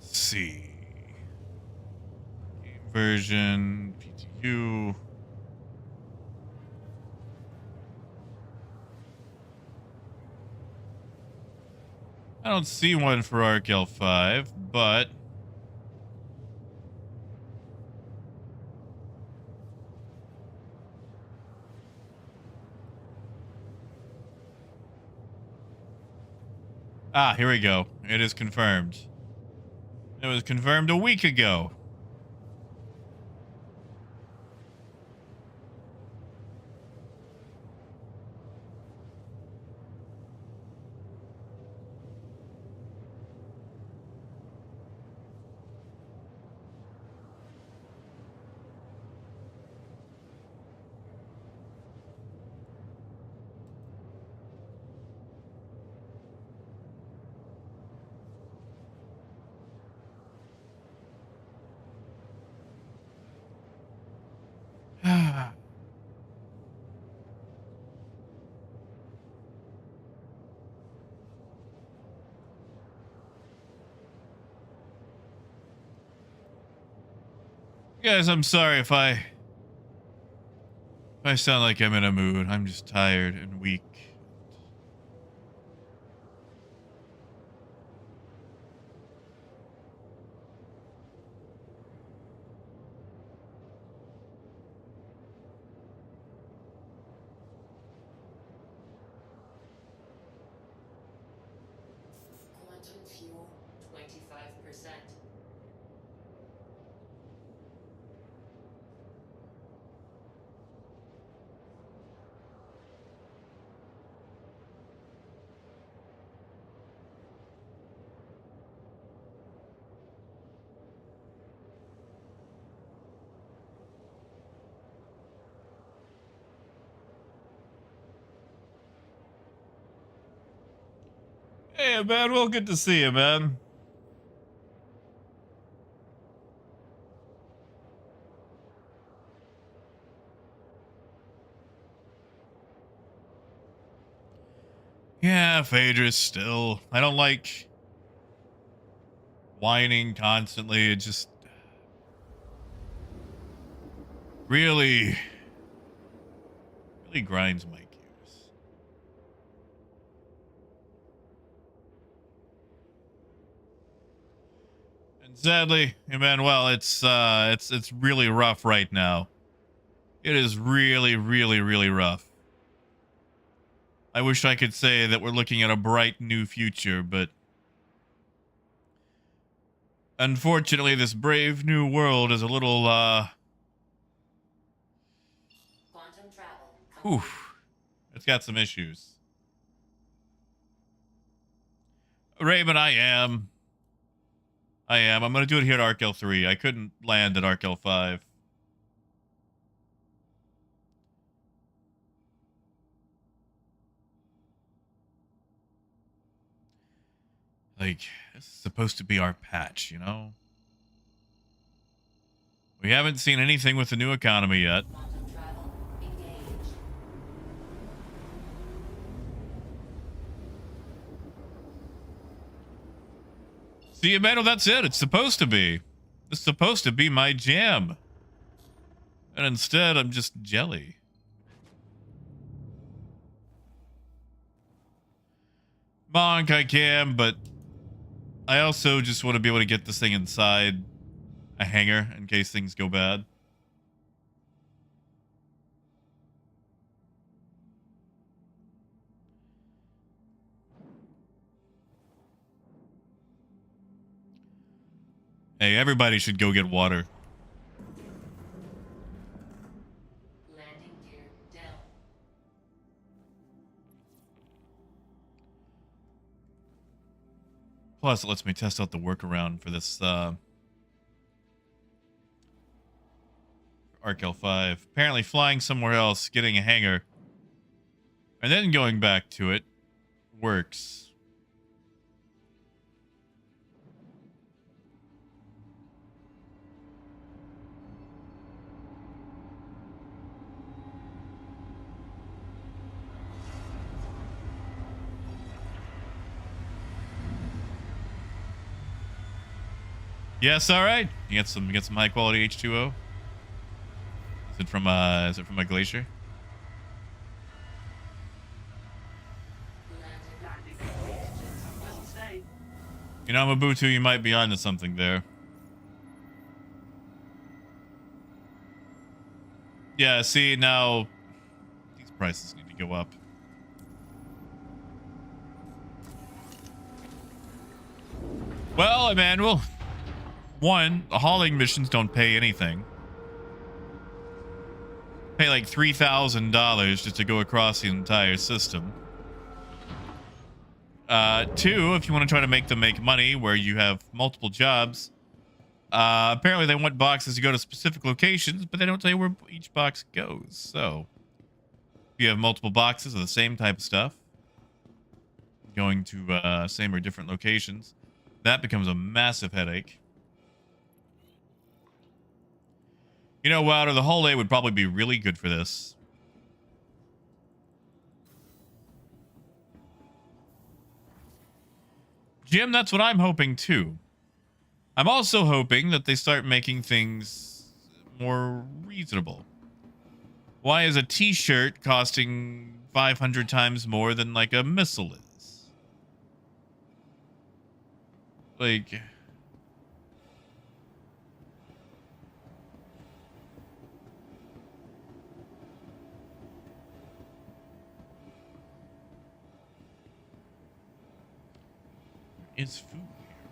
Let's see. Game version, PTU. I don't see one for Arkel 5, but here we go. It is confirmed. It was confirmed a week ago. Guys, I'm sorry if I sound like I'm in a mood. I'm just tired and weak. Quantum fuel, 25%. Hey, man, well, good to see you, man. Yeah, Phaedrus still. I don't like whining constantly. It just really grinds my gears. And sadly, Emmanuel, it's really rough right now. It is really rough. I wish I could say that we're looking at a bright new future, but unfortunately this brave new world is a little Quantum travel complete. oof. It's got some issues. Raymond, I am. I'm gonna do it here at Arc L3. I couldn't land at Arc L5. Like, this is supposed to be our patch, you know? We haven't seen anything with the new economy yet. Quantum travel engaged. See, Emmanuel, that's it. It's supposed to be. It's supposed to be my jam. And instead, I'm just jelly. Bonk, I can, but I also just want to be able to get this thing inside a hangar in case things go bad. Hey, everybody should go get water. Landing gear down. Plus, it lets me test out the workaround for this Arc L5. Apparently flying somewhere else, getting a hangar, and then going back to it works. Yes, all right. You get some high quality H2O. Is it from a glacier? Landing bay. Pleasant stay. You know, Mabutu, you might be onto something there. Yeah, see, now these prices need to go up. Well, Emmanuel, one, the hauling missions don't pay anything. Pay like $3,000 just to go across the entire system. Two, if you want to try to make them make money where you have multiple jobs, apparently they want boxes to go to specific locations, but they don't tell you where each box goes. So, if you have multiple boxes of the same type of stuff going to same or different locations, that becomes a massive headache. You know, Wilder, the whole day would probably be really good for this. Jim, that's what I'm hoping too. I'm also hoping that they start making things more reasonable. Why is a t-shirt costing 500 times more than like a missile is? Like, there is food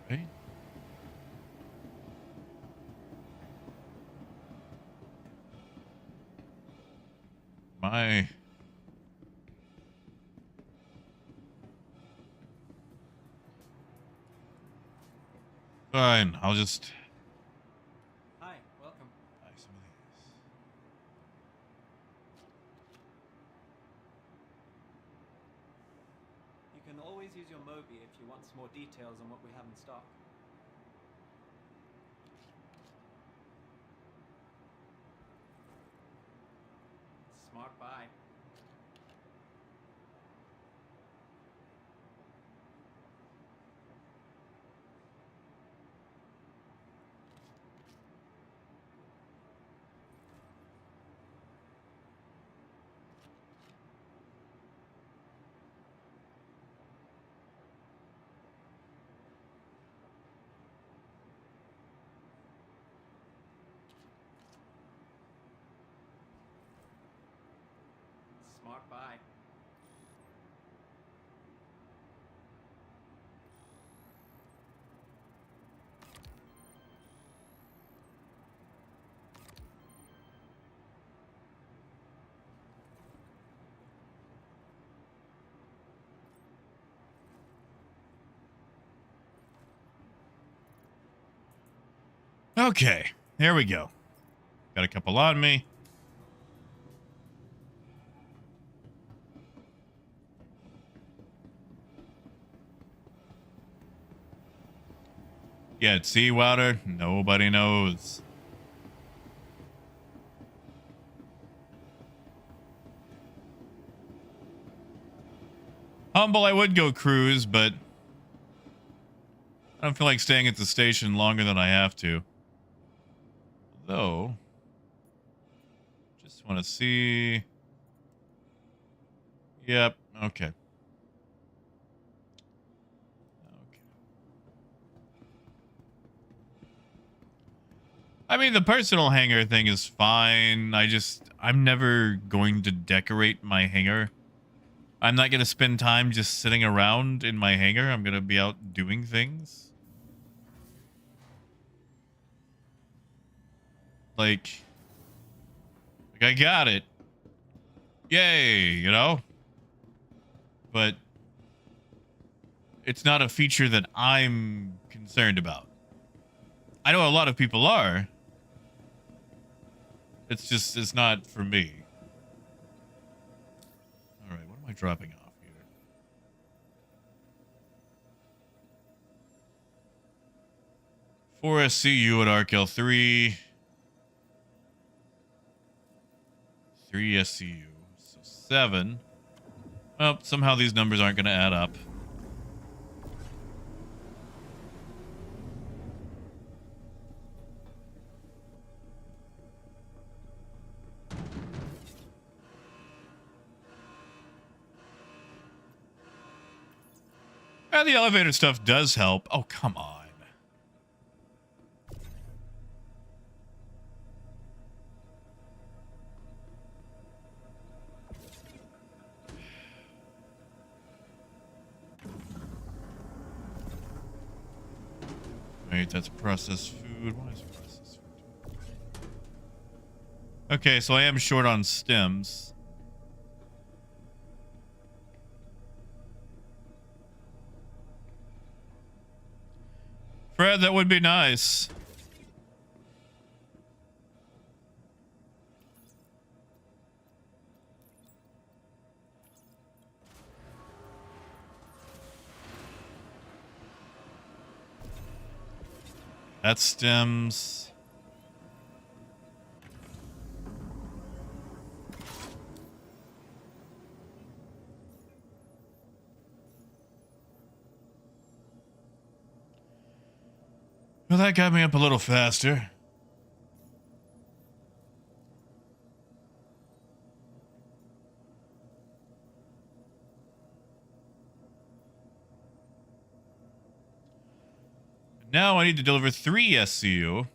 here, right? My fine, I'll just Hi, welcome. buy some of these. You can always use your Mobi if you want some more details on what we have in stock. Smart buy. Smart buy. Okay, here we go. Got a couple on me. Yeah, it's seawater. Nobody knows. Humble, I would go cruise, but I don't feel like staying at the station longer than I have to. Though, just want to see. Yep. Okay. Okay. I mean, the personal hangar thing is fine. I'm never going to decorate my hangar. I'm not going to spend time just sitting around in my hangar. I'm going to be out doing things. Like I got it. Yay, you know? But it's not a feature that I'm concerned about. I know a lot of people are. It's not for me. All right, what am I dropping off here? 4 SCU at Arkel 3. 3 SCU. So 7. Well, somehow these numbers aren't going to add up. The elevator stuff does help. Oh, come on. Wait, that's processed food. Why is processed food? Okay, so I am short on stems. Fred, that would be nice. That's stems. Well, that got me up a little faster. now I need to deliver 3 SCU.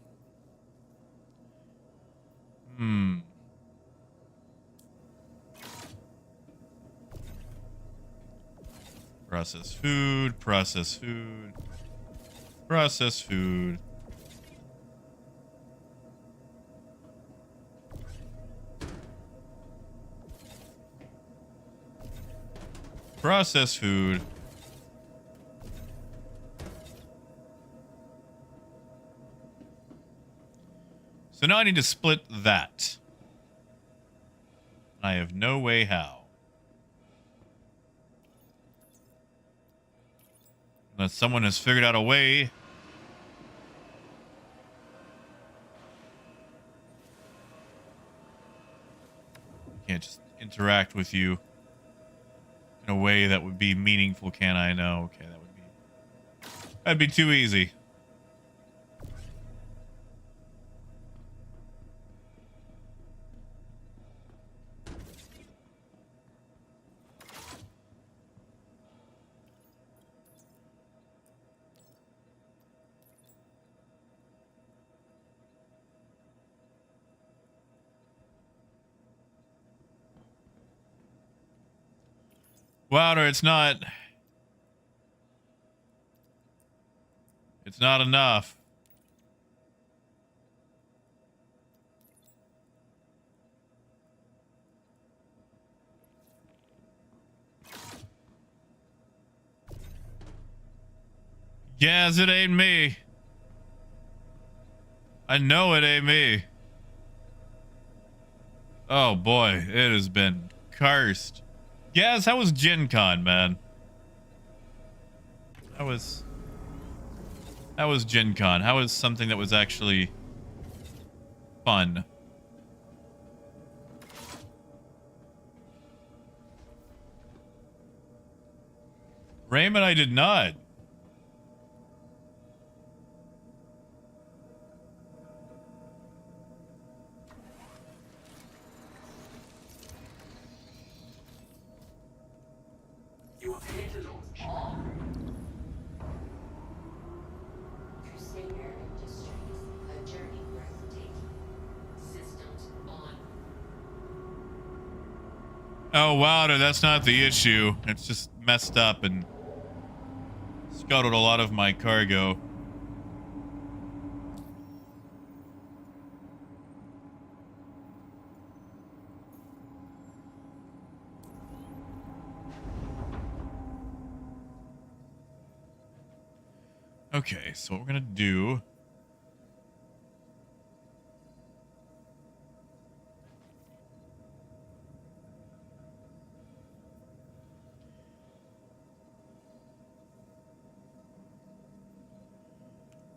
Processed food, processed food, processed food. Processed food. So now I need to split that. I have no way how. Unless someone has figured out a way. Can't just interact with you in a way that would be meaningful, can I? No, okay, that'd be too easy. Wilder, it's not enough. Yes, it ain't me. I know it ain't me. Oh boy, it has been cursed. Yes, how was Gen Con, man? How was Gen Con? How was something that was actually fun? Raymond, I did not. You are clear to launch. Crusader Industries, a journey breathtaking. Systems on. Oh, Wilder, that's not the issue. It's just messed up and scuttled a lot of my cargo. Okay, so what we're gonna do.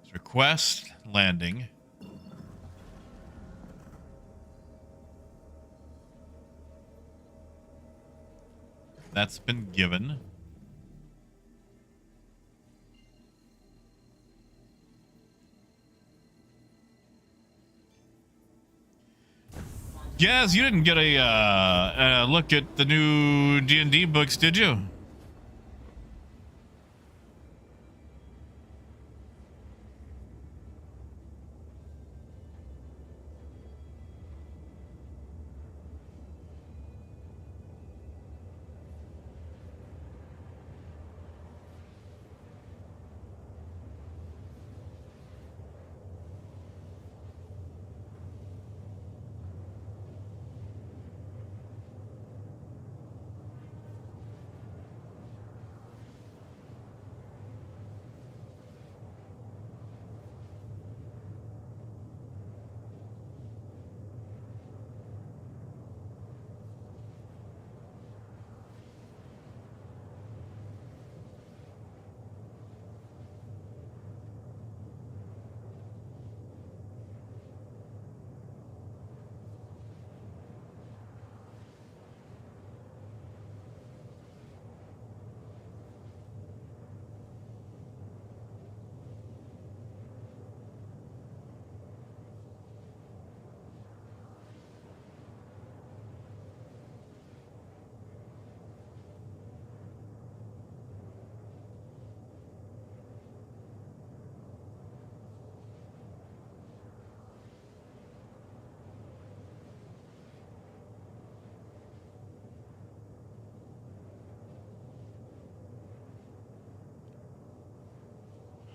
Is request landing. That's been given. Yes, you didn't get a look at the new D&D books, did you?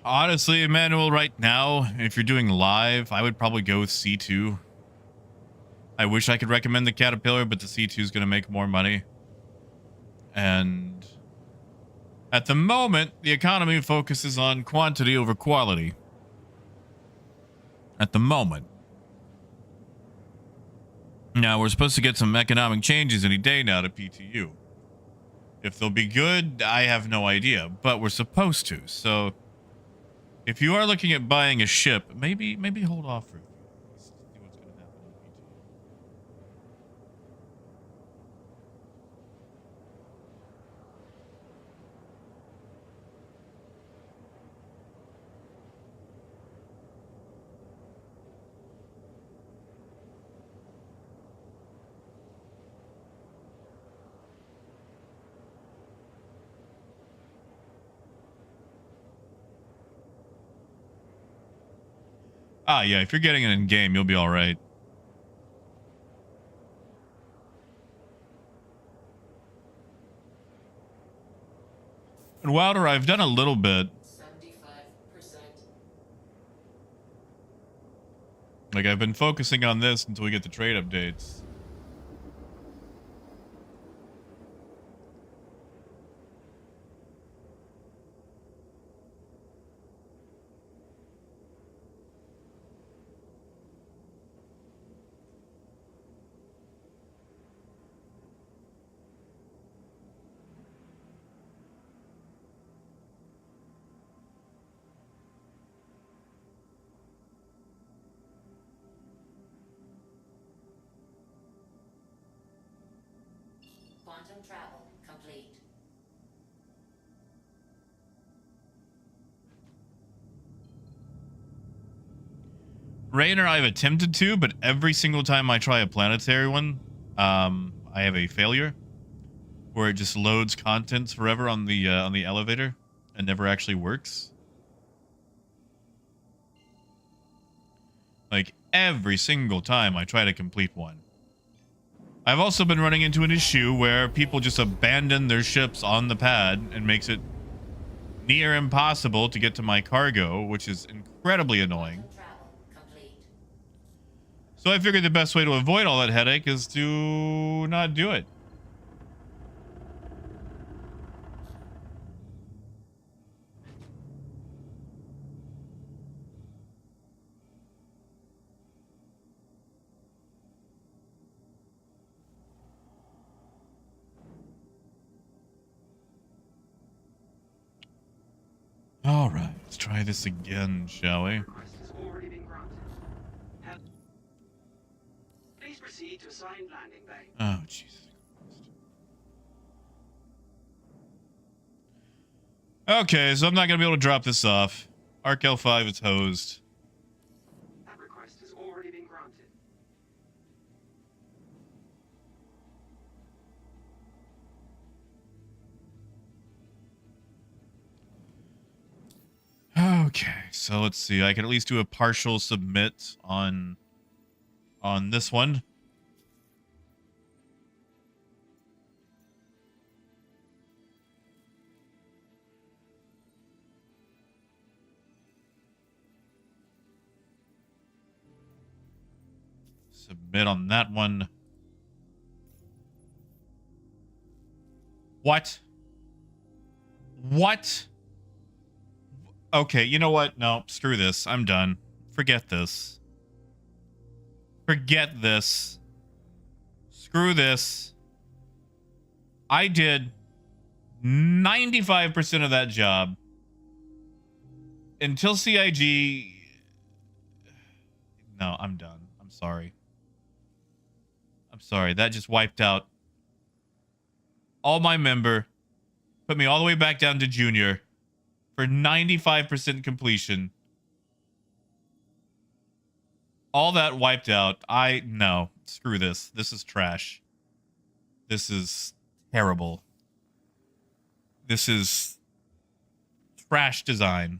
Honestly, Emmanuel, right now, if you're doing live, I would probably go with C2. I wish I could recommend the Caterpillar, but the C2 is going to make more money. And at the moment, the economy focuses on quantity over quality. At the moment. Now, we're supposed to get some economic changes any day now to PTU. If they'll be good, I have no idea, but we're supposed to. So, if you are looking at buying a ship, maybe hold off for a few days. See what's going to happen in PTU. Ah, yeah, if you're getting it in game, you'll be all right. And Wilder, I've done a little bit. 75%. Like, I've been focusing on this until we get the trade updates. Quantum travel complete. Rainer, I've attempted to, but every single time I try a planetary one, I have a failure where it just loads contents forever on the elevator and never actually works. Like every single time I try to complete one. I've also been running into an issue where people just abandon their ships on the pad and makes it near impossible to get to my cargo, which is incredibly annoying. Quantum travel complete. So I figured the best way to avoid all that headache is to not do it. All right, let's try this again, shall we? Request has already been granted. Please proceed to assigned landing bay. Oh, Jesus Christ. Okay, so I'm not going to be able to drop this off. Arc L5 is hosed. That request has already been granted. Okay, so let's see. I can at least do a partial submit on this one. Submit on that one. What? What? Okay, you know what? No, screw this. I'm done. Forget this. Forget this. Screw this. I did 95% of that job until CIG. No, I'm done. I'm sorry. I'm sorry. That just wiped out all my member. Put me all the way back down to junior for 95% completion. All that wiped out. No. Screw this. This is trash. This is terrible. This is trash design.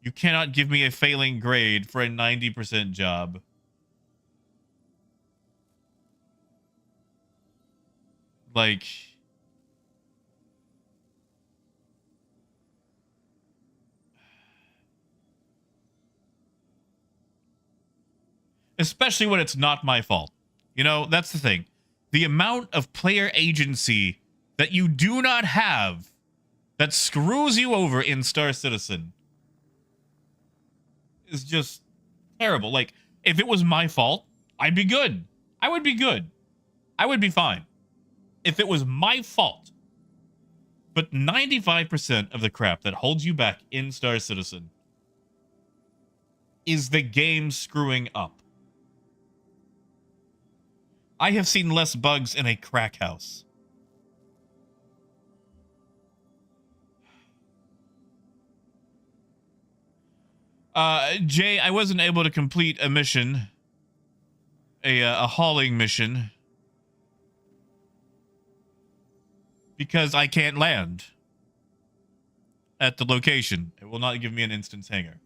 You cannot give me a failing grade for a 90% job. Like, especially when it's not my fault. You know, that's the thing. The amount of player agency that you do not have that screws you over in Star Citizen is just terrible. Like, if it was my fault, I'd be good. I would be good. I would be fine. If it was my fault. But 95% of the crap that holds you back in Star Citizen is the game screwing up. I have seen less bugs in a crack house. Jay, I wasn't able to complete a mission, a hauling mission, because I can't land at the location. It will not give me an instance hangar.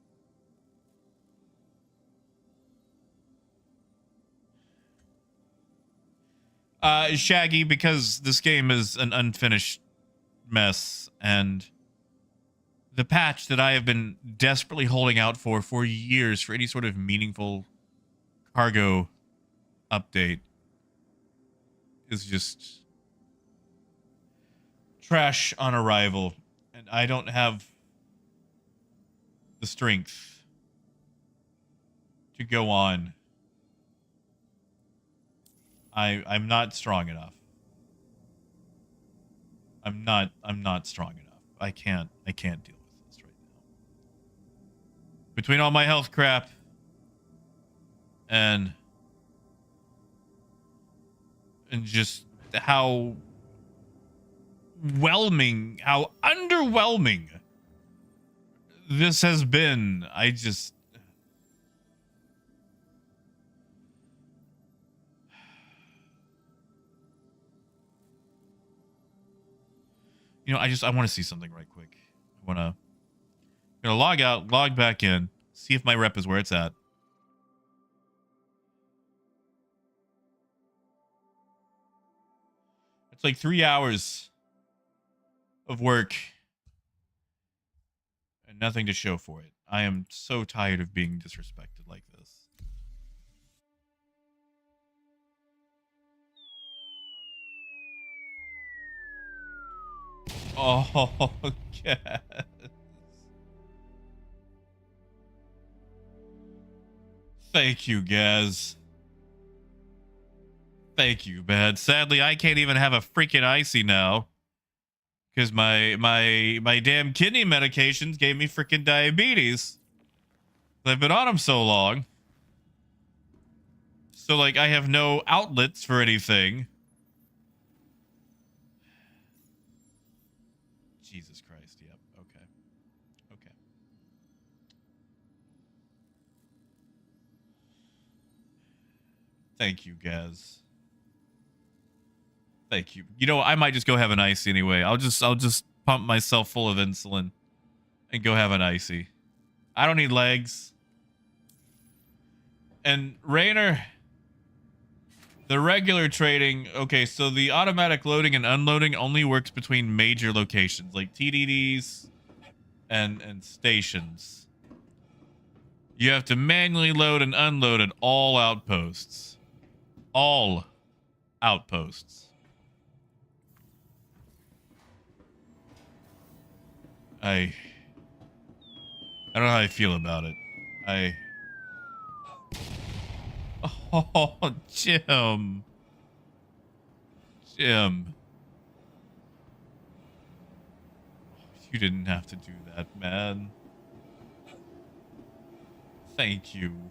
Shaggy, because this game is an unfinished mess, and the patch that I have been desperately holding out for years for any sort of meaningful cargo update is just trash on arrival, and I don't have the strength to go on. I'm not strong enough. I'm not strong enough. I can't deal with this right now. Between all my health crap and just how underwhelming this has been, I just... You know, I want to see something right quick. I'm gonna log out, log back in, see if my rep is where it's at. It's like 3 hours of work and nothing to show for it. I am so tired of being disrespected like this. Oh, yes. Thank you, Gaz. Thank you, man. Sadly, I can't even have a freaking icy now. Because my damn kidney medications gave me freaking diabetes. I've been on them so long. So, like, I have no outlets for anything. Jesus Christ, yep, okay. Okay. Thank you, Gaz. Thank you. You know, I might just go have an icy anyway. I'll just pump myself full of insulin and go have an icy. I don't need legs. And Rainer, the regular trading, okay, so the automatic loading and unloading only works between major locations like TDDs and stations. You have to manually load and unload at all outposts. All outposts. I don't know how I feel about it. Oh, Jim. Jim. You didn't have to do that, man. Thank you.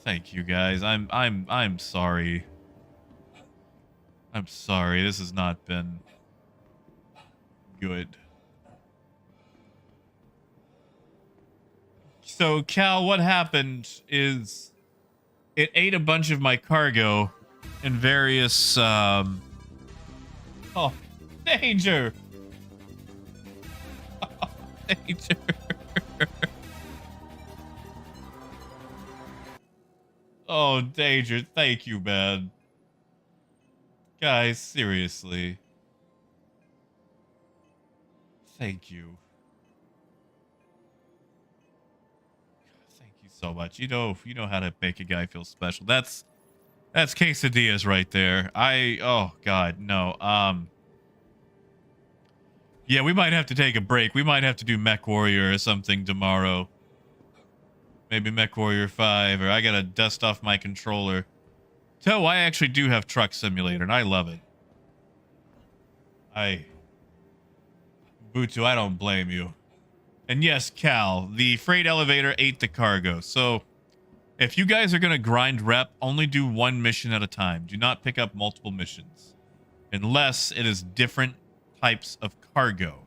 Thank you, guys. I'm sorry. I'm sorry. This has not been good. So, Cal, what happened is it ate a bunch of my cargo in various, oh, danger! Oh, danger! Oh, danger. Thank you, man. Guys, seriously. Thank you. so much. You know how to make a guy feel special. That's quesadillas right there. Oh god, no. Yeah, we might have to take a break. We might have to do Mech Warrior or something tomorrow. Maybe Mech Warrior 5, or I gotta dust off my controller. So I actually do have Truck Simulator, and I love it. Butu, I don't blame you. And yes, Cal, the freight elevator ate the cargo. So if you guys are going to grind rep, only do one mission at a time. Do not pick up multiple missions. Unless it is different types of cargo.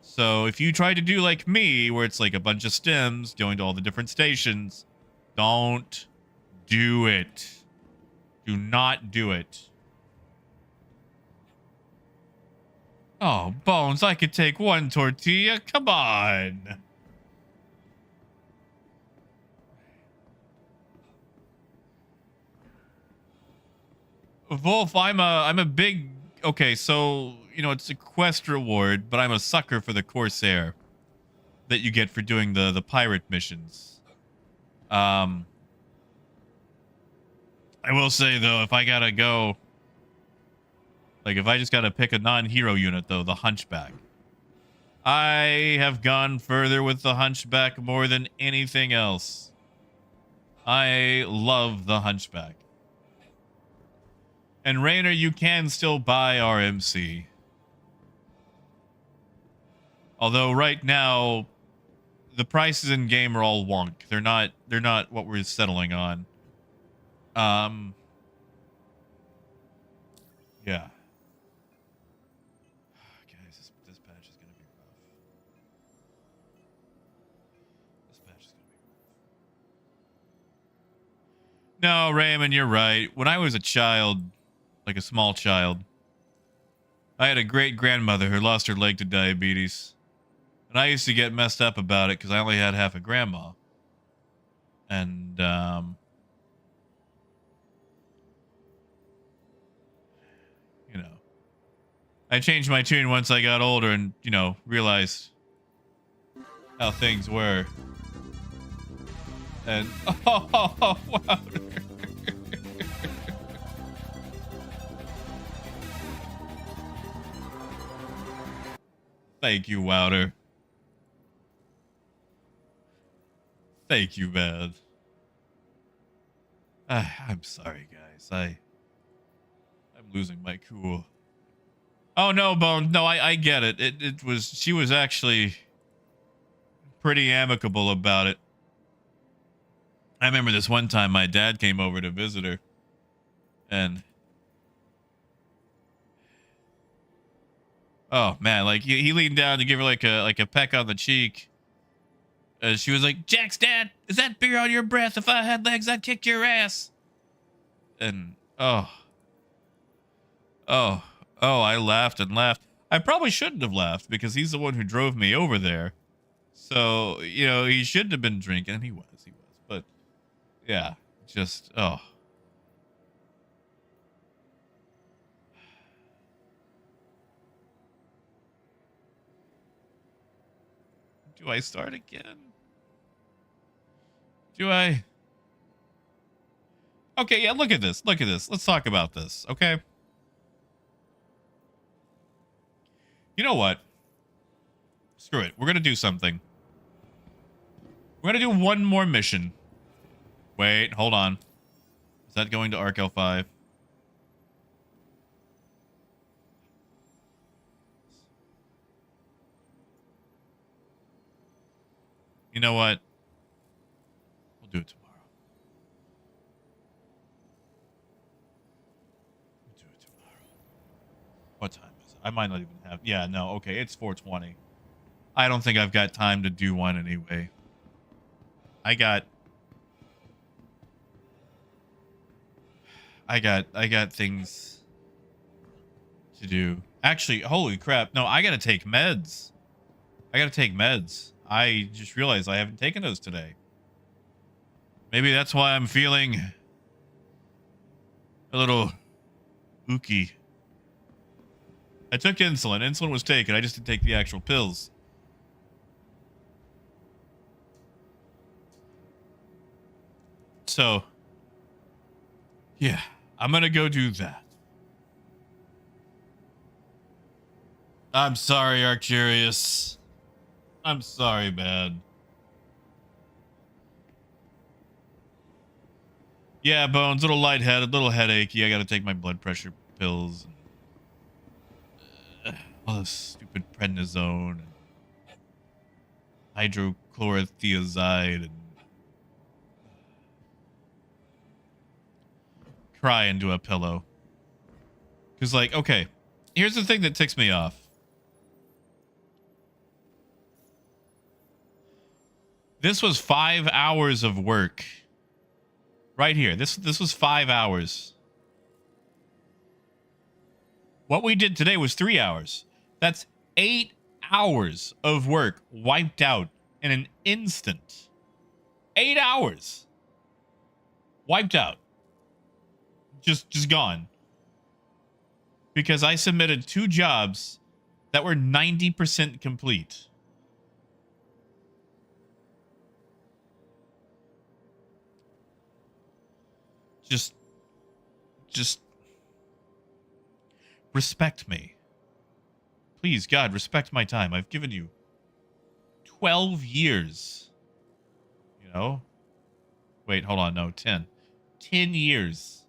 So if you try to do like me, where it's like a bunch of stems going to all the different stations, don't do it. Do not do it. Oh, Bones, I could take one tortilla. Come on. Wolf, I'm a big... Okay, so, you know, it's a quest reward, but I'm a sucker for the Corsair that you get for doing the pirate missions. I will say, though, if I gotta go... Like, if I just gotta pick a non-hero unit, though, the Hunchback. I have gone further with the Hunchback more than anything else. I love the Hunchback. And Rainer, you can still buy RMC. Although right now, the prices in game are all wonk. They're not what we're settling on. Yeah. Guys, this patch is gonna be rough. This patch is gonna be rough. No, Raymond, you're right. When I was a child, like a small child, I had a great grandmother who lost her leg to diabetes. And I used to get messed up about it because I only had half a grandma. And, you know, I changed my tune once I got older and, you know, realized how things were. And, oh, wow. Thank you, Wouter. Thank you, man. I'm sorry, guys. I'm losing my cool. Oh no, Bones. No, I get it. She was actually pretty amicable about it. I remember this one time my dad came over to visit her, and oh man, like he leaned down to give her like a peck on the cheek. She was like, "Jack's dad, is that beer on your breath? If I had legs, I'd kick your ass." And I laughed and laughed. I probably shouldn't have laughed because he's the one who drove me over there. So, you know, he shouldn't have been drinking, and he was. But yeah, just Do I start again? Do I? Okay, yeah, look at this. Look at this. Let's talk about this, okay? You know what? Screw it. We're going to do something. We're going to do one more mission. Wait, hold on. Is that going to Arc L5? You know what? We'll do it tomorrow. We'll do it tomorrow. What time is it? I might not even have... Yeah, no, okay, it's 4:20. I don't think I've got time to do one anyway. I got things to do. Actually, holy crap. No, I gotta take meds. I just realized I haven't taken those today. Maybe that's why I'm feeling a little ooky. I took insulin. Insulin was taken. I just didn't take the actual pills. So, yeah, I'm gonna go do that. I'm sorry, Arcurious. I'm sorry, man. Yeah, Bones, little lightheaded, little headachy. I gotta take my blood pressure pills. All this stupid prednisone and hydrochlorothiazide and cry into a pillow. Because, like, okay, here's the thing that ticks me off. This was 5 hours of work. Right here. This was 5 hours. What we did today was 3 hours. That's 8 hours of work wiped out in an instant. 8 hours. Wiped out. Just gone. Because I submitted 2 jobs that were 90% complete. Just respect me. Please, God, respect my time. I've given you 12 years. You know? Wait, hold on. No, 10. 10 years.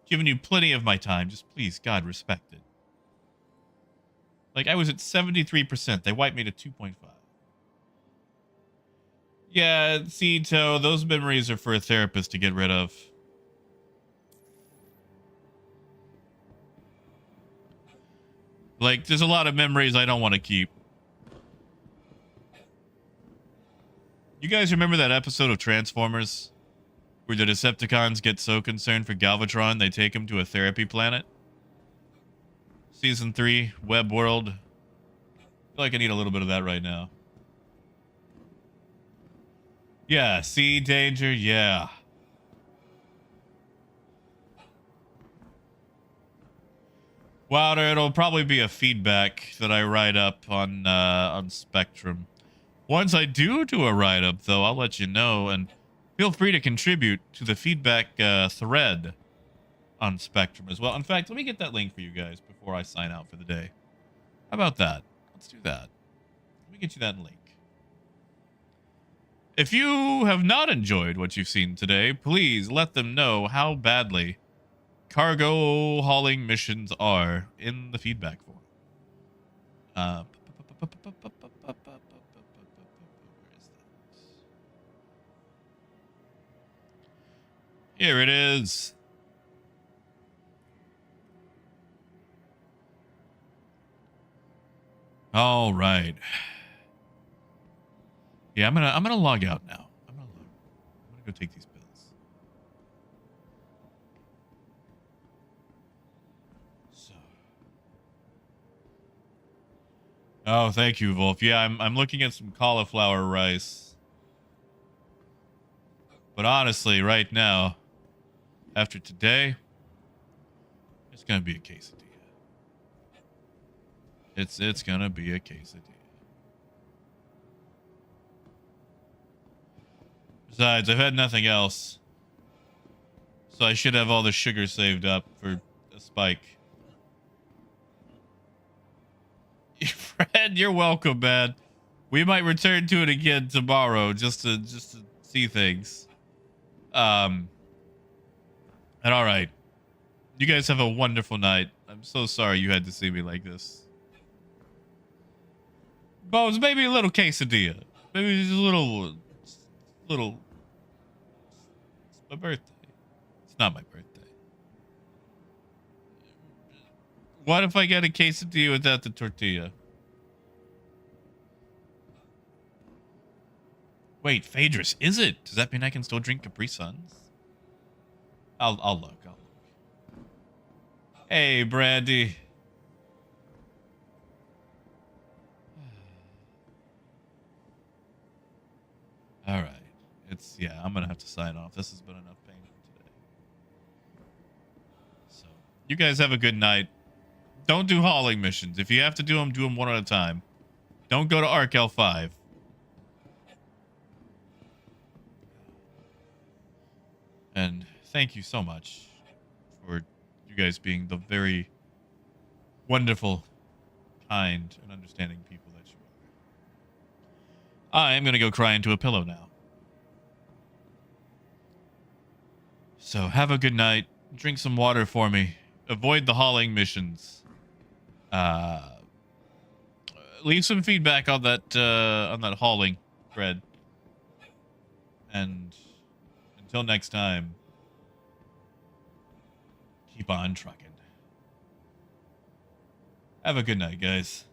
Given you plenty of my time. Just please, God, respect it. Like, I was at 73%. They wiped me to 2.5. Yeah, see, Toe, those memories are for a therapist to get rid of. Like, there's a lot of memories I don't want to keep. You guys remember that episode of Transformers? Where the Decepticons get so concerned for Galvatron, they take him to a therapy planet? Season 3, Web World. I feel like I need a little bit of that right now. Yeah, sea danger, yeah. Wilder, it'll probably be a feedback that I write up on Spectrum. Once I do a write-up, though, I'll let you know, and feel free to contribute to the feedback thread on Spectrum as well. In fact, let me get that link for you guys before I sign out for the day. How about that? Let's do that. Let me get you that link. If you have not enjoyed what you've seen today, please let them know how badly cargo hauling missions are in the feedback form. Where is that? Here it is. All right. Yeah, I'm gonna log out now. I'm gonna go take these pills. So. Oh, thank you, Wolf. Yeah, I'm looking at some cauliflower rice. But honestly, right now, after today, it's gonna be a quesadilla. It's gonna be a quesadilla. Besides, I've had nothing else. So I should have all the sugar saved up for a spike. Fred, you're welcome, man. We might return to it again tomorrow just to see things. And all right. You guys have a wonderful night. I'm so sorry you had to see me like this. Bones, maybe a little quesadilla. Maybe just a little. It's my birthday. It's not my birthday. What if I get a quesadilla without the tortilla? Wait, Phaedrus, is it? Does that mean I can still drink Capri Suns? I'll look. Hey, Brandy. All right. Yeah, I'm going to have to sign off. This has been enough pain for today. So, you guys have a good night. Don't do hauling missions. If you have to do them one at a time. Don't go to Arc L5. And thank you so much for you guys being the very wonderful, kind, and understanding people that you are. I am going to go cry into a pillow now. So have a good night. Drink some water for me. Avoid the hauling missions. Leave some feedback on that hauling thread. And until next time, keep on trucking. Have a good night, guys.